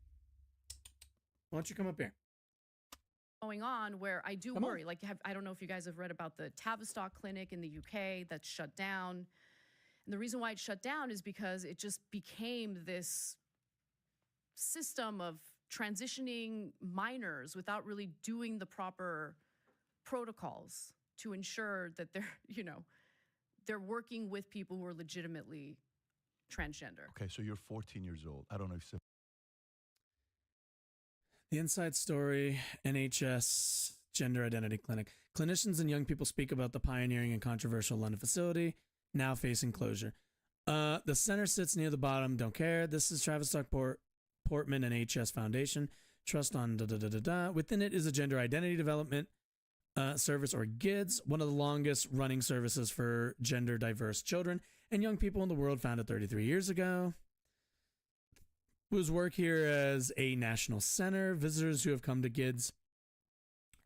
Going on where I do worry. Like, I don't know if you guys have read about the Tavistock Clinic in the UK that's shut down. And the reason why it shut down is because it just became this system of transitioning minors without really doing the proper protocols to ensure that they're, they're working with people who are legitimately transgender. Okay, so you're 14 years old. I don't know if The inside story, NHS Gender Identity Clinic. Clinicians and young people speak about the pioneering and controversial London facility, now facing closure. The center sits near the bottom. Don't care. This is Travis Portman and HS Foundation. Trust on da-da-da-da-da. Within it is a gender identity development service, or GIDS, one of the longest running services for gender diverse children and young people in the world, founded 33 years ago. Whose work here as a national center. Visitors who have come to GIDS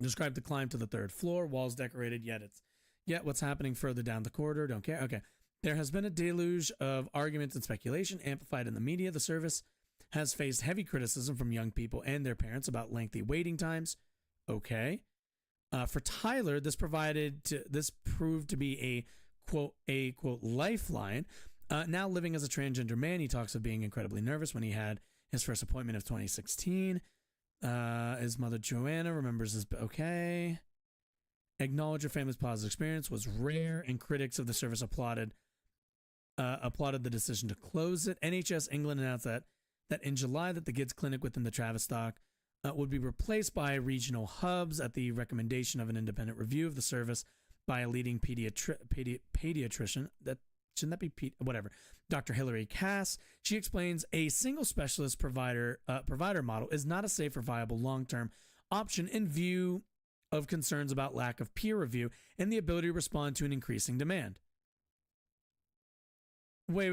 describe the climb to the third floor, walls decorated, yet what's happening further down the corridor, don't care. Okay. There has been a deluge of arguments and speculation amplified in the media. The service has faced heavy criticism from young people and their parents about lengthy waiting times. Okay. For Tyler, this proved to be a quote lifeline. Now living as a transgender man, he talks of being incredibly nervous when he had his first appointment of 2016. His mother Joanna remembers his okay. Acknowledge your family's positive experience was rare, and critics of the service applauded the decision to close it. NHS England announced that in July that the GIDS clinic within the Tavistock would be replaced by regional hubs at the recommendation of an independent review of the service by a leading pediatrician. Shouldn't that be whatever? Dr. Hilary Cass. She explains a single specialist provider model is not a safe or viable long-term option in view of concerns about lack of peer review and the ability to respond to an increasing demand. Wait.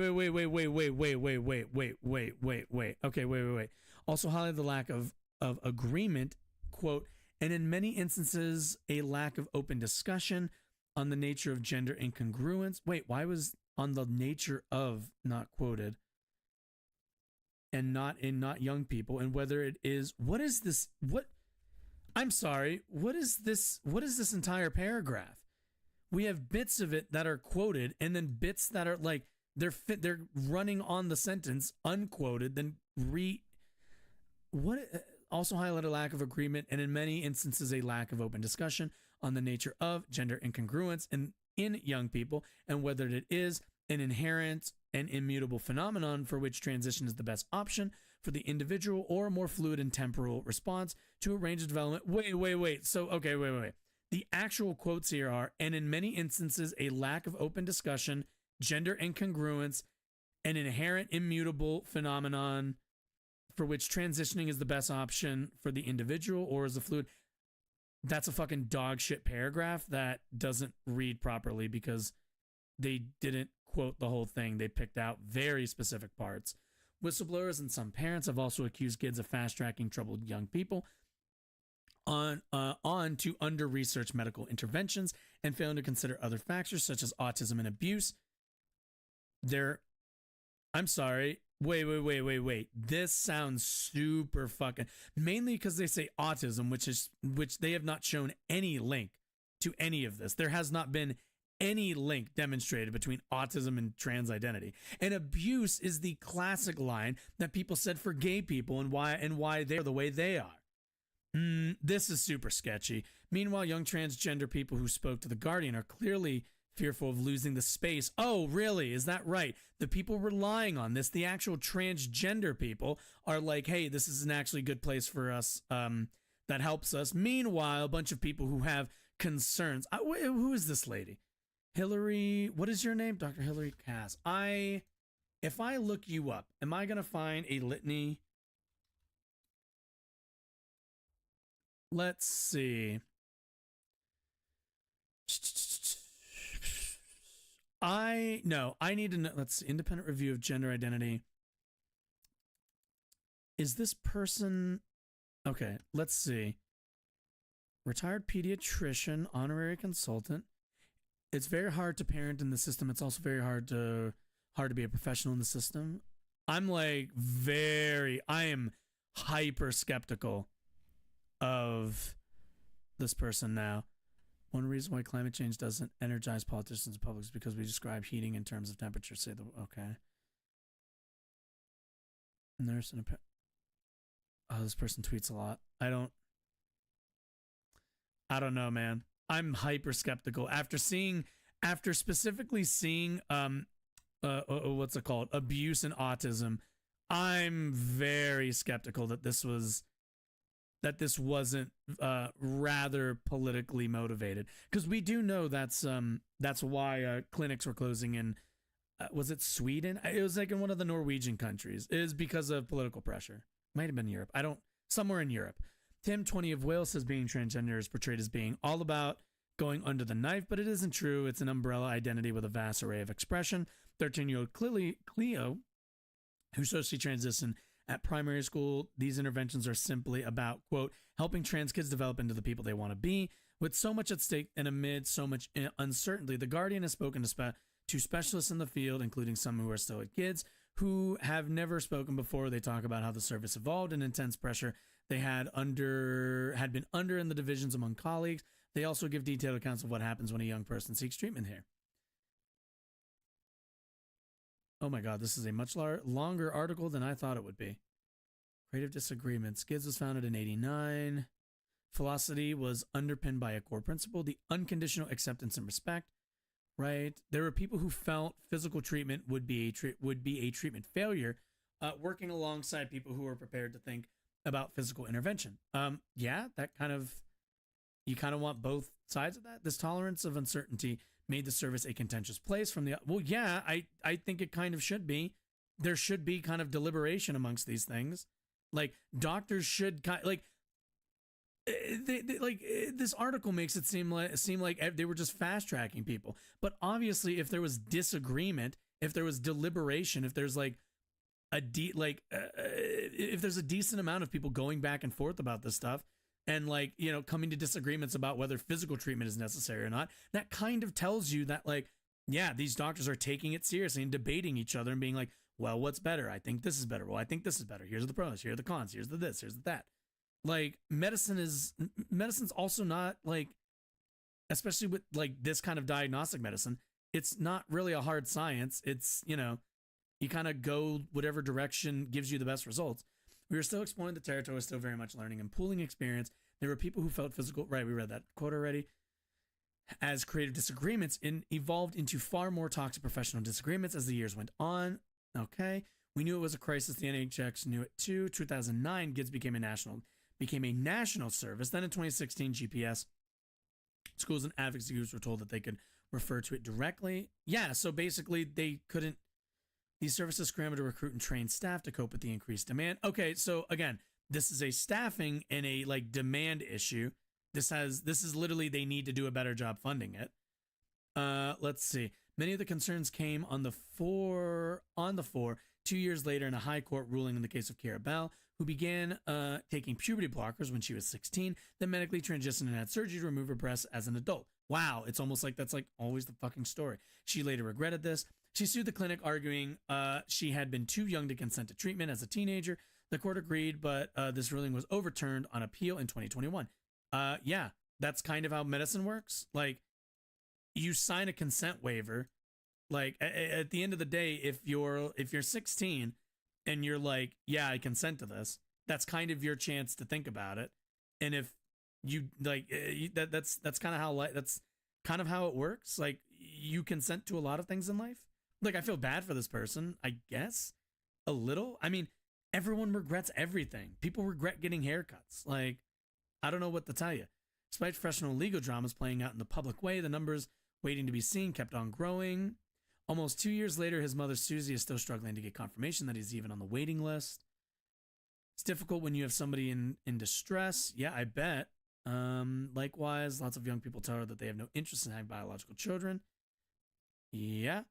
Okay, wait. Also highlight the lack of agreement, quote, and in many instances, a lack of open discussion on the nature of gender incongruence. Wait, why was on the nature of not quoted and not young people, and whether it is, what is this? What? I'm sorry. What is this? What is this entire paragraph? We have bits of it that are quoted and then bits that are like, they're running on the sentence unquoted, then also highlight a lack of agreement and in many instances a lack of open discussion on the nature of gender incongruence in young people and whether it is an inherent and immutable phenomenon for which transition is the best option for the individual or a more fluid and temporal response to a range of development. Wait. So, okay, wait. The actual quotes here are, and in many instances, a lack of open discussion, gender incongruence, an inherent immutable phenomenon for which transitioning is the best option for the individual or as a fluid. That's a fucking dog shit paragraph that doesn't read properly because they didn't quote the whole thing. They picked out very specific parts. Whistleblowers and some parents have also accused GIDS of fast-tracking troubled young people on to under-researched medical interventions and failing to consider other factors such as autism and abuse. I'm sorry. Wait. This sounds super fucking, mainly because they say autism, which they have not shown any link to any of this. There has not been any link demonstrated between autism and trans identity. And abuse is the classic line that people said for gay people and why they're the way they are. This is super sketchy. Meanwhile, young transgender people who spoke to The Guardian are clearly fearful of losing the space. Oh, really? Is that right? The people relying on this, the actual transgender people, are like, hey, this is an actually good place for us that helps us. Meanwhile, a bunch of people who have concerns. Who is this lady? Hillary, what is your name? Dr. Hillary Cass. If I look you up, am I going to find a litany? Let's see. I need to know. Let's see. Independent review of gender identity. Is this person? Okay, let's see. Retired pediatrician, honorary consultant. It's very hard to parent in the system. It's also very hard to be a professional in the system. I am hyper skeptical of this person now. One reason why climate change doesn't energize politicians and public is because we describe heating in terms of temperature. Okay. Nurse and this person tweets a lot. I don't know, man. I'm hyper skeptical after specifically seeing what's it called, abuse and autism. I'm very skeptical that this wasn't rather politically motivated, because we do know that's why clinics were closing in was it Sweden? It was like in one of the Norwegian countries. It is because of political pressure. Might have been Europe. Somewhere in Europe. Tim 20 of Wales says being transgender is portrayed as being all about going under the knife, but it isn't true. It's an umbrella identity with a vast array of expression. 13-year-old Cleo, who socially transitioned at primary school, these interventions are simply about, quote, helping trans kids develop into the people they want to be. With so much at stake and amid so much uncertainty, The Guardian has spoken to specialists in the field, including some who are still kids, who have never spoken before. They talk about how the service evolved and intense pressure they had been under in the divisions among colleagues. They also give detailed accounts of what happens when a young person seeks treatment here. Oh my God, this is a much longer article than I thought it would be. Creative disagreements. GIDS was founded in 1989. Philosophy was underpinned by a core principle, the unconditional acceptance and respect. Right? There were people who felt physical treatment would be a treatment failure, working alongside people who were prepared to think about physical intervention. Yeah, that you kind of want both sides of that. This tolerance of uncertainty made the service a contentious place from the, well, yeah, I think it kind of should be. There should be kind of deliberation amongst these things. Like, doctors should this article makes it seem like they were just fast tracking people. But obviously, if there was disagreement, if there was deliberation, if there's like if there's a decent amount of people going back and forth about this stuff, and like, you know, coming to disagreements about whether physical treatment is necessary or not, that kind of tells you that, like, yeah, these doctors are taking it seriously and debating each other and being like, well, what's better? I think this is better. Well, I think this is better. Here's the pros. Here are the cons. Here's the this. Here's the that. Like, medicine's also not, like, especially with like this kind of diagnostic medicine, it's not really a hard science. It's, you know, you kind of go whatever direction gives you the best results. We were still exploring the territory, still very much learning and pooling experience. There were people who felt physical, right, we read that quote already, as creative disagreements evolved into far more toxic professional disagreements as the years went on. Okay. We knew it was a crisis. The NHS knew it too. 2009, GIDS became a national service. Then in 2016, GPS schools and advocacy groups were told that they could refer to it directly. Yeah, so basically these services scrambled to recruit and train staff to cope with the increased demand. Okay, so again, this is a staffing and a like demand issue. This is literally, they need to do a better job funding it. Let's see. Many of the concerns came on the fore 2 years later in a high court ruling in the case of Cara Bell, who began taking puberty blockers when she was 16, then medically transitioned and had surgery to remove her breasts as an adult. Wow, it's almost like that's like always the fucking story. She later regretted this. She sued the clinic, arguing she had been too young to consent to treatment as a teenager. The court agreed, but this ruling was overturned on appeal in 2021. Yeah, that's kind of how medicine works. Like, you sign a consent waiver. Like, at the end of the day, if you're 16 and you're like, yeah, I consent to this, that's kind of your chance to think about it. And if you like, that's kind of how it works. Like, you consent to a lot of things in life. Like, I feel bad for this person, I guess, a little. I mean, everyone regrets everything. People regret getting haircuts. Like, I don't know what to tell you. Despite professional legal dramas playing out in the public way, the numbers waiting to be seen kept on growing. Almost 2 years later, his mother, Susie, is still struggling to get confirmation that he's even on the waiting list. It's difficult when you have somebody in distress. Yeah, I bet. Likewise, lots of young people tell her that they have no interest in having biological children. Yeah.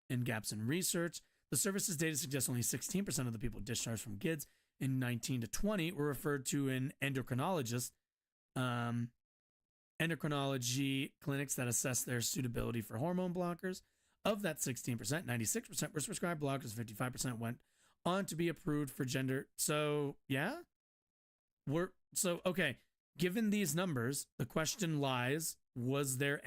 And gaps in research. The service's data suggests only 16% of the people discharged from GIDS in 19 to 20 were referred to an endocrinologist. Endocrinology clinics that assess their suitability for hormone blockers. Of that 16%, 96% were prescribed blockers, 55% went on to be approved for gender. So, yeah. Okay. Given these numbers, the question lies, were there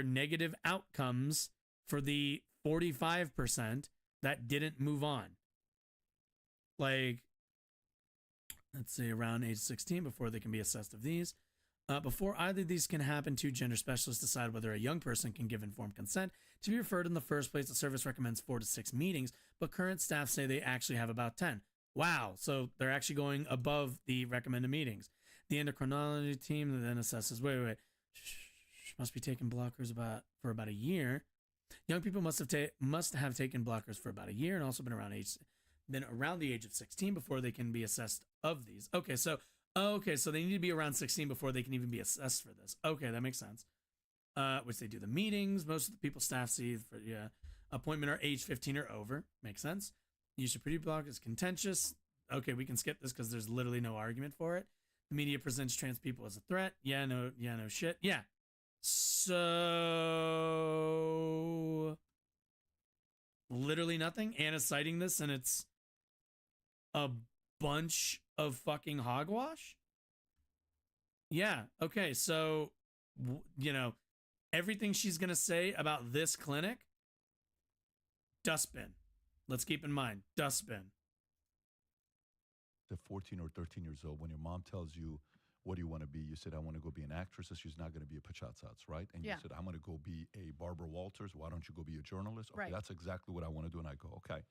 negative outcomes for the 45% that didn't move on? Like, let's say around age 16 before they can be assessed of these. Before either of these can happen, two gender specialists decide whether a young person can give informed consent to be referred in the first place. The service recommends 4 to 6 meetings, but current staff say they actually have about 10. Wow, so they're actually going above the recommended meetings. The endocrinology team then assesses, wait, must be taking blockers for about a year. Young people must have taken blockers for about a year and also been around the age of 16 before they can be assessed of these. Okay, so they need to be around 16 before they can even be assessed for this. Okay, that makes sense. Which they do the meetings. Most of the people staff see for appointment are age 15 or over. Makes sense. Use of pretty block is contentious. Okay, we can skip this because there's literally no argument for it. The media presents trans people as a threat. No shit. Yeah. So literally nothing. Anna's citing this and it's a bunch of fucking hogwash. Yeah. Okay. So, everything she's going to say about this clinic, dustbin. Let's keep in mind, dustbin. At 14 or 13 years old, when your mom tells you, what do you want to be? You said, I want to go be an actress. So she's not going to be a pachatsats, right? And you said, I'm going to go be a Barbara Walters. Why don't you go be a journalist? Okay, that's exactly what I want to do. And I go, okay.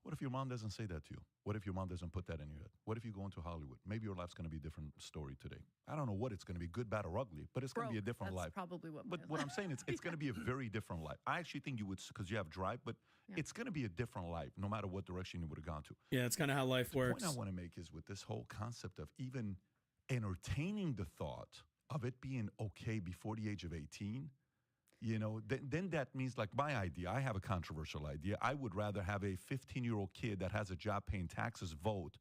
What if your mom doesn't say that to you? What if your mom doesn't put that in your head? What if you go into Hollywood? Maybe your life's going to be a different story today. I don't know what it's going to be, good, bad, or ugly, but it's going to be a different life. Probably what. But what I'm saying, it's going to be a very different life. I actually think you would, because you have drive, but it's going to be a different life, no matter what direction you would have gone to. Yeah, it's kind of how life works. The point I want to make is with this whole concept of even entertaining the thought of it being okay before the age of 18. Then that means, like my idea, I have a controversial idea. I would rather have a 15-year-old kid that has a job paying taxes vote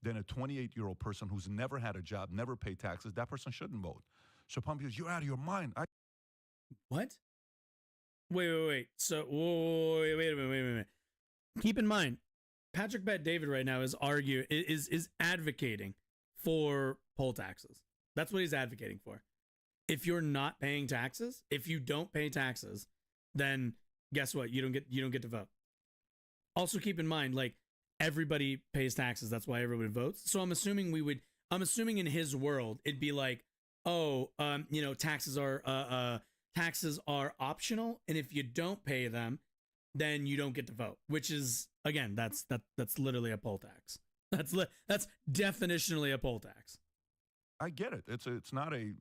than a 28-year-old person who's never had a job, never paid taxes. That person shouldn't vote. So Pumpy goes, you're out of your mind. What? Wait. So, wait a minute. Keep in mind, Patrick Bet David right now is advocating for poll taxes. That's what he's advocating for. If you're not paying taxes, if you don't pay taxes, then guess what? You don't get to vote. Also keep in mind, like, everybody pays taxes. That's why everybody votes. So I'm assuming in his world, it'd be like, taxes are optional. And if you don't pay them, then you don't get to vote, which is, again, that's literally a poll tax. That's definitionally a poll tax. I get it. It's not a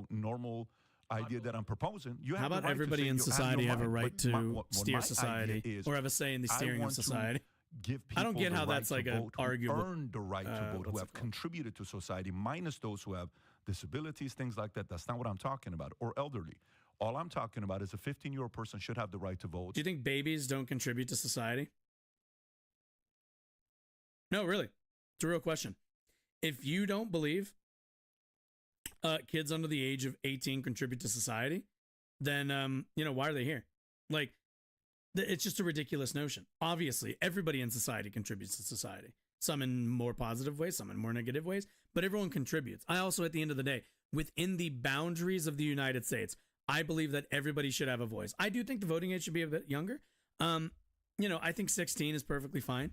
normal idea that I'm proposing. How about everybody in society have a right to steer society or have a say in the steering of society? Give people I don't get how that's like an arguable. Earn the right to vote, who have contributed to society, minus those who have disabilities, things like that. That's not what I'm talking about. Or elderly. All I'm talking about is a 15-year-old person should have the right to vote. Do you think babies don't contribute to society? No, really. It's a real question. If you don't believe kids under the age of 18 contribute to society, then, why are they here? Like, it's just a ridiculous notion. Obviously, everybody in society contributes to society. Some in more positive ways, some in more negative ways, but everyone contributes. I also, at the end of the day, within the boundaries of the United States, I believe that everybody should have a voice. I do think the voting age should be a bit younger. I think 16 is perfectly fine.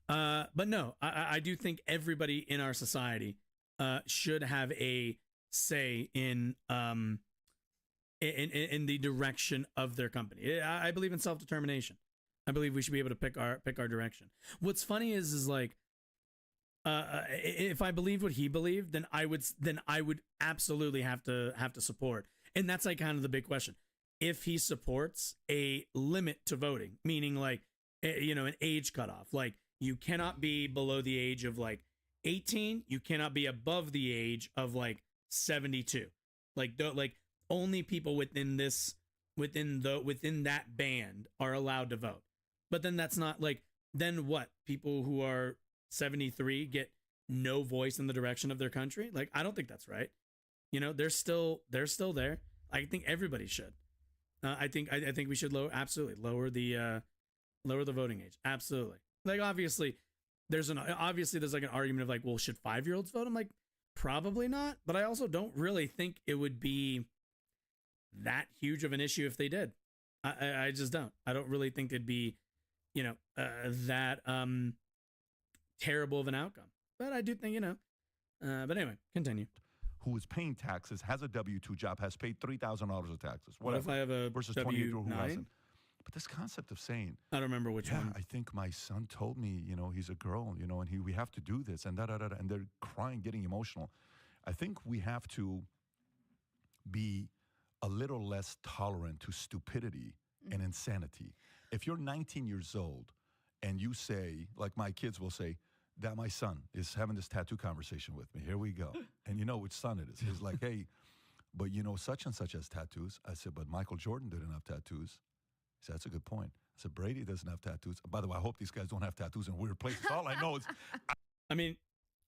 But no, I do think everybody in our society should have a say in the direction of their company. I believe in self-determination. I believe we should be able to pick our direction. What's funny is like, if I believed what he believed, then I would absolutely have to support. And that's like kind of the big question. If he supports a limit to voting, meaning like, an age cutoff, like you cannot be below the age of like 18, you cannot be above the age of like 72. Like only people within that band are allowed to vote. But then that's not like, then what? People who are 73 get no voice in the direction of their country? Like, I don't think that's right. They're still there. I think everybody should. I think we should lower the voting age. Absolutely. Like, obviously there's like an argument of like, well, should 5-year-olds vote? I'm like, probably not. But I also don't really think it would be that huge of an issue if they did. I just don't. I don't really think it'd be, that terrible of an outcome. But I do think, but anyway, continue. who is paying taxes, has a W-2 job, has paid $3,000 of taxes. What if I have a versus 28 who W-9? hasn't. But this concept of saying, I don't remember which one. I think my son told me, he's a girl, and we have to do this, and da-da-da-da, and they're crying, getting emotional. I think we have to be a little less tolerant to stupidity and insanity. If you're 19 years old and you say, like my kids will say, that my son is having this tattoo conversation with me. Here we go. And you know which son it is. He's like, hey, but such and such has tattoos. I said, but Michael Jordan didn't have tattoos. He said, that's a good point. I said, Brady doesn't have tattoos. By the way, I hope these guys don't have tattoos in weird places. All I know is... I mean,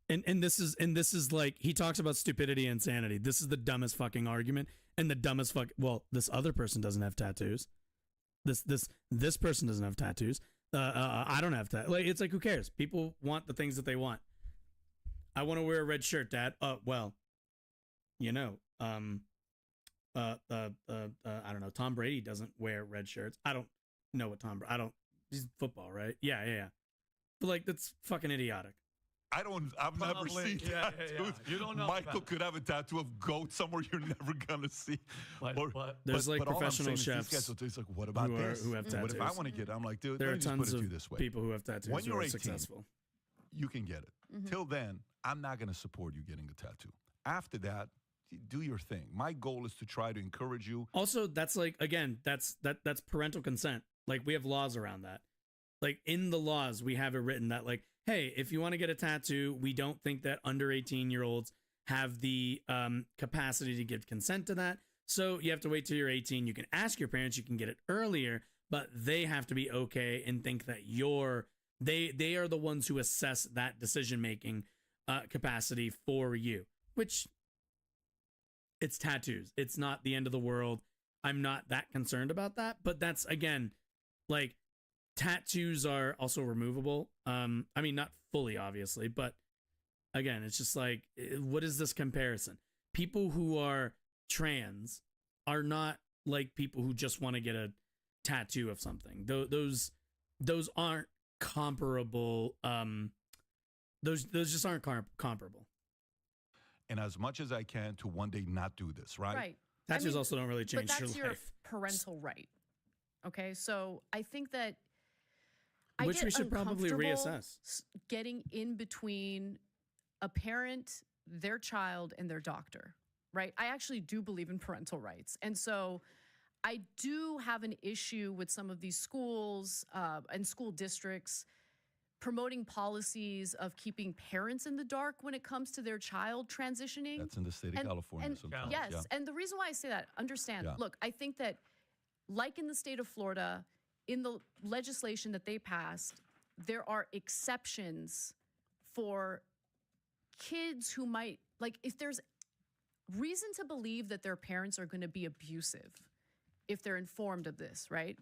and this is like, he talks about stupidity and insanity. This is the dumbest fucking argument. And the dumbest this other person doesn't have tattoos. This person doesn't have tattoos. I don't have tattoos. Like, it's like, who cares? People want the things that they want. I want to wear a red shirt, Dad. I don't know. Tom Brady doesn't wear red shirts. I don't know what he's football, right? Yeah. But like, that's fucking idiotic. I've never seen tattoos. Yeah. You don't know. Michael could have a tattoo of goat somewhere you're never gonna see. There's professional chefs. These guys will like, what about this? Who have tattoos. What if I want to get it? I'm like, dude, there let are me just tons put it to you of this way. people who have tattoos when you're 18, successful. You can get it. Till then, I'm not gonna support you getting a tattoo. After that, do your thing. My goal is to try to encourage you. Also, that's like, again, that's parental consent. Like, we have laws around that. Like, in the laws, we have it written that, like, hey, if you want to get a tattoo, we don't think that under 18-year-olds have the capacity to give consent to that. So you have to wait till you're 18. You can ask your parents. You can get it earlier, but they have to be okay and think that they are the ones who assess that decision-making capacity for you, which it's tattoos. It's not the end of the world. I'm not that concerned about that, but that's, again, like, tattoos are also removable. I mean, not fully, obviously, but again, it's just like, what is this comparison? People who are trans are not like people who just want to get a tattoo of something. Those aren't comparable. Those just aren't comparable. And as much as I can to one day not do this, right? Right. Tattoos also don't really change but that's your life. Parental right. Okay, so I think that which we should probably reassess. Getting in between a parent, their child, and their doctor, right? I actually do believe in parental rights. And so I do have an issue with some of these schools and school districts promoting policies of keeping parents in the dark when it comes to their child transitioning. That's in the state of California. And sometimes. yes, Yeah. and the reason why I say that, understand, look, I think that like in the state of Florida, in the legislation that they passed, there are exceptions for kids who might, like, if there's reason to believe that their parents are going to be abusive, if they're informed of this, right?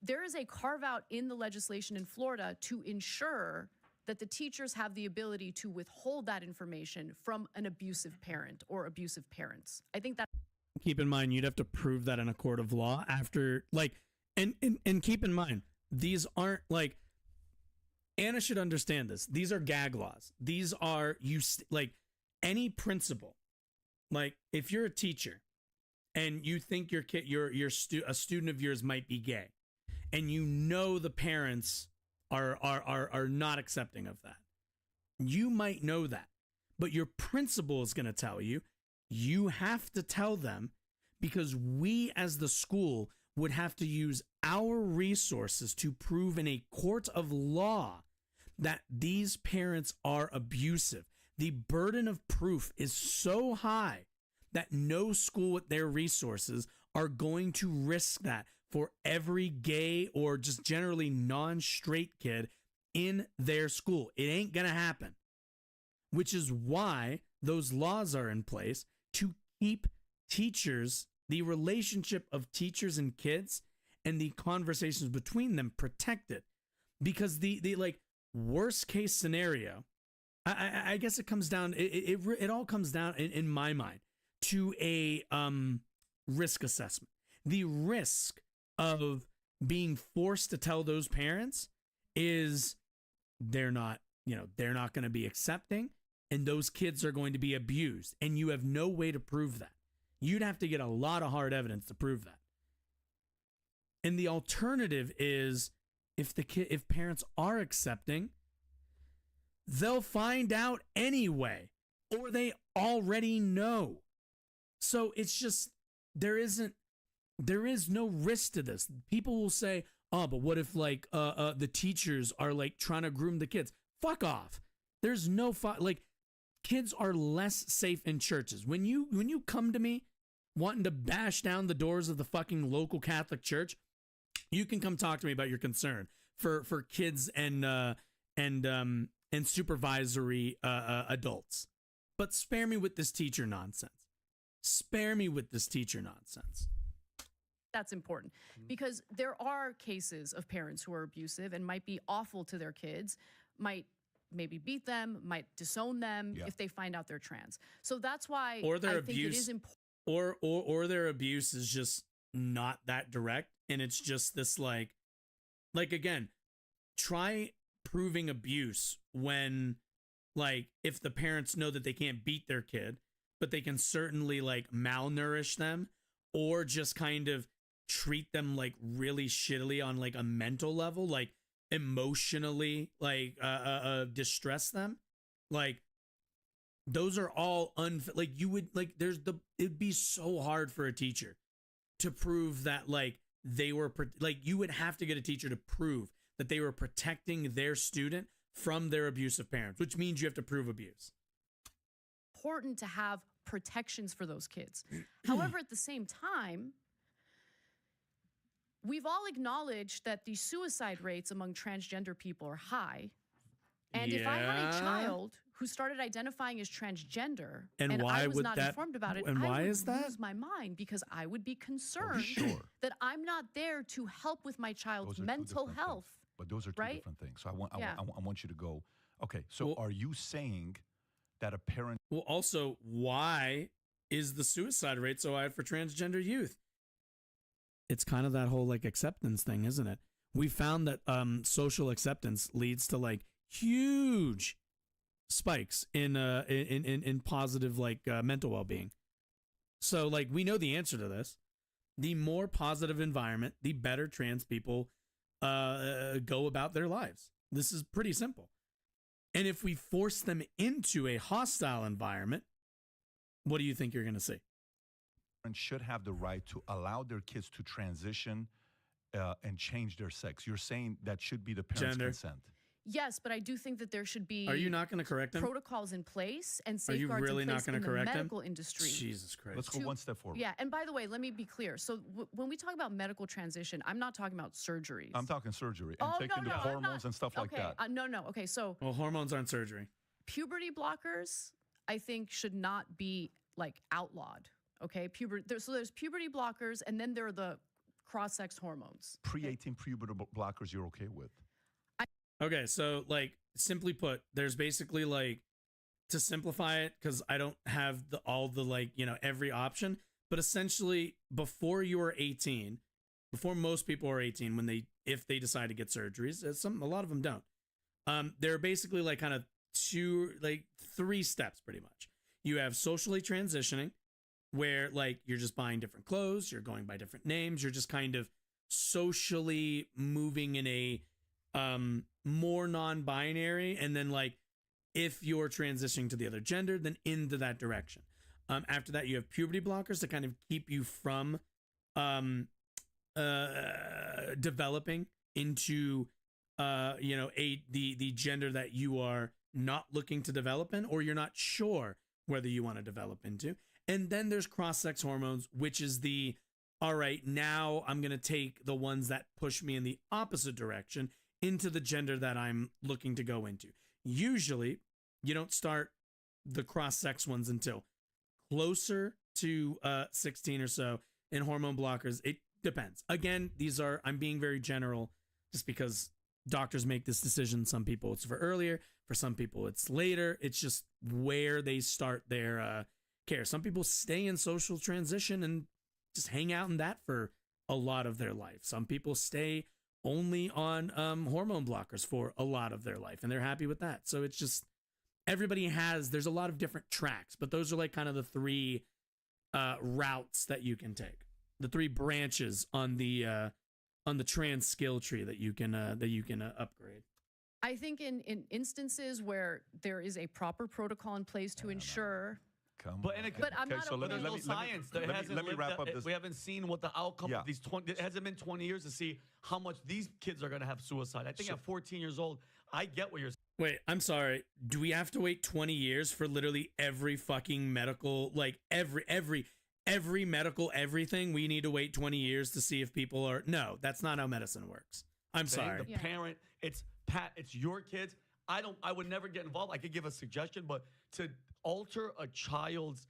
There is a carve out in the legislation in Florida to ensure that the teachers have the ability to withhold that information from an abusive parent or abusive parents. I think that. Keep in mind, you'd have to prove that in a court of law after, like, and keep in mind, these aren't, Anna should understand this. These are gag laws. These are, any principal, like, if you're a teacher and you think your kid, a student of yours might be gay, and you know the parents are not accepting of that, you might know that, but your principal is going to tell you, you have to tell them, because we as the school would have to use our resources to prove in a court of law that these parents are abusive. The burden of proof is so high that no school with their resources are going to risk that for every gay or just generally non-straight kid in their school. It ain't going to happen, which is why those laws are in place to keep teachers, the relationship of teachers and kids and the conversations between them protected. Because the worst case scenario, I guess it comes down, it all comes down in my mind to a risk assessment. The risk of being forced to tell those parents is they're not going to be accepting, and those kids are going to be abused, and you have no way to prove that. You'd have to get a lot of hard evidence to prove that. And the alternative is if parents are accepting, they'll find out anyway, or they already know. So it's just there is no risk to this. People will say, "Oh, but what if like the teachers are like trying to groom the kids?" Fuck off. There's no kids are less safe in churches. When you come to me wanting to bash down the doors of the fucking local Catholic church, you can come talk to me about your concern for kids and supervisory adults. But spare me with this teacher nonsense. Spare me with this teacher nonsense. That's important because there are cases of parents who are abusive and might be awful to their kids, might maybe beat them, might disown them if they find out they're trans. So that's why I think it is important. Or their abuse is just not that direct, and it's just this like again, try proving abuse when if the parents know that they can't beat their kid, but they can certainly malnourish them or just kind of treat them really shittily on a mental level, emotionally distress them. Those are all you would it'd be so hard for a teacher to prove that they were you would have to get a teacher to prove that they were protecting their student from their abusive parents, which means you have to prove abuse. Important to have protections for those kids. However, at the same time, we've all acknowledged that the suicide rates among transgender people are high. And if I had a child who started identifying as transgender and I was not informed about it, I would lose my mind because I would be concerned that I'm not there to help with my child's mental health. But those are two different things. So I want you to go, okay, so are you saying that a parent... Well, also, why is the suicide rate so high for transgender youth? It's kind of that whole acceptance thing, isn't it? We found that social acceptance leads to huge spikes in positive mental well-being. So we know the answer to this. The more positive environment, the better trans people go about their lives. This is pretty simple. And if we force them into a hostile environment, what do you think you're going to see? Parents should have the right to allow their kids to transition and change their sex. You're saying that should be the parents' consent. Yes, but I do think that there should be. Are you not going to correct him? Protocols in place and Are you safeguards really in place not in gonna the correct medical him? industry. Jesus Christ. Let's go one step forward. Yeah, and by the way, let me be clear. So when we talk about medical transition, I'm not talking about surgeries. I'm talking surgery and taking the hormones and stuff like that. No. Okay, so well, hormones aren't surgery. Puberty blockers, I think, should not be outlawed. Okay, so there's puberty blockers, and then there are the cross-sex hormones. Pre-18 puberty blockers, you're okay with? Okay, so simply put, there's basically to simplify it, because I don't have all the every option, but essentially before you are 18, before most people are 18, if they decide to get surgeries, a lot of them don't. There are basically kind of three steps pretty much. You have socially transitioning, where you're just buying different clothes, you're going by different names, you're just kind of socially moving in a more non-binary, and then if you're transitioning to the other gender, then into that direction. After that, you have puberty blockers to kind of keep you from developing into the gender that you are not looking to develop in, or you're not sure whether you want to develop into. And then there's cross-sex hormones, which is all right, now I'm going to take the ones that push me in the opposite direction into the gender that I'm looking to go into. Usually, you don't start the cross-sex ones until closer to 16 or so. In hormone blockers, it depends. Again, I'm being very general just because doctors make this decision. Some people it's for earlier, for some people it's later. It's just where they start their care. Some people stay in social transition and just hang out in that for a lot of their life. Some people stay only on hormone blockers for a lot of their life, and they're happy with that. So it's just, everybody there's a lot of different tracks, but those are like kind of the three routes that you can take, the three branches on the trans skill tree that you can upgrade. I think in instances where there is a proper protocol in place to ensure. But I'm not. So there's no science. Let me wrap up this. We haven't seen what the outcome of these 20. It hasn't been 20 years to see how much these kids are going to have suicide. I think at 14 years old, I get what you're saying. Wait, I'm sorry. Do we have to wait 20 years for literally every fucking medical, like every medical everything? We need to wait 20 years to see if people are. No, that's not how medicine works. I'm sorry. The parent, it's your kids. I would never get involved. I could give a suggestion, but to alter a child's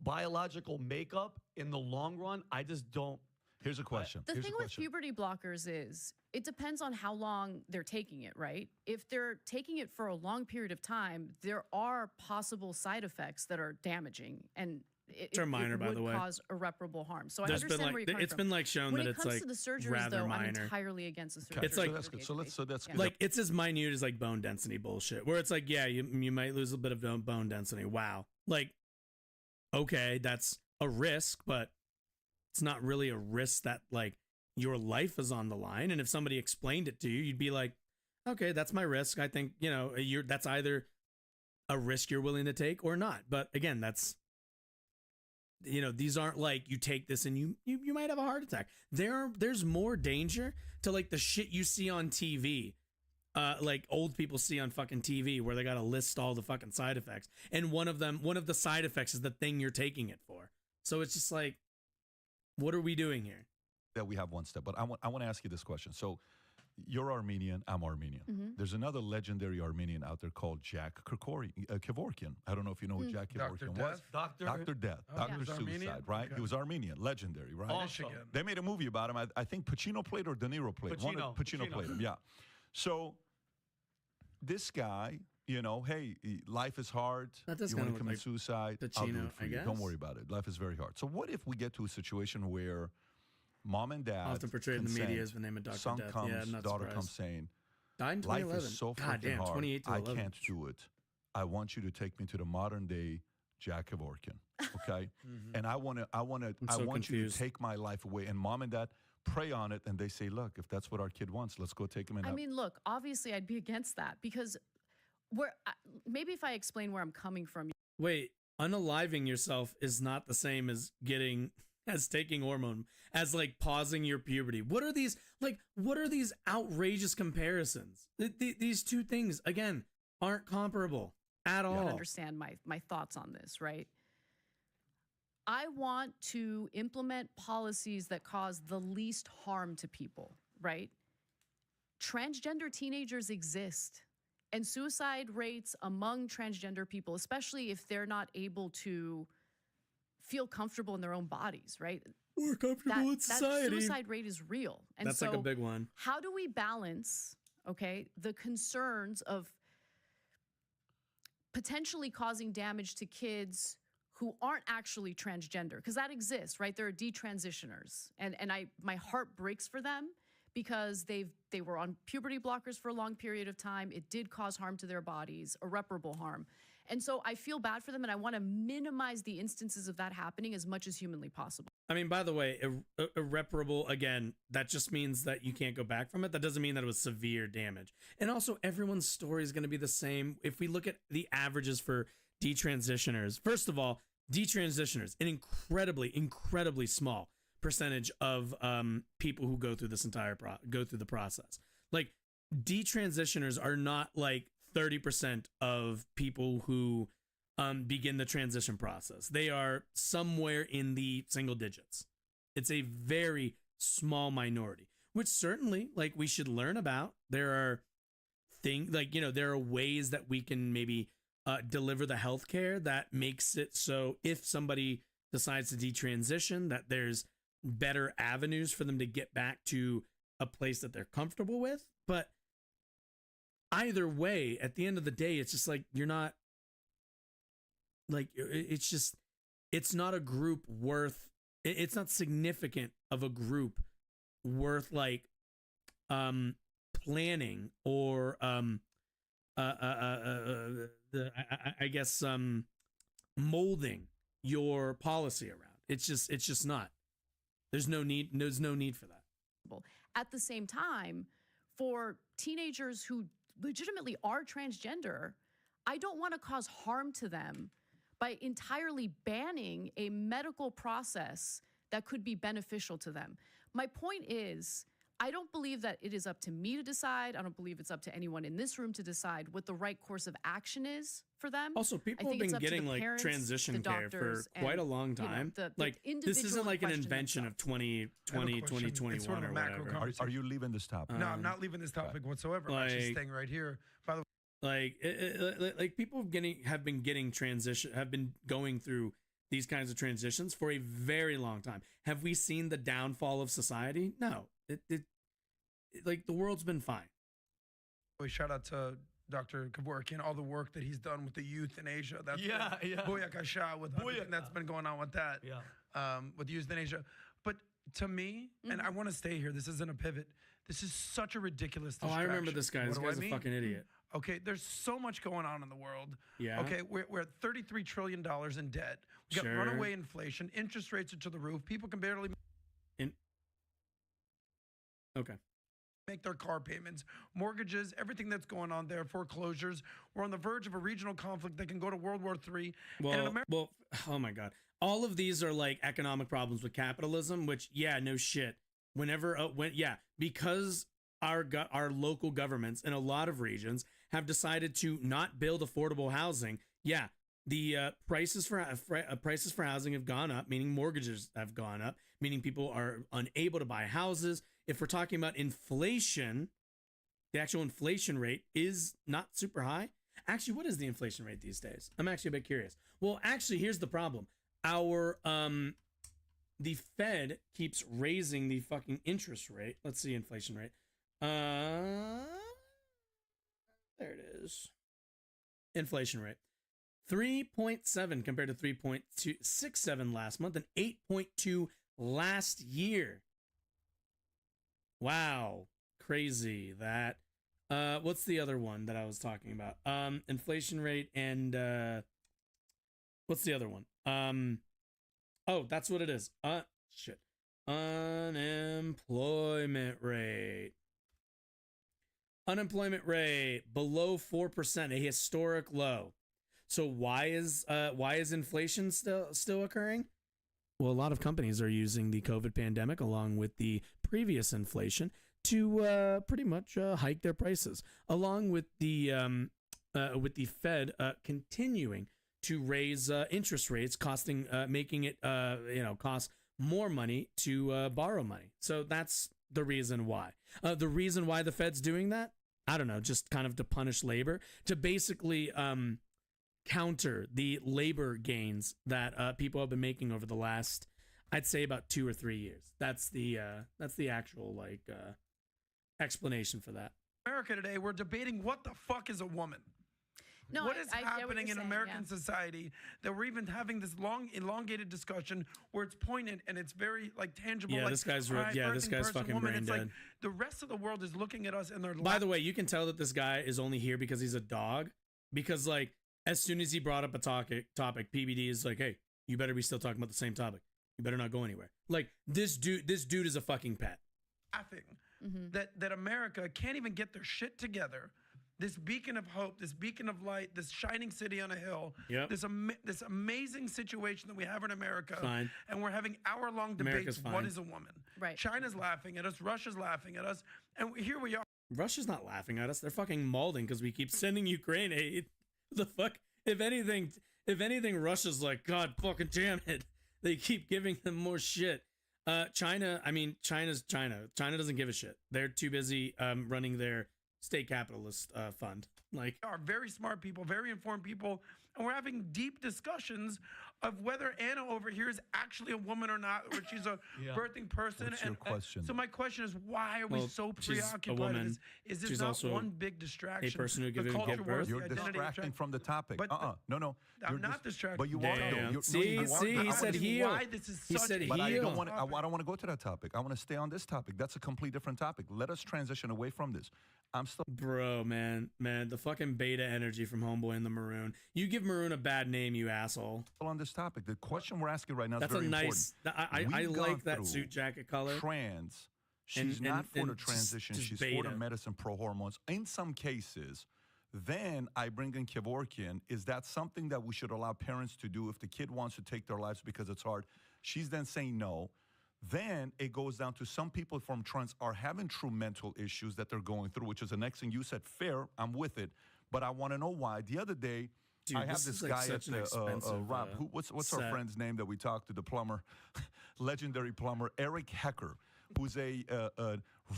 biological makeup in the long run, I just don't. Here's a question. The thing with puberty blockers is it depends on how long they're taking it, right? If they're taking it for a long period of time, there are possible side effects that are damaging, and it would cause irreparable harm. So I understand where you're coming from. It's been like shown that it's like when it comes to the surgeries, though, I'm entirely against the surgery. It's like that's like it's as minute as like bone density bullshit, where it's like, yeah, you might lose a bit of bone density. Wow, like okay, that's a risk, but it's not really a risk that like your life is on the line. And if somebody explained it to you, you'd be like, okay, that's my risk. I think that's either a risk you're willing to take or not. But again, that's. These aren't like you take this and you might have a heart attack. There's more danger to like the shit you see on TV, like old people see on fucking TV, where they got to list all the fucking side effects. And one of the side effects is the thing you're taking it for. So it's just like, what are we doing here? That we have one step, but I want to ask you this question. So you're Armenian, I'm Armenian. Mm-hmm. There's another legendary Armenian out there called Jack Kevorkian. I don't know if you know who Jack Kevorkian was. Dr. Death. Dr. Suicide, right? Okay. He was Armenian, legendary, right? Also, they made a movie about him. I think Pacino played or De Niro played. Pacino played him, yeah. So this guy, hey, life is hard. That does you want to look commit like suicide? Pacino, I'll do it for you. I guess. Don't worry about it. Life is very hard. So what if we get to a situation where mom and dad often portrayed in the media as the name of Dr. son Death. comes, Yeah, I'm not daughter surprised. comes saying, died in 2011. life is so God freaking damn, hard. 28 to I 11. can't do it. I want you to take me to the modern day Jack Kevorkian, okay? And I want you to take my life away. And mom and dad pray on it, and they say, look, if that's what our kid wants, let's go take him in. I mean, look, obviously I'd be against that because maybe if I explain where I'm coming from. Wait, unaliving yourself is not the same as taking hormone, as like pausing your puberty. What are these outrageous comparisons? These two things, again, aren't comparable at all. You don't understand my thoughts on this, right? I want to implement policies that cause the least harm to people, right? Transgender teenagers exist, and suicide rates among transgender people, especially if they're not able to feel comfortable in their own bodies, right? More comfortable in society. That suicide rate is real. And that's so like a big one. How do we balance, the concerns of potentially causing damage to kids who aren't actually transgender? Because that exists, right? There are detransitioners. And my heart breaks for them because they were on puberty blockers for a long period of time. It did cause harm to their bodies, irreparable harm. And so I feel bad for them, and I want to minimize the instances of that happening as much as humanly possible. I mean, by the way, irreparable, again, that just means that you can't go back from it. That doesn't mean that it was severe damage. And also, everyone's story is going to be the same. If we look at the averages for detransitioners, first of all, detransitioners, an incredibly small percentage of people who go through this go through the process. Like, detransitioners are not like 30% of people who begin the transition process. They are somewhere in the single digits. It's a very small minority, which certainly like we should learn about. There are things like, there are ways that we can maybe deliver the healthcare that makes it so if somebody decides to detransition, that there's better avenues for them to get back to a place that they're comfortable with. But either way, at the end of the day, it's just like, you're not like, it's not a group worth, it's not significant of a group worth like planning or I guess molding your policy around. It's just not. There's no need for that. At the same time, for teenagers who legitimately are transgender, I don't want to cause harm to them by entirely banning a medical process that could be beneficial to them. My point is, I don't believe that it is up to me to decide. I don't believe it's up to anyone in this room to decide what the right course of action is for them. Also, people have been getting like transition care for quite a long time. This isn't like an invention of 2020, 2021 sort of or a macro whatever. Are you leaving this topic? No, I'm not leaving this topic whatsoever. I'm actually staying right here. By the Like people have been going through these kinds of transitions for a very long time. Have we seen the downfall of society? No. Like the world's been fine. Shout out to Dr. Kevorkian, all the work that he's done with the youth in Asia. That's Booyakasha with everything that's been going on with that. With youth in Asia. But to me, and I want to stay here, this isn't a pivot. This is such a ridiculous distraction. I remember this guy. This guy's a fucking idiot. Okay, there's so much going on in the world. Yeah. Okay, we're at $33 trillion in debt. We got runaway inflation. Interest rates are to the roof. People can barely make their car payments, mortgages, everything that's going on there, foreclosures. We're on the verge of a regional conflict that can go to World War III. Well, oh my God. All of these are like economic problems with capitalism, which, no shit. Because our local governments in a lot of regions have decided to not build affordable housing. The prices for housing have gone up, meaning mortgages have gone up, meaning people are unable to buy houses. If we're talking about inflation, the actual inflation rate is not super high. Actually, what is the inflation rate these days? I'm actually a bit curious. Well, actually, here's the problem. The Fed keeps raising the fucking interest rate. Let's see inflation rate. There it is. Inflation rate. 3.7 compared to 3.67 last month and 8.2 last year. Wow. Crazy that. What's the other one that I was talking about? Inflation rate and what's the other one? Oh, that's what it is. Shit. Unemployment rate. Unemployment rate below 4%, a historic low. So why is inflation still occurring? Well, a lot of companies are using the COVID pandemic along with the previous inflation to pretty much hike their prices, along with the Fed continuing to raise interest rates, making it cost more money to borrow money. So that's the reason why. The reason why the Fed's doing that, I don't know, just kind of to punish labor, to basically counter the labor gains that people have been making over the last, I'd say, about 2 or 3 years. That's the actual explanation for that. America today, we're debating what the fuck is a woman. No, what is happening in American society that we're even having this long, elongated discussion where it's poignant and it's very tangible. Yeah, this guy's fucking brain dead. Like the rest of the world is looking at us and they're. By the way, you can tell that this guy is only here because he's a dog. Because as soon as he brought up a topic, PBD is like, hey, you better be still talking about the same topic. You better not go anywhere. Like this dude is a fucking pet. Laughing that America can't even get their shit together. This beacon of hope, this beacon of light, this shining city on a hill, this amazing situation that we have in America, and we're having hour-long debates. What is a woman? Right. China's laughing at us. Russia's laughing at us, and here we are. Russia's not laughing at us. They're fucking mauling because we keep sending Ukraine aid. The fuck? If anything, Russia's like, God fucking damn it. They keep giving them more shit. China's China. China doesn't give a shit. They're too busy running their state capitalist fund. Are very smart people, very informed people, and we're having deep discussions of whether Anna over here is actually a woman or not, or she's a birthing person. What's your question? So my question is, why are we so she's preoccupied a woman. with this? Is this She's not also one big distraction? a person who The gave culture birth. wars, the You're identity distracting from the topic. But- No. I'm not distracted. But you want to. See, he said heal. Why this is He such said a But I heal. don't want to go to that topic. I want to stay on this topic. That's a complete different topic. Let us transition away from this. I'm still. Bro, man, the fucking beta energy from Homeboy and the Maroon. You give Maroon a bad name, you asshole. On this topic, the question we're asking right now That's is very a nice. I We've gone like that through suit jacket color. Trans. And- She's not for and the transition. just She's for the beta. medicine pro hormones. In some cases, then I bring in Kevorkian. Is that something that we should allow parents to do if the kid wants to take their lives because it's hard? She's then saying no. Then it goes down to some people from trans are having true mental issues that they're going through, which is the next thing you said. Fair, I'm with it, but I want to know why. The other day, Dude, I have this this is like guy at such an the expensive, Rob. What's our set. friend's name that we talked to? The plumber, legendary plumber Eric Hecker, who's a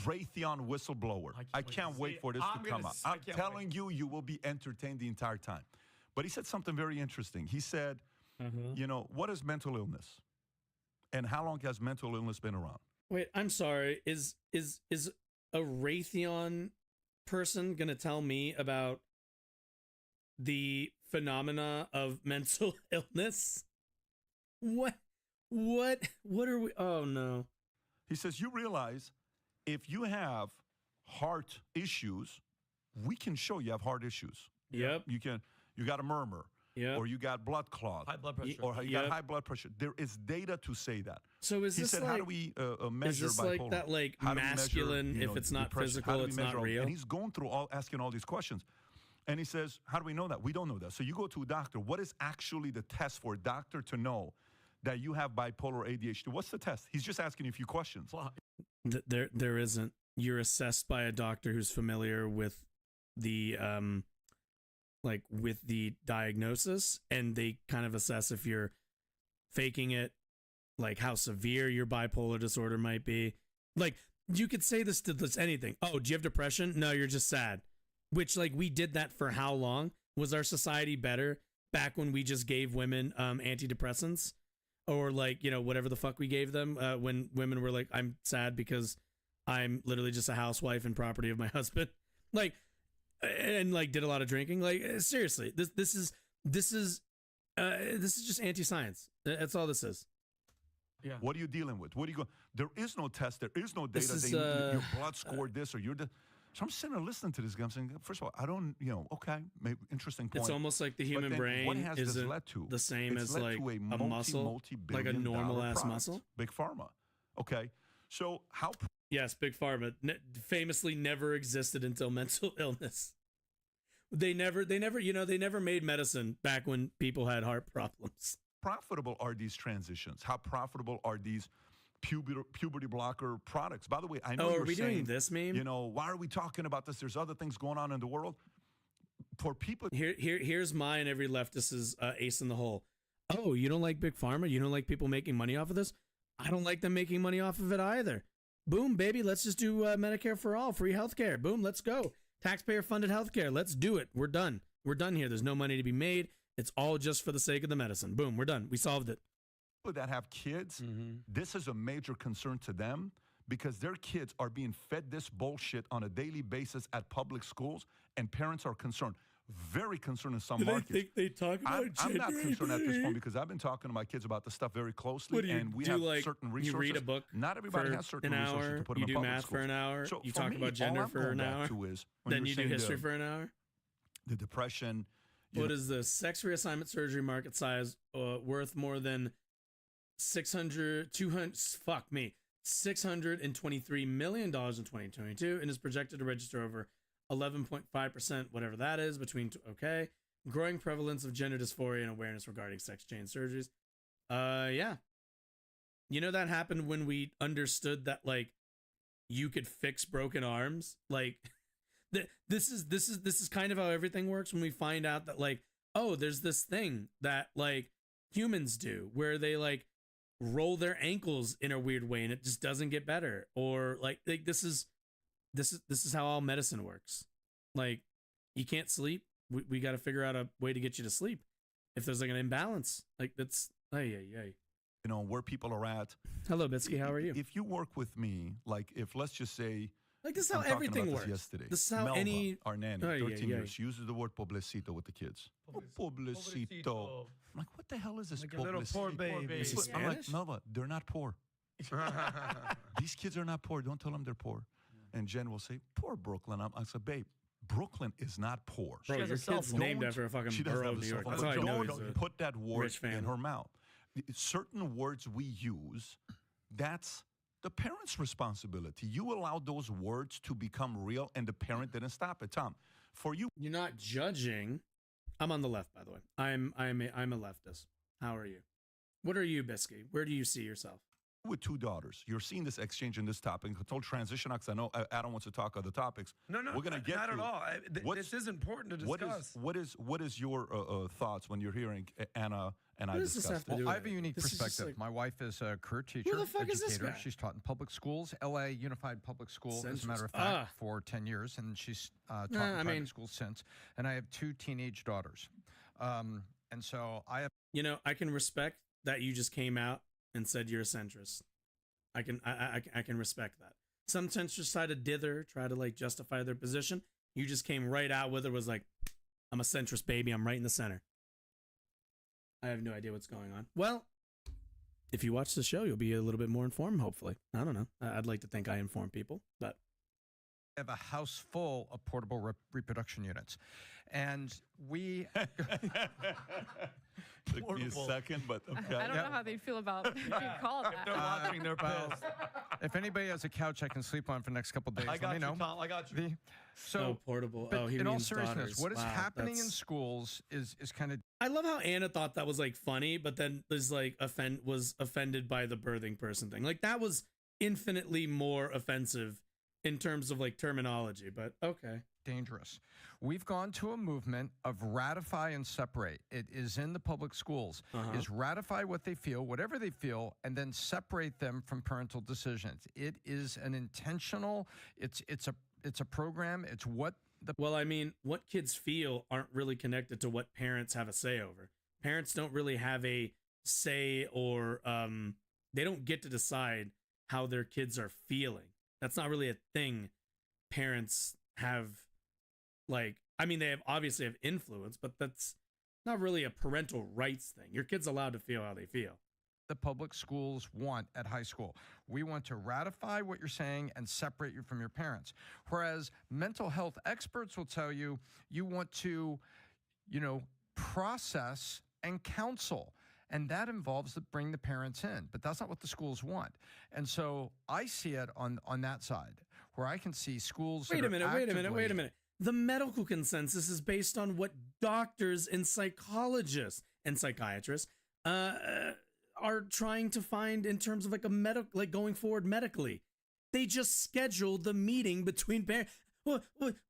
Raytheon whistleblower. I can't wait for this to come out. I'm telling you, you will be entertained the entire time. But he said something very interesting. He said, you know, what is mental illness? And how long has mental illness been around? Wait, I'm sorry. Is a Raytheon person gonna tell me about the phenomena of mental illness? What are we? Oh no. He says, you realize if you have heart issues, we can show you have heart issues. Yep. You got a murmur. Yep. Or you got blood clot. High blood pressure. Or you got high blood pressure. There is data to say that. So is he this said, like, how do we measure is this bipolar? like that like How do we measure, masculine, you know, if it's not depression? physical, How do we it's measure not all- real? And he's going through asking all these questions. And he says, how do we know that? We don't know that. So you go to a doctor. What is actually the test for a doctor to know that you have bipolar ADHD? What's the test? He's just asking you a few questions. There isn't. You're assessed by a doctor who's familiar with the with the diagnosis, and they kind of assess if you're faking it, like how severe your bipolar disorder might be. Like, you could say this to anything. Oh, do you have depression? No, you're just sad. Which, like, we did that for how long? Was our society better back when we just gave women antidepressants? Or, like, you know, whatever the fuck we gave them when women were like, I'm sad because I'm literally just a housewife and property of my husband. Like, and like did a lot of drinking. Like, seriously, this is just anti-science. That's all this is. Yeah. What are you dealing with? What are you going? There is no test. There is no data. This is, your blood scored this or you're. So I'm sitting there listening to this guy. I'm saying, first of all, I don't, okay, maybe interesting point. It's almost like the But human then brain what has this isn't led to? the same It's as led like to a muscle, like a normal ass product, muscle. Big pharma. Okay, so how? Yes, big pharma famously never existed until mental illness. They never made medicine back when people had heart problems. Profitable are these transitions? How profitable are these puberty blocker products? By the way, I know are you're we saying, doing this meme? You know, why are we talking about this? There's other things going on in the world. For people, here's my and every leftist's ace in the hole. Oh, you don't like big pharma? You don't like people making money off of this? I don't like them making money off of it either. Boom, baby, let's just do Medicare for all, free healthcare. Boom, let's go. Taxpayer-funded healthcare. Let's do it. We're done. We're done here. There's no money to be made. It's all just for the sake of the medicine. Boom, we're done. We solved it. People that have kids, this is a major concern to them because their kids are being fed this bullshit on a daily basis at public schools, and parents are concerned. Very concerned in some markets. I think they talk about I'm not gender concerned at this identity. point because I've been talking to my kids about this stuff very closely, What do you and we do, have like, certain you resources. read a book Not everybody for has certain an resources hour, to put you them in do public math for schools. an hour, So you for talk me, about gender all I'm for going an back hour, to is when then you're you do saying history for an hour. the depression. What is the sex reassignment surgery market size worth more than $623 million in 2022 and is projected to register over 11.5%, whatever that is, between, growing prevalence of gender dysphoria and awareness regarding sex change surgeries. Yeah. You know, that happened when we understood that, like, you could fix broken arms. Like, this is kind of how everything works when we find out that, like, oh, there's this thing that, like, humans do where they, like, roll their ankles in a weird way and it just doesn't get better. Or like this is how all medicine works. Like, you can't sleep. We got to figure out a way to get you to sleep. if there's like an imbalance, like that's You know, where people are at. Hello, Bisky. How are you? If you work with me, like if let's just say, like this is how I'm talking everything about works. This yesterday, This is how Melva, our nanny, Ay, 13 ay, years, ay. she uses the word pobrecito with the kids. Pobrecito. I'm like, what the hell is this? Like a little poor baby. Is he I'm like, Spanish? Melva, they're not poor. These kids are not poor. Don't tell them they're poor. And Jen will say, poor Brooklyn. I said, babe, Brooklyn is not poor. Bro, your kid's named after a fucking She doesn't borough have of a New York. cell That's phone, how I but know don't he's a put that word rich in family. her mouth. Certain words we use, that's the parent's responsibility. You allowed those words to become real, and the parent didn't stop it. Tom, for you, you're not judging. I'm on the left, by the way. I'm a leftist. How are you? What are you, Bisky? Where do you see yourself? with two daughters, you're seeing this exchange in this topic. I'll transition because I know Adam wants to talk other topics. No, we're gonna get not to at all. This is important to discuss. What is your thoughts when you're hearing Anna and I discuss? Well, I have a unique perspective. My wife is a career teacher, the fuck is this educator. guy? She's taught in public schools, LA Unified Public School, as a matter of fact, for 10 years, and she's taught in private schools since. And I have two teenage daughters, and so I have. You know, I can respect that you just came out and said you're a centrist. I can respect that. Some centrists try to dither, try to like justify their position. You just came right out with it, was like, I'm a centrist, baby. I'm right in the center. I have no idea what's going on. Well, if you watch the show, you'll be a little bit more informed, hopefully. I don't know. I'd like to think I inform people, but I have a house full of portable reproduction units. And we... Took me a second, but okay. I don't know how they'd feel about being called that. They're watching their pals. If anybody has a couch I can sleep on for the next couple of days, let me know. Tom, I got you. So portable. But he in all means seriousness, daughters. what is Wow, happening in that's- schools is kind of... I love how Anna thought that was like funny, but then was like was offended by the birthing person thing. Like that was infinitely more offensive in terms of like terminology, but okay. Dangerous. We've gone to a movement of ratify and separate. It is in the public schools. Is ratify what they feel, whatever they feel, and then separate them from parental decisions. It is an intentional. It's a program. It's what the Well, I mean, what kids feel aren't really connected to what parents have a say over. Parents don't really have a say, or they don't get to decide how their kids are feeling. That's not really a thing parents have. Like, I mean, they obviously have influence, but that's not really a parental rights thing. Your kid's allowed to feel how they feel. the public schools want at high school. We want to ratify what you're saying and separate you from your parents. Whereas mental health experts will tell you, you want to, process and counsel. And that involves bring the parents in, but that's not what the schools want. And so I see it on that side, where I can see schools. Wait a minute. The medical consensus is based on what doctors and psychologists and psychiatrists are trying to find in terms of like going forward medically. They just scheduled the meeting between parents. What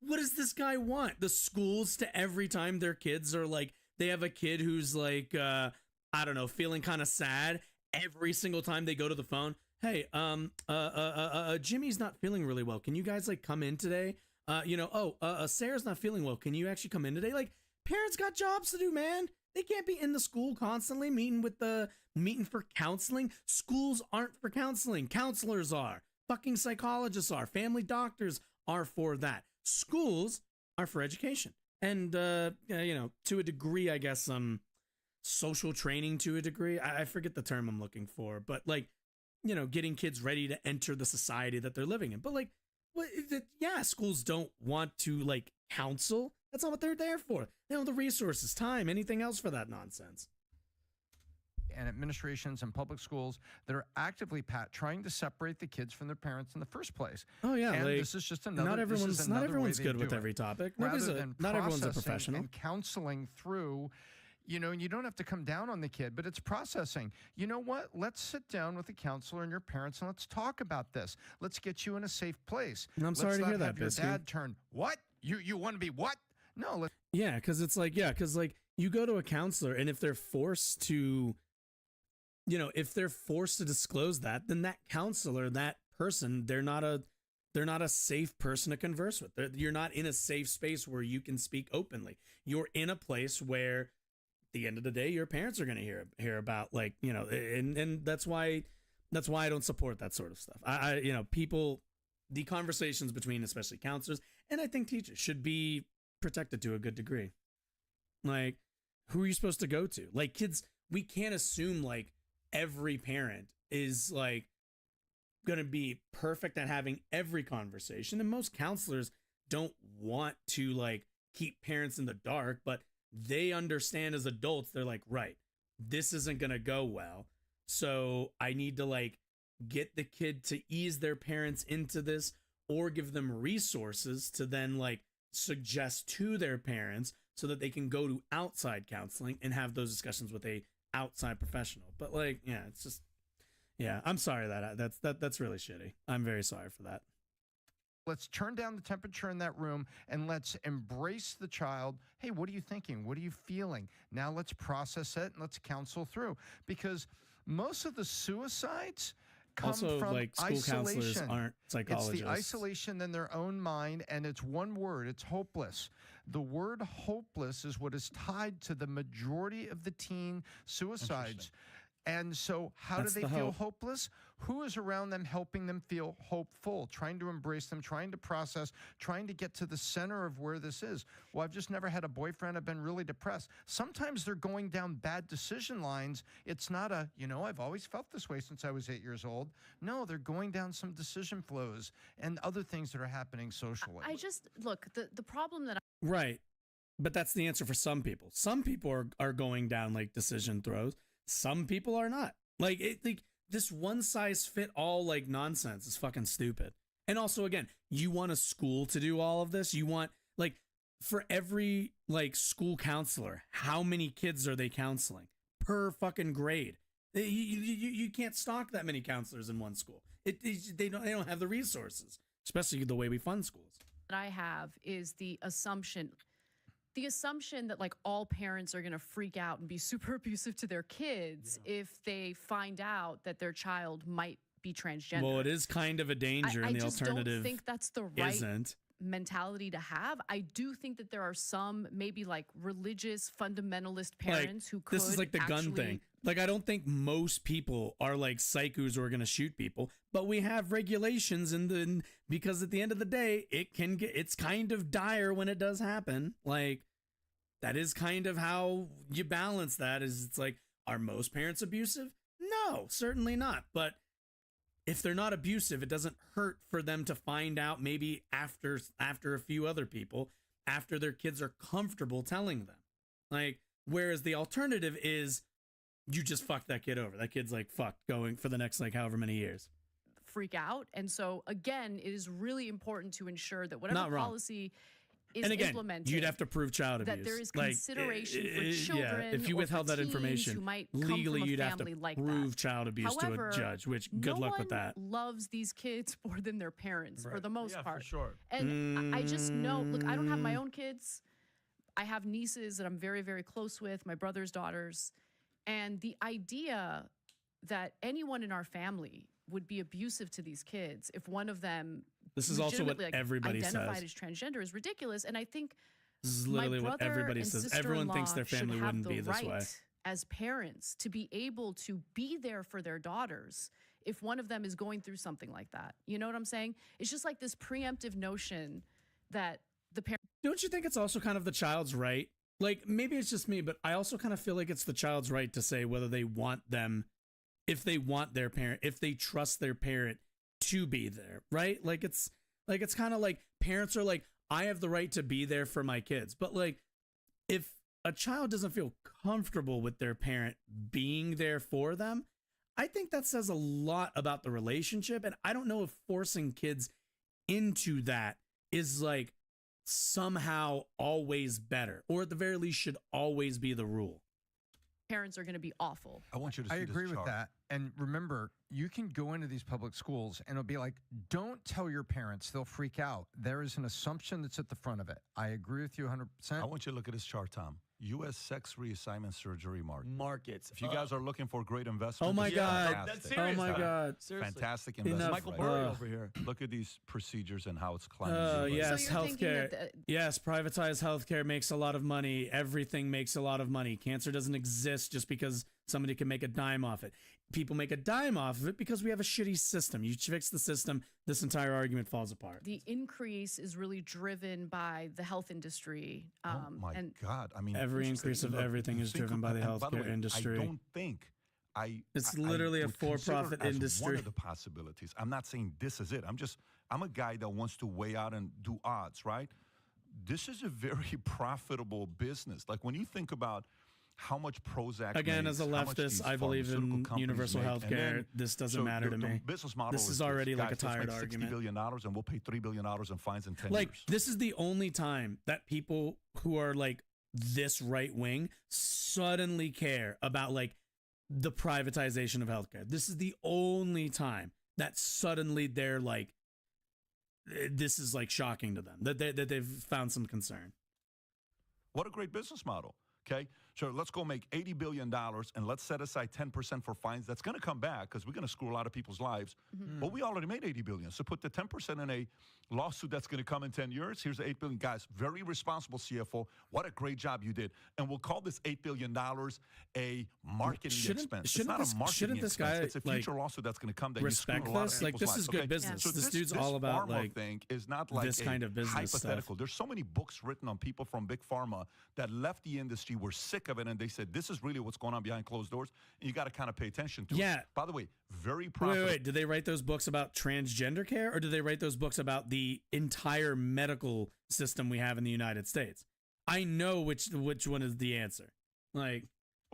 does this guy want? The schools to every time their kids are like, they have a kid who's like, I don't know, feeling kind of sad. Every single time they go to the phone, hey, Jimmy's not feeling really well. Can you guys like come in today? Sarah's not feeling well. Can you actually come in today? Like, parents got jobs to do, man. They can't be in the school constantly meeting for counseling. Schools aren't for counseling. Counselors are. Fucking psychologists are. Family doctors are for that. Schools are for education. And, to a degree, I guess, social training to a degree. I forget the term I'm looking for, but like, getting kids ready to enter the society that they're living in. But like, schools don't want to like counsel. That's not what they're there for. They don't have the resources, time, anything else for that nonsense. And administrations and public schools that are actively trying to separate the kids from their parents in the first place. Oh yeah, and like, this is just another. Not everyone's good with it. every topic. Not Everyone's a professional. And counseling through. And you don't have to come down on the kid, but it's processing. You know what? Let's sit down with a counselor and your parents and let's talk about this. Let's get you in a safe place. And I'm sorry to hear that, Your Biscuit. dad turn, what? You want to be what? No. Yeah, because it's like, you go to a counselor and if they're forced to, disclose that, then that counselor, that person, they're not a safe person to converse with. You're not in a safe space where you can speak openly. You're in a place where the end of the day, your parents are going to hear about, like, you know, and that's why I don't support that sort of stuff. You know, the conversations between especially counselors and I think teachers should be protected to a good degree. Like, who are you supposed to go to? Like, kids, we can't assume like every parent is like going to be perfect at having every conversation. And most counselors don't want to like keep parents in the dark, but they understand as adults, they're like, right, this isn't going to go well. So I need to like get the kid to ease their parents into this or give them resources to then like suggest to their parents so that they can go to outside counseling and have those discussions with a outside professional. But like, yeah, it's just, yeah, I'm sorry that's really shitty. I'm very sorry for that. Let's turn down the temperature in that room and let's embrace the child. Hey, what are you thinking? What are you feeling? Now let's process it and let's counsel through, because most of the suicides come also, from like, school isolation. counselors aren't psychologists. It's the isolation in their own mind, and it's one word. It's hopeless. The word hopeless is what is tied to the majority of the teen suicides. And so how That's do they the feel hope. hopeless? Who is around them helping them feel hopeful, trying to embrace them, trying to process, trying to get to the center of where this is? Well, I've just never had a boyfriend. I've been really depressed. Sometimes they're going down bad decision lines. It's not a, you know, I've always felt this way since I was 8 years old. No, they're going down some decision flows and other things that are happening socially. I just, look, the problem that Right. But that's the answer for some people. Some people are going down like decision throws. Some people are not. Like, this one size fit all like nonsense is fucking stupid. And also, again, you want a school to do all of this. You want, like, for every like school counselor, how many kids are they counseling per fucking grade? You can't stock that many counselors in one school. They don't have the resources, especially the way we fund schools. that I have is the assumption that like all parents are going to freak out and be super abusive to their kids if they find out that their child might be transgender. Well, it is kind of a danger, and the alternative don't think that's the right isn't. mentality to have. I do think that there are some maybe like religious fundamentalist parents who could this is like the gun thing. Like, I don't think most people are like psychos who are going to shoot people, but we have regulations because at the end of the day, it's kind of dire when it does happen. Like, that is kind of how you balance that. Is it's like, are most parents abusive? No, certainly not. But if they're not abusive, it doesn't hurt for them to find out maybe after a few other people, after their kids are comfortable telling them. Like, whereas the alternative is you just fuck that kid over. That kid's like fucked going for the next like however many years. Freak out. And so again, it is really important to ensure that whatever Not wrong. policy is And again, implemented, you'd have to prove child abuse. that there is Like, consideration for children. Yeah, if you or withheld for that teens information, who might come legally from a you'd have to family like prove that. child abuse However, to a judge, which good luck with that. No one loves these kids more than their parents for Right. the most Yeah, part. for sure. And I just know, look, I don't have my Mm. own kids. I have nieces that I'm very, very close with, my brother's daughters. And the idea that anyone in our family would be abusive to these kids if one of them This is also what legitimately, like, everybody identified says. as transgender is ridiculous. And I think This is my literally what brother everybody and says. Everyone thinks their sister-in-law family should have wouldn't the be this way. right as parents to be able to be there for their daughters if one of them is going through something like that. You know what I'm saying? It's just like this preemptive notion that the parent. Don't you think it's also kind of the child's right? Like, maybe it's just me, but I also kind of feel like it's the child's right to say whether they want them, if they want their parent, if they trust their parent to be there, right? Like, it's kind of like parents are like, I have the right to be there for my kids. But like, if a child doesn't feel comfortable with their parent being there for them, I think that says a lot about the relationship. And I don't know if forcing kids into that is like somehow always better, or at the very least should always be the rule. Parents are going to be awful. I want you to I see agree this with chart. that. And remember, you can go into these public schools and it'll be like, don't tell your parents, they'll freak out. There is an assumption that's at the front of it. I agree with you 100%. I want you to look at this chart, Tom. U.S. sex reassignment surgery markets. If you guys are looking for great investment, Oh my God! That's serious. Oh my God! Seriously. Fantastic Enough. investment. Michael Burry over here. Look at these procedures and how it's climbing. Yes, So you're thinking healthcare. that Yes, privatized healthcare makes a lot of money. Everything makes a lot of money. Cancer doesn't exist just because somebody can make a dime off it. People make a dime off of it because we have a shitty system. You fix the system, this entire argument falls apart. the increase is really driven by the health industry. Oh my and God! I mean, Every increase of everything is driven by the and by the healthcare way, industry. I don't think It's literally a would consider for-profit as one industry. of the possibilities. I'm not saying this is it. I'm a guy that wants to weigh out and do odds, right? This is a very profitable business. Like when you think about how much Prozac Again, makes, as a how much leftist, these I believe pharmaceutical in companies universal make, health and care. then- This doesn't so matter the, to the me. business model This is already like a guys, let's tired make $60 argument. billion and we'll pay $3 billion in fines in 10 Like, years. this is the only time that people who are like this right wing suddenly care about like the privatization of healthcare. This is the only time that suddenly they're like, this is like shocking to them that they've found some concern. What a great business model. Okay, so let's go make $80 billion and let's set aside 10% for fines. That's going to come back because we're going to screw a lot of people's lives. But we already made $80 billion. So put the 10% in a lawsuit that's going to come in 10 years. Here's the $8 billion. Guys, very responsible CFO. What a great job you did. And we'll call this $8 billion a marketing expense. It's not a marketing expense. It's a future lawsuit that's going to come that you screw a lot of people's Like, this lives. is good business. So This dude's all about pharma like thing is not like this kind of business hypothetical. stuff. There's so many books written on people from big pharma that left the industry, were sick of it, and they said, this is really what's going on behind closed doors, and you got to kind of pay attention to it. By the way, very profitable. Wait. Did they write those books about transgender care, or did they write those books about the entire medical system we have in the United States? I know which one is the answer. Like,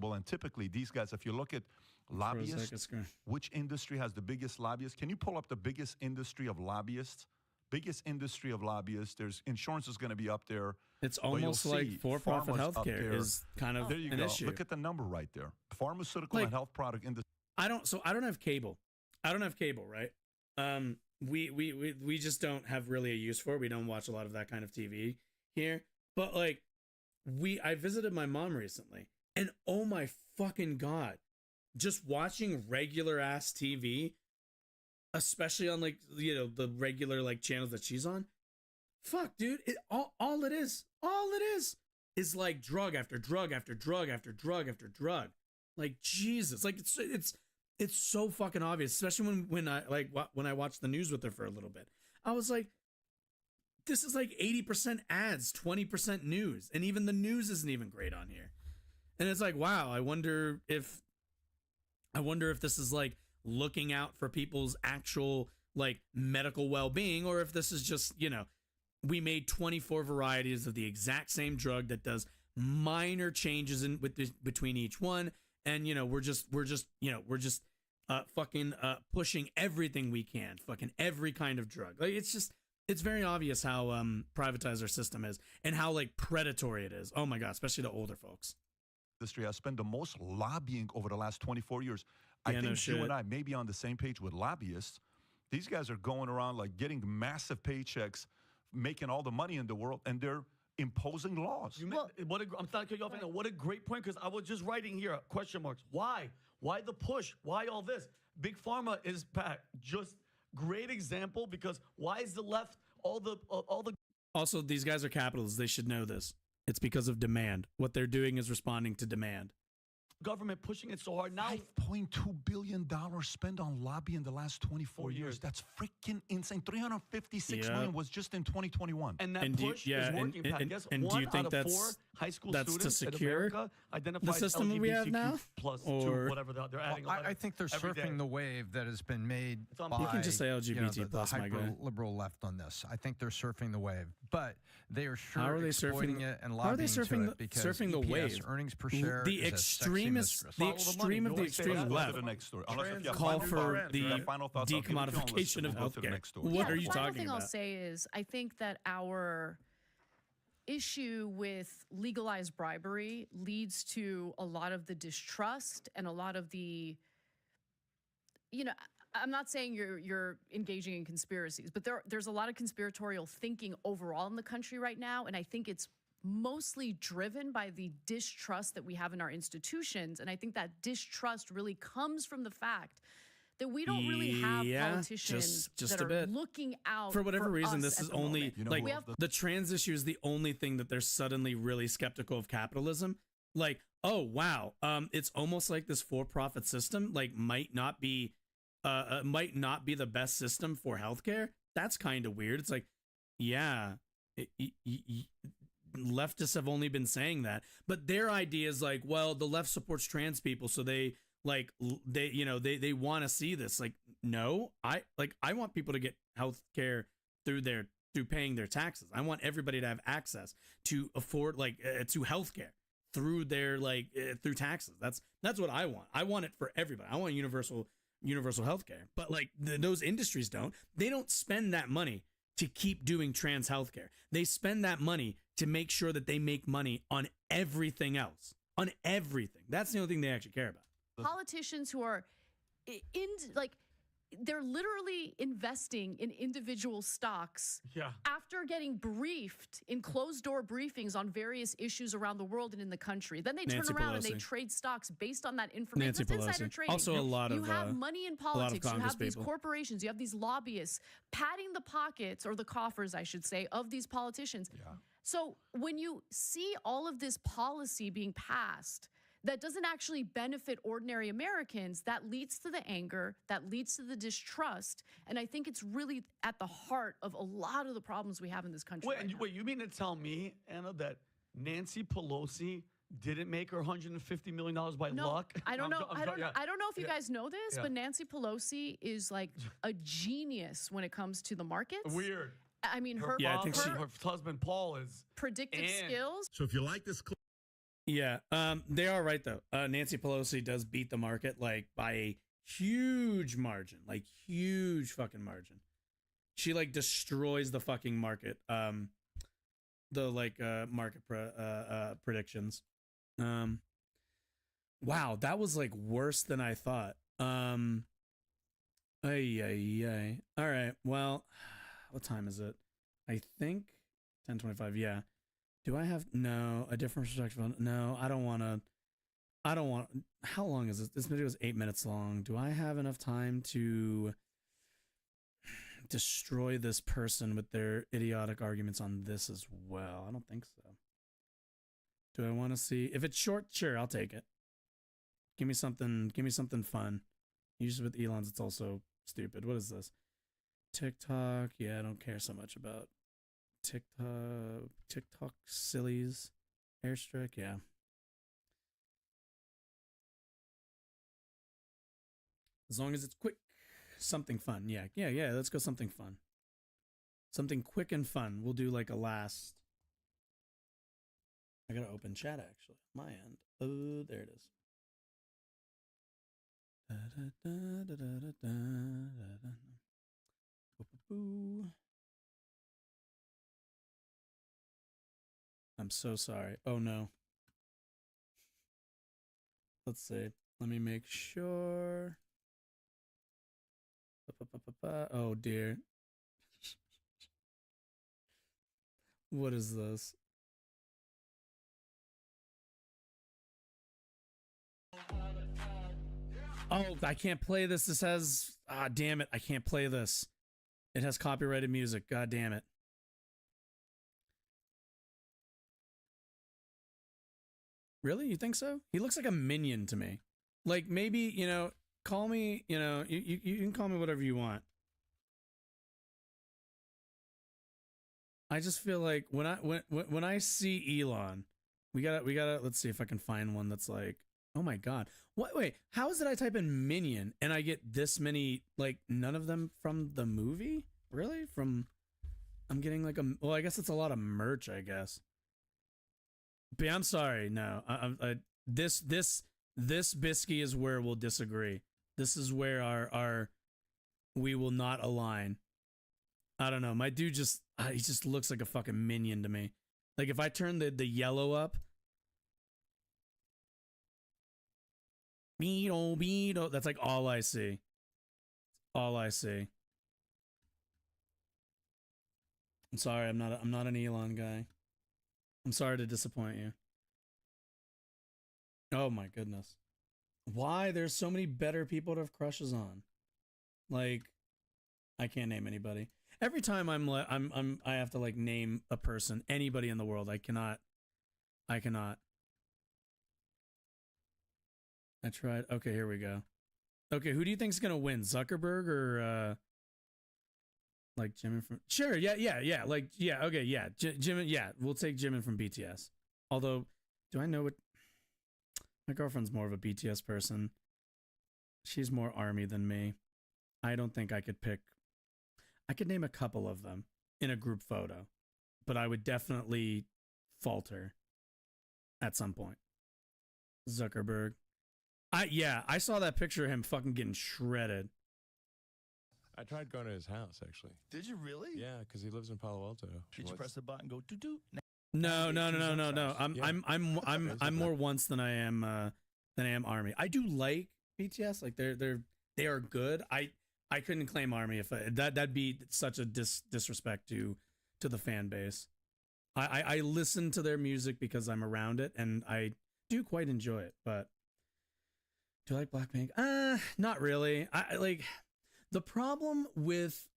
well, and typically these guys, if you look at lobbyists, which industry has the biggest lobbyists? Can you pull up the biggest industry of lobbyists? Biggest industry of lobbyists. There's insurance is going to be up there. It's but you'll almost like see for-profit pharma's up healthcare there. is kind of there you an go. issue. Look at the number right there. Pharmaceutical Like, and health product industry. I don't have cable. Right? We just don't have really a use for it. We don't watch a lot of that kind of TV here. But like, I visited my mom recently, and oh my fucking God, just watching regular ass TV, especially on like, the regular like channels that she's on. Fuck, dude, all it is like drug after drug after drug after drug after drug. Like, Jesus, like it's so fucking obvious, especially when I watched the news with her for a little bit. I was like, this is like 80% ads, 20% news, and even the news isn't even great on here. And it's like, wow, I wonder if this is like looking out for people's actual like medical well-being, or if this is just, we made 24 varieties of the exact same drug that does minor changes between each one, and we're just pushing everything we can, fucking every kind of drug. Like, it's very obvious how privatized our system is and how like predatory it is. Oh my God, especially to older folks. Industry has spent the most lobbying over the last 24 years. I Yeah, no think you shit. and I may be on the same page with lobbyists. These guys are going around like getting massive paychecks, making all the money in the world, and they're imposing laws. I'm sorry to cut you off. Right now. What a great point, because I was just writing here, question marks. Why? Why the push? Why all this? Big Pharma is back. Just great example, because why is the left all the Also, these guys are capitalists. They should know this. It's because of demand. What they're doing is responding to demand. government pushing it so hard now? $5.2 billion spent on lobby in the last 24 years. That's freaking insane. $356 million was just in 2021. And that push is working, Pat. Guess and do one you think out of four that's high school to students in secure America identifies the system that we have now? plus Or- two, whatever they're adding. Well, I think they're every day. surfing the wave that has been made on by board. You can just say LGBT the plus, my guy. hyper-liberal left on this. I think they're surfing the wave, but they are sure How are they exploiting surfing? it and How are they lobbying to surfing it because surfing the EPS, wave? earnings per share, The is a sexy extremist, mistress. the extreme of the extreme left To the next story. Unless if you have call final for thoughts, the if you have final thoughts, I'll keep you on the list, decommodification and of we'll go to the healthcare. next story. What are you the final talking thing about? I'll say is I think that our issue with legalized bribery leads to a lot of the distrust and a lot of the, I'm not saying you're engaging in conspiracies, but there's a lot of conspiratorial thinking overall in the country right now, and I think it's mostly driven by the distrust that we have in our institutions. And I think that distrust really comes from the fact that we don't really have politicians just that a are bit. looking out For whatever reason, us this at is the only moment. like We have the trans issue is the only thing that they're suddenly really skeptical of capitalism. Like, oh wow, it's almost like this for-profit system like might not be the best system for healthcare. That's kind of weird. It's like, yeah, leftists have only been saying that, but their idea is like, well, the left supports trans people, so they want to see this. Like, no, I want people to get health care through paying their taxes. I want everybody to have access to afford to health care through their through taxes. That's what I want. I want it for everybody. I want universal health care. But those industries they don't spend that money to keep doing trans healthcare. They spend that money to make sure that they make money on everything else. On everything. That's the only thing they actually care about. Politicians who are they're literally investing in individual stocks after getting briefed in closed door briefings on various issues around the world and in the country. Then they turn around and they trade stocks based on that information. Nancy That's Pelosi. insider trading. Also you have money in politics. You have these corporations. You have these lobbyists padding the pockets, or the coffers, I should say, of these politicians. So when you see all of this policy being passed that doesn't actually benefit ordinary Americans, that leads to the anger, that leads to the distrust. And I think it's really at the heart of a lot of the problems we have in this country. Wait, you mean to tell me, Anna, that Nancy Pelosi didn't make her $150 million by luck? I don't know. I don't know if you guys know this, but Nancy Pelosi is like a genius when it comes to the markets. Weird. I mean, her husband Paul is predictive skills. So if you like this clip. Yeah, they are right though. Nancy Pelosi does beat the market by a huge margin, huge fucking margin. She destroys the fucking market. The market predictions. Wow, that was worse than I thought. All right, well, what time is it? I think 10:25. Yeah. Do I have a different perspective? No, I don't want. How long is this? This video is 8 minutes long. Do I have enough time to destroy this person with their idiotic arguments on this as well? I don't think so. Do I want to see if it's short? Sure, I'll take it. Give me something fun. Usually with Elon's, it's also stupid. What is this? TikTok. Yeah, I don't care so much about TikTok sillies. Airstrike, yeah. As long as it's quick. Something fun. Yeah, let's go something fun. Something quick and fun. We'll do a last. I gotta open chat actually. My end. Oh, there it is. I'm so sorry. Oh no. Let's see. Let me make sure. Oh dear. What is this? Oh, I can't play this. This has... damn it. I can't play this. It has copyrighted music. God damn it. Really? You think so? He looks like a minion to me. Maybe, call me, you can call me whatever you want. I just feel like when I see Elon, we gotta let's see if I can find one that's oh my god. Wait, how is it I type in minion and I get this many, none of them from the movie? Really? I'm getting well, I guess it's a lot of merch, I guess. But I'm sorry, no. This Bisky is where we'll disagree. This is where we will not align. I don't know. My dude he just looks like a fucking minion to me. If I turn the yellow up, beetle, that's all I see. All I see. I'm sorry, I'm not an Elon guy. I'm sorry to disappoint you. Oh my goodness. Why? There's so many better people to have crushes on. Like, I can't name anybody. Every time I have to like name a person, anybody in the world, I cannot. I tried. Okay, here we go. Okay, who do you think's gonna win? Zuckerberg or like Jimin from? Sure, yeah. Like, yeah, okay, yeah, Jimin. Yeah, we'll take Jimin from BTS. Although, do I know what? My girlfriend's more of a BTS person. She's more ARMY than me. I don't think I could pick. I could name a couple of them in a group photo, but I would definitely falter at some point. Zuckerberg. I saw that picture of him fucking getting shredded. I tried going to his house, actually. Did you really? Yeah, because he lives in Palo Alto. Did you press the button and go doo-doo? No. I'm more once than I am ARMY. I do like BTS. Like they are good. I couldn't claim ARMY if that'd be such a disrespect to the fan base. I listen to their music because I'm around it and I do quite enjoy it. But do I like Blackpink? Not really. I like the problem with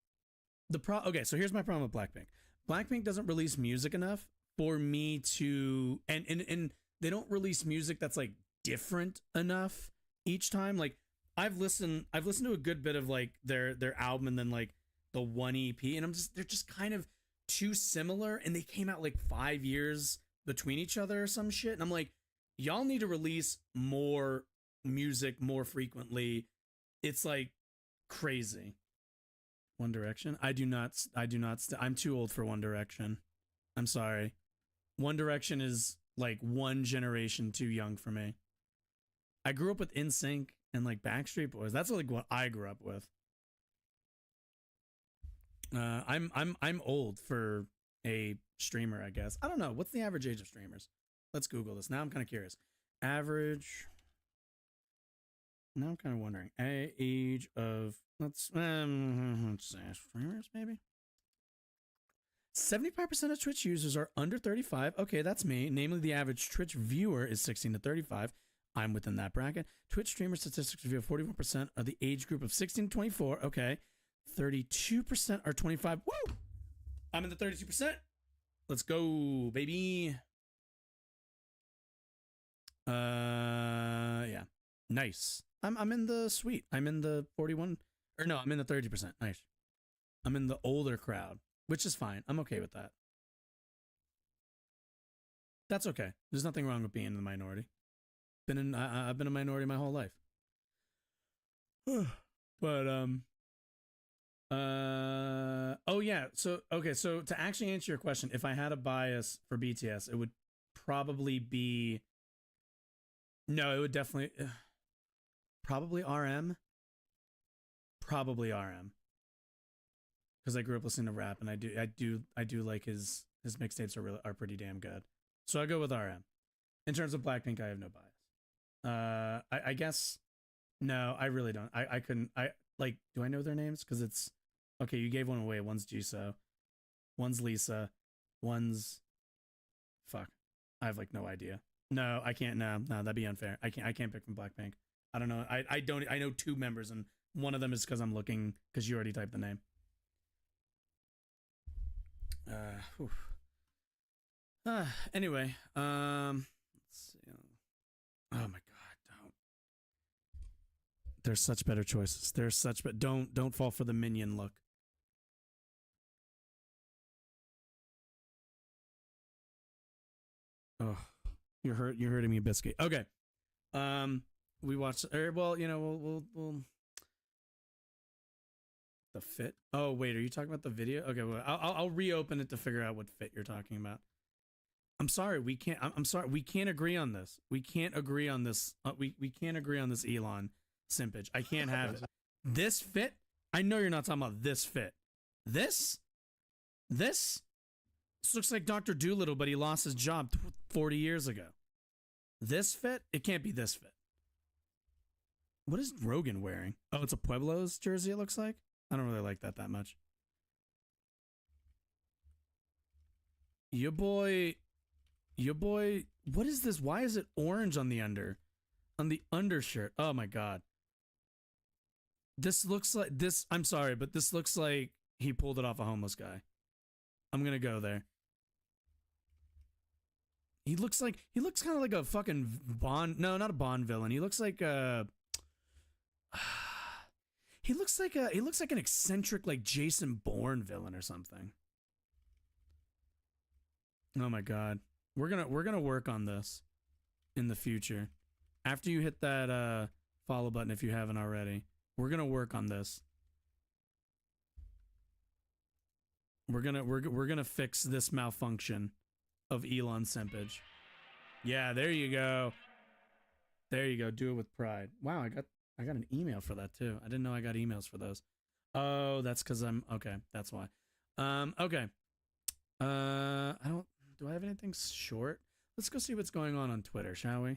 okay, so here's my problem with Blackpink. Blackpink doesn't release music enough for me to and they don't release music that's like different enough each time. Like I've listened to a good bit of like their album and then like the one EP, and they're just kind of too similar, and they came out like 5 years between each other or some shit. And I'm like, y'all need to release more music more frequently. It's like crazy. One Direction? I'm too old for One Direction. I'm sorry. One Direction is like one generation too young for me. I grew up with NSYNC and like Backstreet Boys. That's like what I grew up with. I'm old for a streamer, I guess. I don't know. What's the average age of streamers? Let's Google this. Now I'm kind of curious. Average. Now I'm kind of wondering. Age of let's say streamers maybe. 75% of Twitch users are under 35. Okay, that's me. Namely, the average Twitch viewer is 16 to 35. I'm within that bracket. Twitch streamer statistics reveal 41% of the age group of 16 to 24. Okay. 32% are 25. Woo! I'm in the 32%. Let's go, baby. Yeah. Nice. I'm in the sweet. I'm in the 41. Or no, I'm in the 30%. Nice. I'm in the older crowd, which is fine. I'm okay with that. That's okay. There's nothing wrong with being in the minority. I've been a minority my whole life. But oh yeah. So okay. So to actually answer your question, if I had a bias for BTS, it would probably be. No, it would definitely. Probably RM. Probably RM. Because I grew up listening to rap, and I do like his mixtapes are pretty damn good. So I go with RM. In terms of Blackpink, I have no bias. I guess no, I really don't. I couldn't. Do I know their names? Because it's okay. You gave one away. One's Jisoo, one's Lisa, one's fuck. I have like no idea. No, I can't. No, that'd be unfair. I can't pick from Blackpink. I don't know. I don't. I know two members, and one of them is because I'm looking because you already typed the name. Anyway, let's see. Oh my god, don't. There's such better choices. There's such but don't fall for the minion look. Oh, you're hurting me, Biscuit. Okay. We watched. Well, you know, we'll. The fit. Oh wait, are you talking about the video? Okay, well, I'll reopen it to figure out what fit you're talking about. I'm sorry, we can't. I'm sorry, we can't agree on this. We can't agree on this. We can't agree on this Elon simpage. I can't have it. This fit. I know you're not talking about this fit. This looks like Dr. Doolittle, but he lost his job 40 years ago. This fit. It can't be this fit. What is Rogan wearing? Oh, it's a Pueblos jersey. It looks like. I don't really like that much. Your boy Your boy, what is this? Why is it orange on the undershirt? Oh my god. This looks like this. I'm sorry, but this looks like he pulled it off a homeless guy. I'm gonna go there. He looks kind of like a fucking Bond. No, not a Bond villain. He looks like he looks like an eccentric like Jason Bourne villain or something. Oh my god. We're gonna work on this in the future. After you hit that follow button if you haven't already. We're gonna work on this. We're gonna fix this malfunction of Elon Sempage. Yeah, there you go. There you go. Do it with pride. Wow, I got an email for that too. I didn't know I got emails for those. Oh, that's because I'm okay. That's why. Okay. Do I have anything short? Let's go see what's going on Twitter, shall we?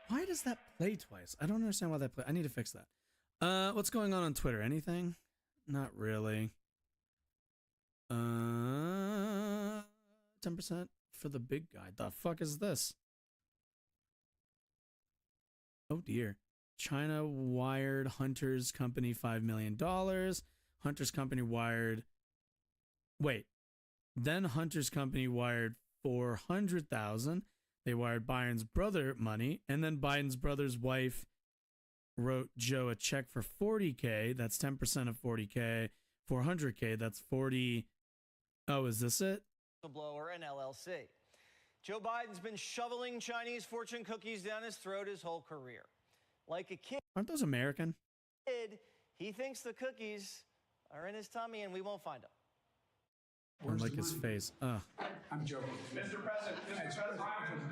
Why does that play twice? I don't understand why that play. I need to fix that. What's going on Twitter? Anything? Not really. 10% for the big guy. The fuck is this? Oh dear. China wired Hunter's company $5 million. Hunter's company wired. Wait. Then Hunter's company wired $400,000. They wired Biden's brother money, and then Biden's brother's wife wrote Joe a check for $40K. That's 10% of $40K. $400K. That's 40. Oh, is this it? Blower and LLC. Joe Biden's been shoveling Chinese fortune cookies down his throat his whole career. Like a kid, Aren't those American? he thinks the cookies are in his tummy and we won't find them. Or like his face. I'm joking. Mr. President,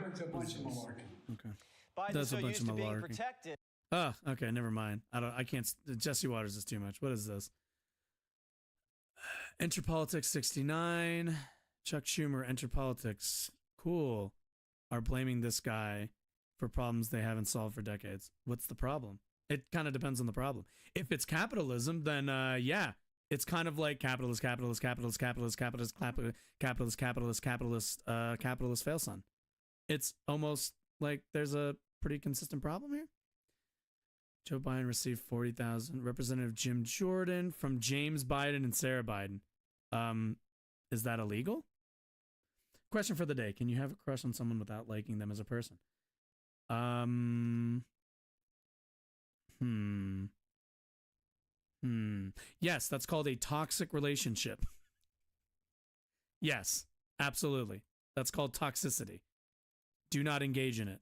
it's a bunch of malarkey. Okay. Biden's That's a so bunch used of to being malarkey. protected. Oh, okay, never mind. I can't. Jesse Waters is too much. What is this? Enter Politics 69. Chuck Schumer, Enter Politics. Cool. Are blaming this guy for problems they haven't solved for decades. What's the problem? It kind of depends on the problem. If it's capitalism, then yeah, it's kind of like capitalist fail son. It's almost like there's a pretty consistent problem here. Joe Biden received $40,000. Representative Jim Jordan from James Biden and Sarah Biden. Is that illegal? Question for the day. Can you have a crush on someone without liking them as a person? Yes, that's called a toxic relationship. Yes, absolutely. That's called toxicity. Do not engage in it.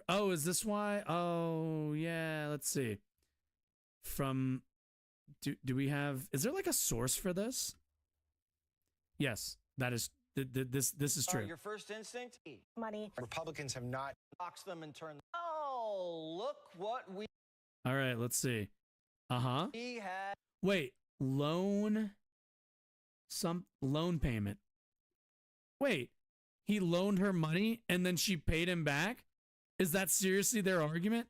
Oh, is this why? Oh, yeah, let's see. From do we have, is there like a source for this? Yes, that is this is true. Your first instinct? Money. Republicans have not boxed them and turned. Oh, look what we. All right, let's see. He had. Wait, loan payment. Wait, he loaned her money and then she paid him back? Is that seriously their argument?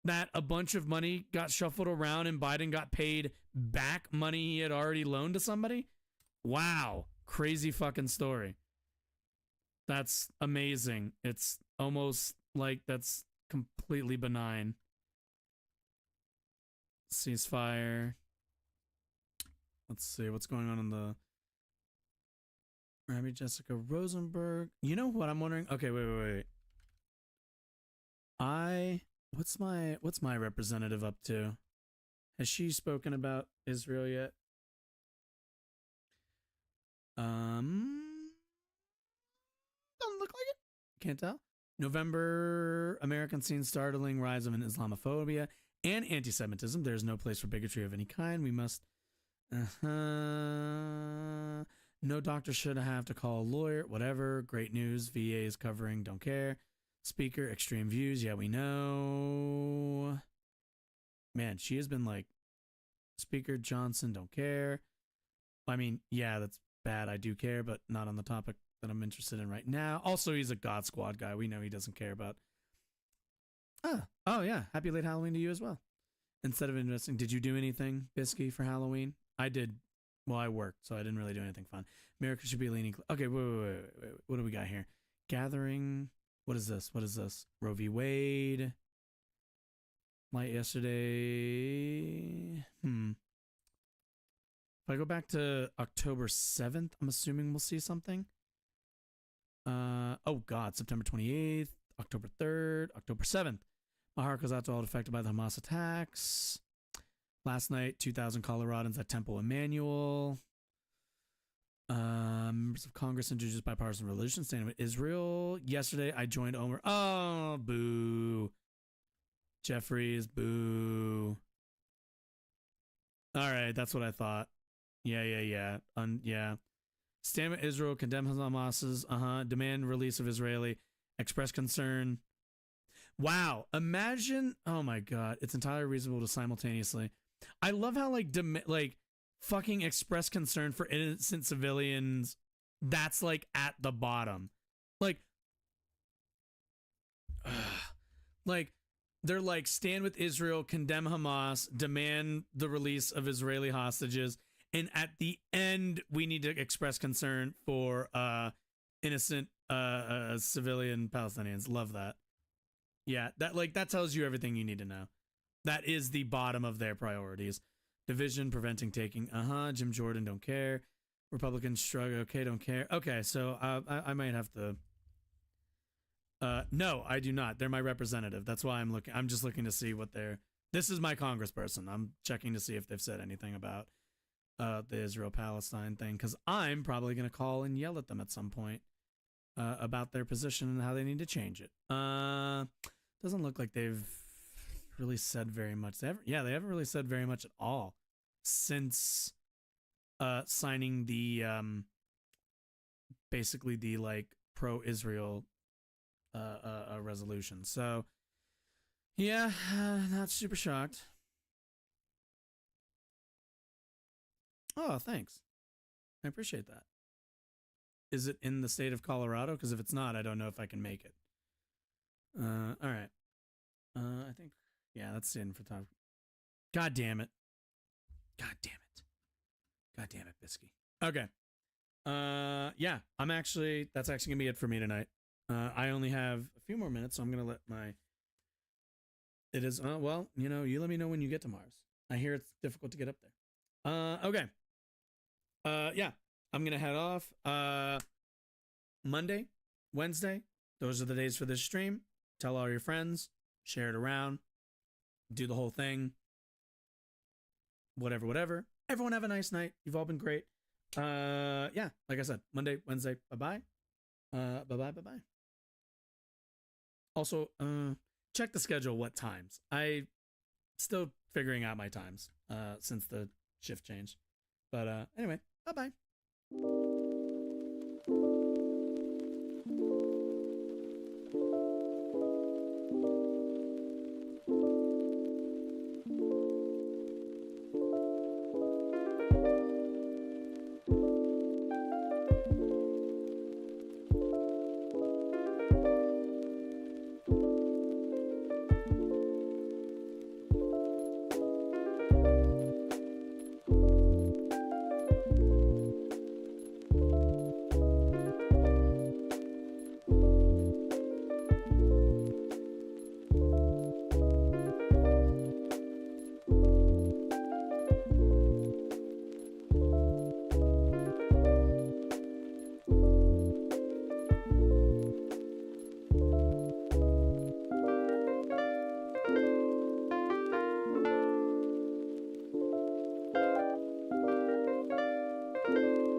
That a bunch of money got shuffled around and Biden got paid back money he had already loaned to somebody? Wow. Crazy fucking story. That's amazing. It's almost like that's completely benign. Ceasefire. Let's see what's going on in the Rabbi Jessica Rosenberg. You know what I'm wondering? Okay, wait. What's my representative up to? Has she spoken about Israel yet? Doesn't look like it. Can't tell. November, Americans seen startling rise of Islamophobia and anti-Semitism. There's no place for bigotry of any kind. We must. No doctor should have to call a lawyer. Whatever. Great news. VA is covering. Don't care. Speaker, extreme views. Yeah, we know. Man, she has been like, Speaker Johnson, don't care. I mean, yeah, that's bad. I do care, but not on the topic that I'm interested in right now. Also, he's a God Squad guy. We know he doesn't care about. Oh yeah. Happy late Halloween to you as well. Instead of investing, did you do anything, Bisky, for Halloween? I did Well, I worked, so I didn't really do anything fun. America should be leaning. Okay, wait. What do we got here? Gathering. What is this? Roe v. Wade. Light yesterday. If I go back to October 7th, I'm assuming we'll see something. Oh God, September 28th, October 3rd, October 7th. My heart goes out to all affected by the Hamas attacks. Last night, 2,000 Coloradans at Temple Emmanuel. Members of Congress introduced bipartisan resolution standing with Israel. Yesterday, I joined Omer. Oh, boo. Jeffries, boo. All right, that's what I thought. Yeah. Stand with Israel, condemn Hamas's, demand release of Israeli, express concern. Wow, imagine, oh my God, it's entirely reasonable to simultaneously. I love how fucking express concern for innocent civilians, that's like at the bottom. They're like, stand with Israel, condemn Hamas, demand the release of Israeli hostages, and at the end, we need to express concern for innocent civilian Palestinians. Love that. Yeah, that tells you everything you need to know. That is the bottom of their priorities. Division, preventing taking. Jim Jordan, don't care. Republicans shrug. Okay, don't care. Okay, so I might have to. No, I do not. They're my representative. That's why I'm looking. I'm just looking to see what they're. This is my congressperson. I'm checking to see if they've said anything about the Israel-Palestine thing, because I'm probably going to call and yell at them at some point about their position and how they need to change it. Doesn't look like they've really said very much. They haven't really said very much at all since signing the basically the pro-Israel resolution. So yeah, not super shocked. Oh, thanks. I appreciate that. Is it in the state of Colorado? Because if it's not, I don't know if I can make it. All right. I think, yeah, that's in photography. God damn it, Bisky. Okay. Yeah, that's actually gonna be it for me tonight. I only have a few more minutes, so I'm gonna let it is, well, you let me know when you get to Mars. I hear it's difficult to get up there. Okay. Yeah, I'm gonna head off. Monday, Wednesday, those are the days for this stream. Tell all your friends, share it around, do the whole thing. Whatever. Everyone have a nice night. You've all been great. Yeah, like I said, Monday, Wednesday, bye-bye. Bye-bye. Also, check the schedule what times. I still figuring out my times since the shift changed. But anyway, bye-bye. you